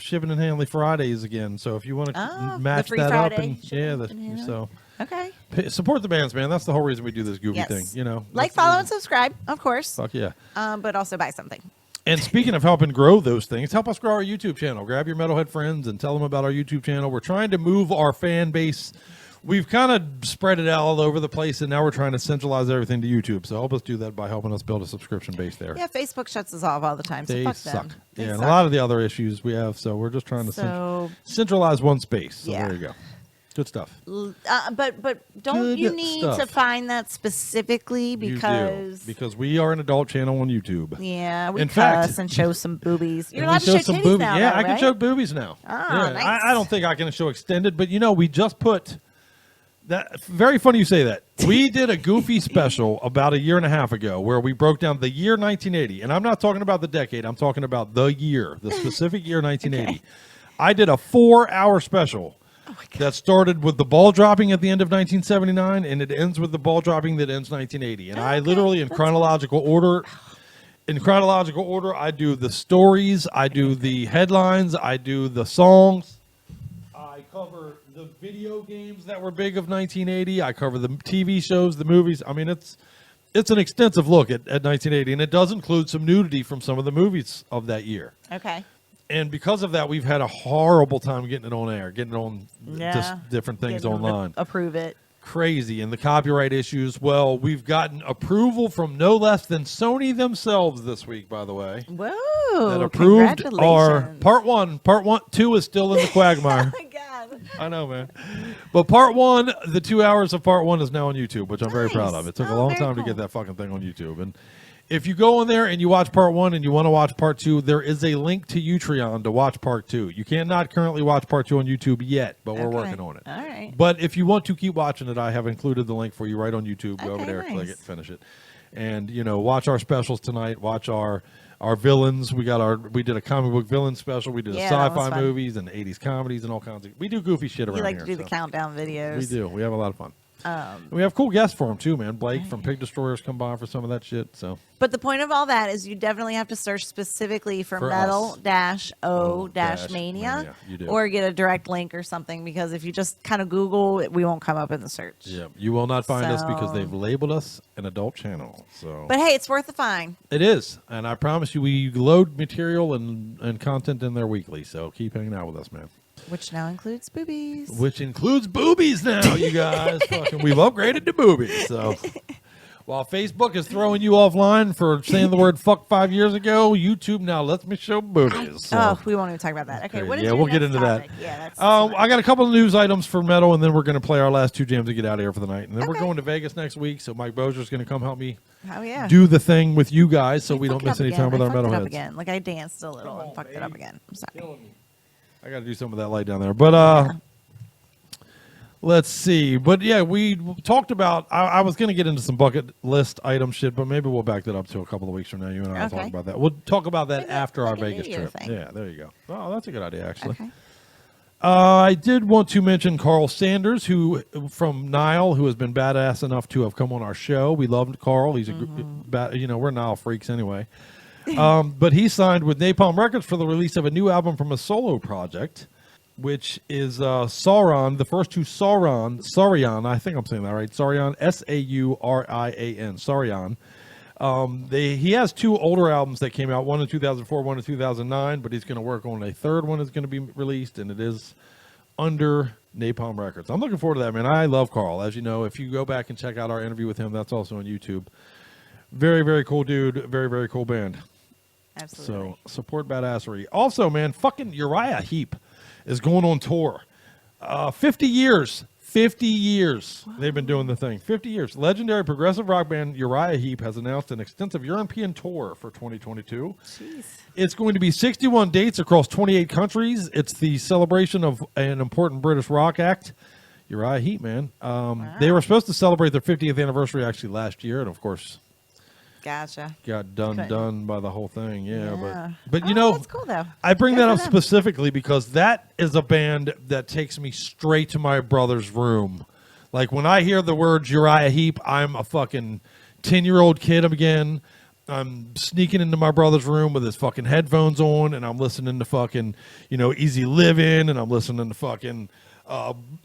Speaker 6: Shipping and Handling Fridays again. So if you want to match
Speaker 7: free
Speaker 6: that
Speaker 7: Friday
Speaker 6: up, so
Speaker 7: okay,
Speaker 6: support the bands, man. That's the whole reason we do this goofy thing.
Speaker 7: Like, follow, and subscribe, of course.
Speaker 6: Fuck yeah.
Speaker 7: But also buy something.
Speaker 6: And speaking of helping grow those things, help us grow our YouTube channel. Grab your Metalhead friends and tell them about our YouTube channel. We're trying to move our fan base. We've kind of spread it out all over the place, and now we're trying to centralize everything to YouTube. So help us do that by helping us build a subscription base there.
Speaker 7: Yeah, Facebook shuts us off all the time, so
Speaker 6: They
Speaker 7: fuck
Speaker 6: suck.
Speaker 7: them.
Speaker 6: And a lot of the other issues we have, so we're just trying to centralize one space. So there you go. Good stuff.
Speaker 7: But don't
Speaker 6: Good
Speaker 7: you need
Speaker 6: stuff.
Speaker 7: to find that specifically because
Speaker 6: because we are an adult channel on YouTube.
Speaker 7: Yeah, we
Speaker 6: In
Speaker 7: cuss
Speaker 6: fact,
Speaker 7: and show some boobies. You're
Speaker 6: and
Speaker 7: allowed
Speaker 6: we
Speaker 7: to
Speaker 6: show
Speaker 7: show
Speaker 6: some
Speaker 7: titties
Speaker 6: boobies.
Speaker 7: now,
Speaker 6: Yeah,
Speaker 7: though,
Speaker 6: I can
Speaker 7: right?
Speaker 6: show boobies now.
Speaker 7: Ah,
Speaker 6: Yeah,
Speaker 7: nice.
Speaker 6: I don't think I can show extended, but we just put that. Very funny you say that. We did a goofy special about a year and a half ago where we broke down the year 1980, and I'm not talking about the decade. I'm talking about the year, the specific year 1980. Okay. I did a 4-hour special. That started with the ball dropping at the end of 1979, and it ends with the ball dropping that ends 1980. And I literally, in chronological order, I do the stories, I do the headlines, I do the songs, I cover the video games that were big of 1980, I cover the TV shows, the movies. I mean, it's an extensive look at 1980, and it does include some nudity from some of the movies of that year.
Speaker 7: Okay.
Speaker 6: And because of that, we've had a horrible time getting it on air, getting it on just different things online.
Speaker 7: Approve it.
Speaker 6: Crazy. And the copyright issues, well, we've gotten approval from no less than Sony themselves this week, by the way.
Speaker 7: Whoa.
Speaker 6: That approved our
Speaker 7: congratulations.
Speaker 6: part one. Part 2 is still in the quagmire.
Speaker 7: Oh, my God.
Speaker 6: I know, man. But part one, the 2 hours of part one is now on YouTube, which I'm very proud of. It took a long time to get that fucking thing on YouTube. And if you go in there and you watch part one and you want to watch part two, there is a link to Utreon to watch part two. You cannot currently watch part two on YouTube yet, but we're working on it.
Speaker 7: All right.
Speaker 6: But if you want to keep watching it, I have included the link for you right on YouTube. Go over there, click it, finish it. And, watch our specials tonight. Watch our villains. We did a comic book villain special. We did a sci-fi movies and 80s comedies and all kinds of. We do goofy shit around here.
Speaker 7: We like to do the countdown videos.
Speaker 6: We do. We have a lot of fun. And we have cool guests for them too, man. Blake from Pig Destroyers come by for some of that shit. So.
Speaker 7: But the point of all that is you definitely have to search specifically for Metal-O-Mania or get a direct link or something, because if you just kind of Google it, we won't come up in the search.
Speaker 6: Yeah, you will not find us because they've labeled us an adult channel. So.
Speaker 7: But hey, it's worth the find.
Speaker 6: It is, and I promise you, we load material and content in there weekly. So keep hanging out with us, man.
Speaker 7: Which now includes boobies.
Speaker 6: Which includes boobies now, you guys. We've upgraded to boobies. So while Facebook is throwing you offline for saying the word fuck 5 years ago, YouTube now lets me show boobies. So.
Speaker 7: We won't even talk about that. Okay, what is
Speaker 6: yeah,
Speaker 7: your
Speaker 6: we'll get
Speaker 7: next
Speaker 6: into
Speaker 7: topic?
Speaker 6: that.
Speaker 7: Yeah, that's
Speaker 6: I got a couple of news items for Metal, and then we're going to play our last two jams to get out of here for the night. And then we're going to Vegas next week, so Mike Bozier's going to come help me do the thing with you guys so we don't miss any time with our metal heads.
Speaker 7: Again. Like I danced a little and fucked it up again. I'm sorry.
Speaker 6: I got to do some of that light down there. But let's see. But yeah, we talked about, I was going to get into some bucket list item shit, but maybe we'll back that up to a couple of weeks from now. You and I will talk about that. We'll talk about that after our Vegas trip. Yeah, there you go. Oh, that's a good idea, actually. Okay. I did want to mention Carl Sanders, who from Nile, who has been badass enough to have come on our show. We loved Carl. He's we're Nile freaks anyway. But he signed with Napalm Records for the release of a new album from a solo project, which is Sauron, the first two Saurian, I think I'm saying that right, Saurian, Saurian, Saurian. He has two older albums that came out, one in 2004, one in 2009, but he's going to work on a third one that's going to be released, and it is under Napalm Records. I'm looking forward to that, man. I love Carl. As you know, if you go back and check out our interview with him, that's also on YouTube. Very, very cool dude. Very, very cool band.
Speaker 7: Absolutely.
Speaker 6: So support badassery. Also, man, fucking Uriah Heep is going on tour. 50 years. 50 years they've been doing the thing. 50 years. Legendary progressive rock band Uriah Heep has announced an extensive European tour for 2022.
Speaker 7: Jeez.
Speaker 6: It's going to be 61 dates across 28 countries. It's the celebration of an important British rock act. Uriah Heep, man. They were supposed to celebrate their 50th anniversary actually last year, and of course...
Speaker 7: Gotcha.
Speaker 6: Got done by the whole thing, but
Speaker 7: that's cool though.
Speaker 6: I bring that up specifically because that is a band that takes me straight to my brother's room. Like when I hear the words Uriah Heep, I'm a fucking 10-year-old kid again. I'm sneaking into my brother's room with his fucking headphones on, and I'm listening to fucking Easy Living, and I'm listening to fucking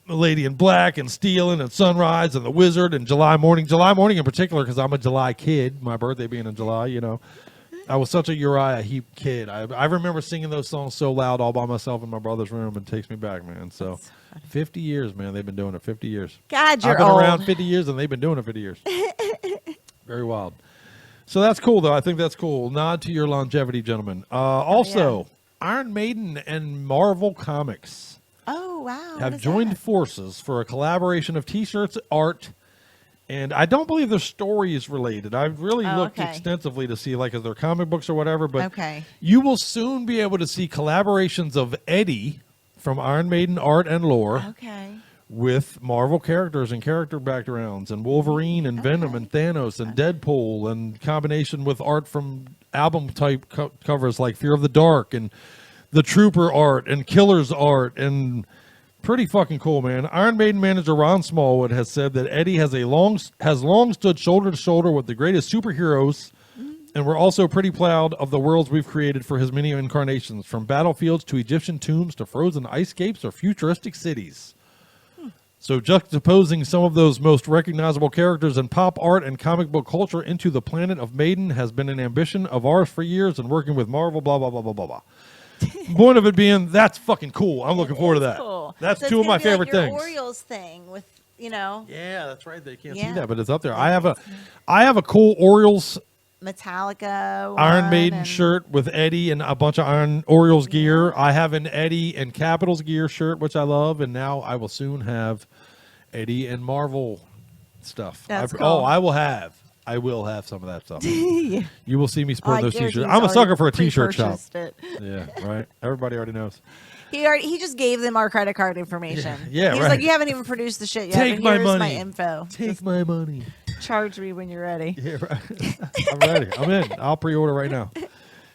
Speaker 6: Lady in Black and Stealing and Sunrise and The Wizard and July Morning in particular, because I'm a July kid, my birthday being in July. I was such a Uriah Heep kid. I remember singing those songs so loud all by myself in my brother's room, and it takes me back, man. So 50 years, man. They've been doing it 50 years.
Speaker 7: God, you're
Speaker 6: I've been
Speaker 7: old.
Speaker 6: around 50 years and they've been doing it 50 years. Very wild. So that's cool, though. I think that's cool. Nod to your longevity, gentlemen. Also, Iron Maiden and Marvel Comics have joined forces for a collaboration of T-shirts, art, and I don't believe their story is related. I've really looked extensively to see, is there comic books or whatever, but you will soon be able to see collaborations of Eddie from Iron Maiden art and lore with Marvel characters and character backgrounds, and Wolverine and Venom and Thanos and Deadpool, and combination with art from album-type covers like Fear of the Dark and the Trooper art and Killer's art, and pretty fucking cool, man. Iron Maiden manager Ron Smallwood has said that Eddie has long stood shoulder to shoulder with the greatest superheroes, and we're also pretty proud of the worlds we've created for his many incarnations, from battlefields to Egyptian tombs to frozen icescapes or futuristic cities. So juxtaposing some of those most recognizable characters in pop art and comic book culture into the planet of Maiden has been an ambition of ours for years, and working with Marvel, blah, blah, blah, blah, blah, blah. Point of it being, that's fucking cool. I'm looking forward to that.
Speaker 7: Cool.
Speaker 6: That's
Speaker 7: so
Speaker 6: two of my favorite
Speaker 7: your
Speaker 6: things.
Speaker 7: Orioles thing with,
Speaker 6: Yeah, that's right. They can't see that, but it's up there. I have a cool Orioles
Speaker 7: Metallica
Speaker 6: Iron
Speaker 7: one
Speaker 6: Maiden
Speaker 7: and-
Speaker 6: shirt with Eddie and a bunch of Iron Orioles gear. I have an Eddie and Capitals gear shirt, which I love, and now I will soon have Eddie and Marvel stuff.
Speaker 7: That's
Speaker 6: Oh,
Speaker 7: cool.
Speaker 6: I will have some of that stuff.
Speaker 7: Yeah.
Speaker 6: You will see me sporting
Speaker 7: I
Speaker 6: those
Speaker 7: guarantee
Speaker 6: t-shirts.
Speaker 7: he's
Speaker 6: I'm a sucker
Speaker 7: already
Speaker 6: for a t-shirt shop.
Speaker 7: pre-purchased it.
Speaker 6: Yeah, right. Everybody already knows.
Speaker 7: He just gave them our credit card information.
Speaker 6: Yeah,
Speaker 7: He was
Speaker 6: right.
Speaker 7: like, you haven't even produced the shit yet.
Speaker 6: Take
Speaker 7: but
Speaker 6: my
Speaker 7: here's
Speaker 6: money.
Speaker 7: my info.
Speaker 6: Take my money.
Speaker 7: Charge me when you're ready.
Speaker 6: Yeah, right. I'm ready. I'm in. I'll pre-order right now.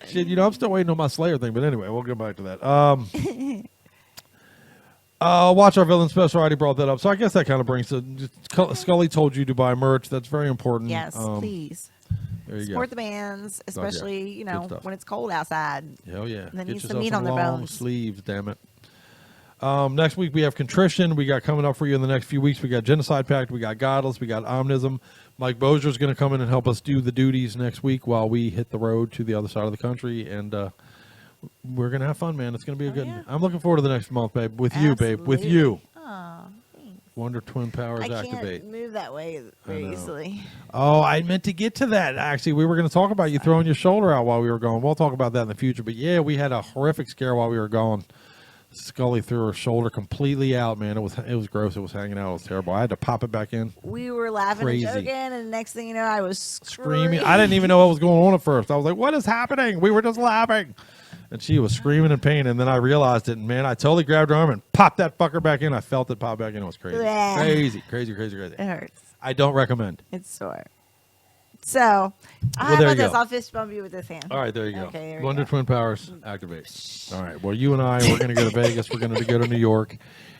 Speaker 6: Shit, I'm still waiting on my Slayer thing, but anyway, we'll get back to that. Watch Our Villain special. I already brought that up, so I guess that kind of brings it. Scully told you to buy merch. That's very important.
Speaker 7: Yes, please.
Speaker 6: There you
Speaker 7: Support
Speaker 6: go.
Speaker 7: the bands,
Speaker 6: Fuck yeah.
Speaker 7: especially
Speaker 6: Good stuff.
Speaker 7: when it's cold outside.
Speaker 6: Hell yeah.
Speaker 7: And they
Speaker 6: Get
Speaker 7: need some
Speaker 6: yourself
Speaker 7: meat on their
Speaker 6: long
Speaker 7: bones.
Speaker 6: sleeves, damn it. Next week we have Contrition. We got coming up for you in the next few weeks. We got Genocide Pact. We got Godless. We got Omnism. Mike Bozier's going to come in and help us do the duties next week while we hit the road to the other side of the country. And we're going to have fun, man. It's going to be a good one. I'm looking forward to the next month, babe. With you, babe. With you.
Speaker 7: Aw, thanks.
Speaker 6: Wonder Twin Powers
Speaker 7: I
Speaker 6: activate.
Speaker 7: can't move that way very easily.
Speaker 6: Oh, I meant to get to that. Actually, we were going to talk about you throwing your shoulder out while we were gone. We'll talk about that in the future. But yeah, we had a horrific scare while we were gone. Scully threw her shoulder completely out, man. It was gross. It was hanging out. It was terrible. I had to pop it back in.
Speaker 7: We were laughing
Speaker 6: Crazy.
Speaker 7: and joking, and next thing you know, I was
Speaker 6: Screaming. I didn't even know what was going on at first. I was like, what is happening? We were just laughing. And she was screaming in pain. And then I realized it. And man, I totally grabbed her arm and popped that fucker back in. I felt it pop back in. It was crazy.
Speaker 7: Bleh.
Speaker 6: Crazy.
Speaker 7: It hurts.
Speaker 6: I don't recommend.
Speaker 7: It's sore. So, how
Speaker 6: there
Speaker 7: about
Speaker 6: you
Speaker 7: this?
Speaker 6: go.
Speaker 7: I'll fist bump you with this hand.
Speaker 6: All right, there you go.
Speaker 7: Okay, there we
Speaker 6: Wonder
Speaker 7: go.
Speaker 6: Twin Powers activate. All right. Well, you and I, we're going to go to Vegas. We're going to go to New York.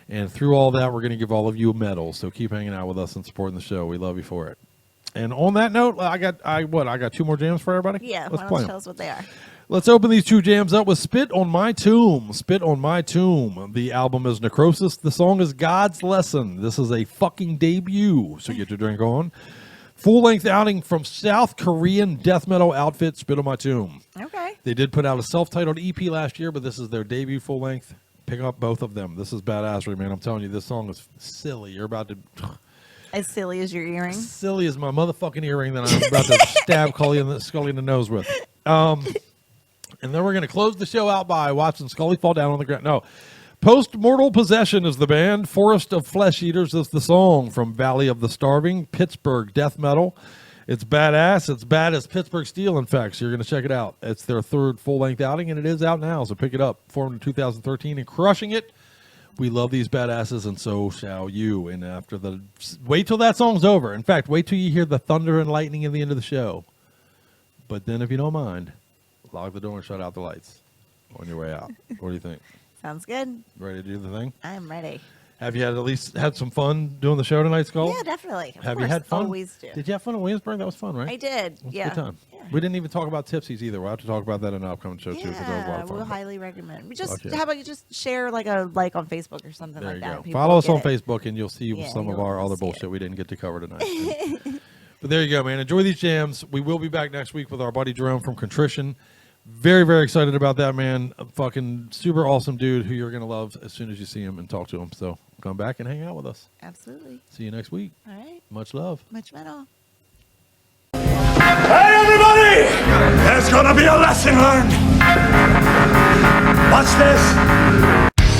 Speaker 6: And through all that, we're going to give all of you a medal. So keep hanging out with us and supporting the show. We love you for it. And on that note, I got two more jams for everybody?
Speaker 7: Yeah,
Speaker 6: Let's
Speaker 7: why
Speaker 6: play
Speaker 7: don't you
Speaker 6: 'em.
Speaker 7: tell us what they are?
Speaker 6: Let's open these two jams up with Spit on My Tomb. Spit on My Tomb. The album is Necrosis. The song is God's Lesson. This is a fucking debut, so get your drink on. Full-length outing from South Korean death metal outfit Spit on My Tomb.
Speaker 7: Okay.
Speaker 6: They did put out a self-titled EP last year, but this is their debut full-length. Pick up both of them. This is badassery, man. I'm telling you, this song is silly. You're about to...
Speaker 7: As silly as your earring.
Speaker 6: Silly as my motherfucking earring that I'm about to stab Scully in the nose with. And then we're going to close the show out by watching Scully fall down on the ground. No. Post-Mortal Possession is the band. Forest of Flesh Eaters is the song from Valley of the Starving, Pittsburgh death metal. It's badass. It's bad as Pittsburgh Steel, in fact, so you're going to check it out. It's their third full-length outing, and it is out now, so pick it up. Formed in 2013 and crushing it. We love these badasses, and so shall you. And after wait till that song's over. In fact, wait till you hear the thunder and lightning at the end of the show. But then, if you don't mind, lock the door and shut out the lights on your way out. What do you think?
Speaker 7: Sounds good.
Speaker 6: Ready to do the thing?
Speaker 7: I'm ready.
Speaker 6: Have you at least had some fun doing the show tonight, Skull?
Speaker 7: Yeah, definitely. Of
Speaker 6: Have you
Speaker 7: course,
Speaker 6: had fun?
Speaker 7: Always do.
Speaker 6: Did you have fun in Williamsburg? That was fun, right?
Speaker 7: I did.
Speaker 6: It was
Speaker 7: Yeah.
Speaker 6: a good time. We didn't even talk about Tipsies either. We'll have to talk about that in an upcoming show, too, because that was a lot
Speaker 7: Yeah,
Speaker 6: of fun.
Speaker 7: we'll highly recommend. We just
Speaker 6: Okay.
Speaker 7: How about you just share like on Facebook or something
Speaker 6: There
Speaker 7: like
Speaker 6: you
Speaker 7: that.
Speaker 6: go.
Speaker 7: People
Speaker 6: Follow us
Speaker 7: get
Speaker 6: on
Speaker 7: it.
Speaker 6: Facebook, and you'll see
Speaker 7: Yeah,
Speaker 6: some of
Speaker 7: you'll
Speaker 6: our other
Speaker 7: see
Speaker 6: bullshit we didn't get to cover tonight. But there you go, man. Enjoy these jams. We will be back next week with our buddy Jerome from Contrition. Very, very excited about that, man. A fucking super awesome dude who you're going to love as soon as you see him and talk to him. So come back and hang out with us.
Speaker 7: Absolutely.
Speaker 6: See you next week.
Speaker 7: All right.
Speaker 6: Much love.
Speaker 7: Much metal.
Speaker 24: Hey, everybody! There's gonna be a lesson learned. Watch this.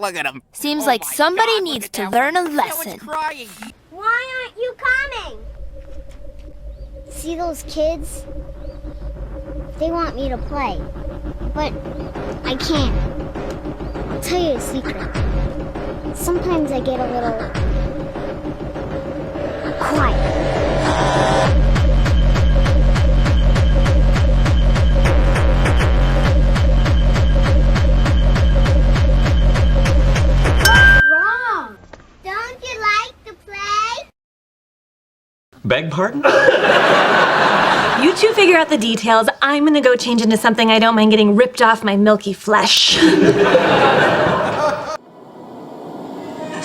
Speaker 4: Look at him.
Speaker 5: Seems like somebody needs to learn a lesson.
Speaker 8: Why aren't you coming? See those kids? They want me to play, but I can't. I'll tell you a secret. Sometimes I get a little quiet. Wrong. Don't you like to play?
Speaker 12: Beg pardon?
Speaker 25: You two figure out the details. I'm gonna go change into something I don't mind getting ripped off my milky flesh.
Speaker 3: The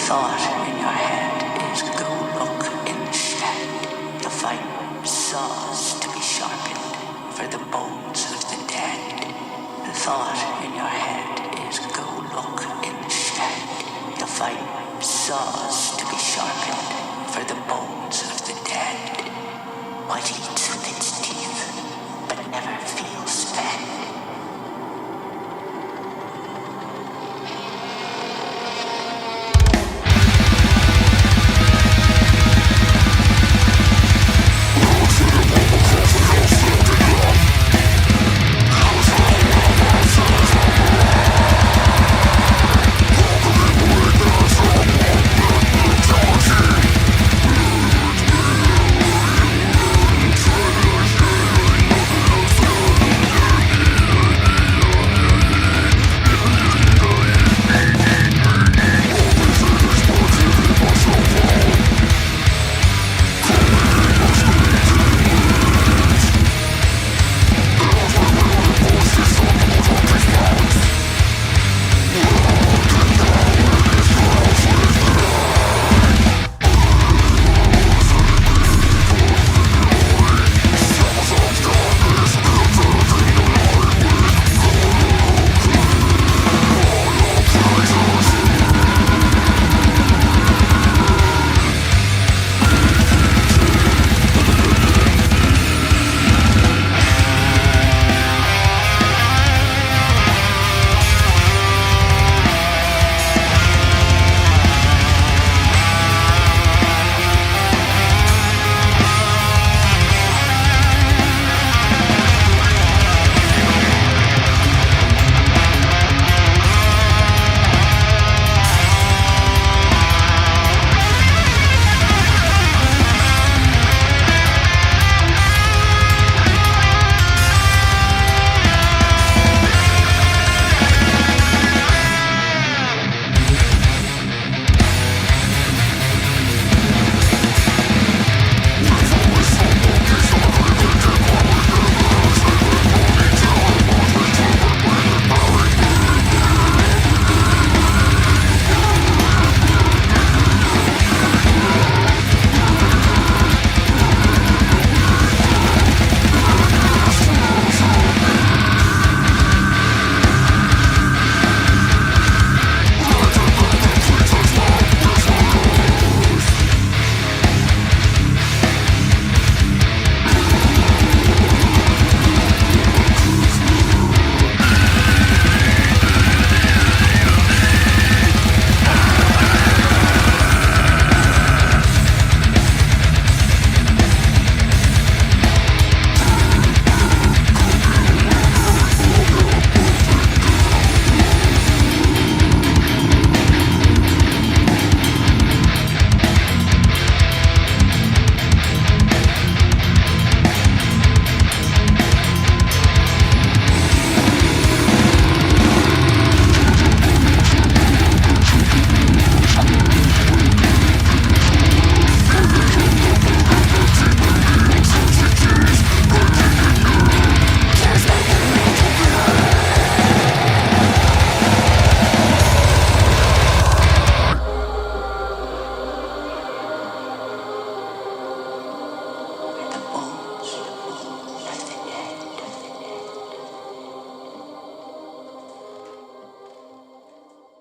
Speaker 3: thought in your head is go look in the shed. The fight saws to be sharpened for the bones of the dead. The thought in your head is go look in the shed. The fight saws to be sharpened for the bones of the dead. What eats with its teeth, but never feels fed?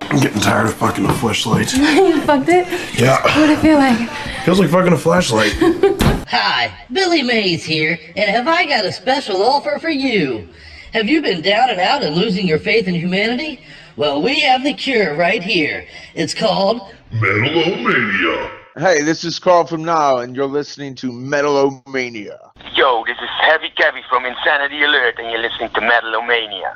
Speaker 9: I'm getting tired of fucking a fleshlight.
Speaker 26: You fucked it?
Speaker 9: Yeah.
Speaker 26: What'd it feel like?
Speaker 9: Feels like fucking a flashlight.
Speaker 27: Hi, Billy Mays here, and have I got a special offer for you? Have you been down and out and losing your faith in humanity? Well, we have the cure right here. It's called
Speaker 4: Metal-O-Mania. Hey, this is Carl from Now, and you're listening to Metal-O-Mania.
Speaker 23: Yo, this is Heavy Kevy from Insanity Alert, and you're listening to Metal-O-Mania.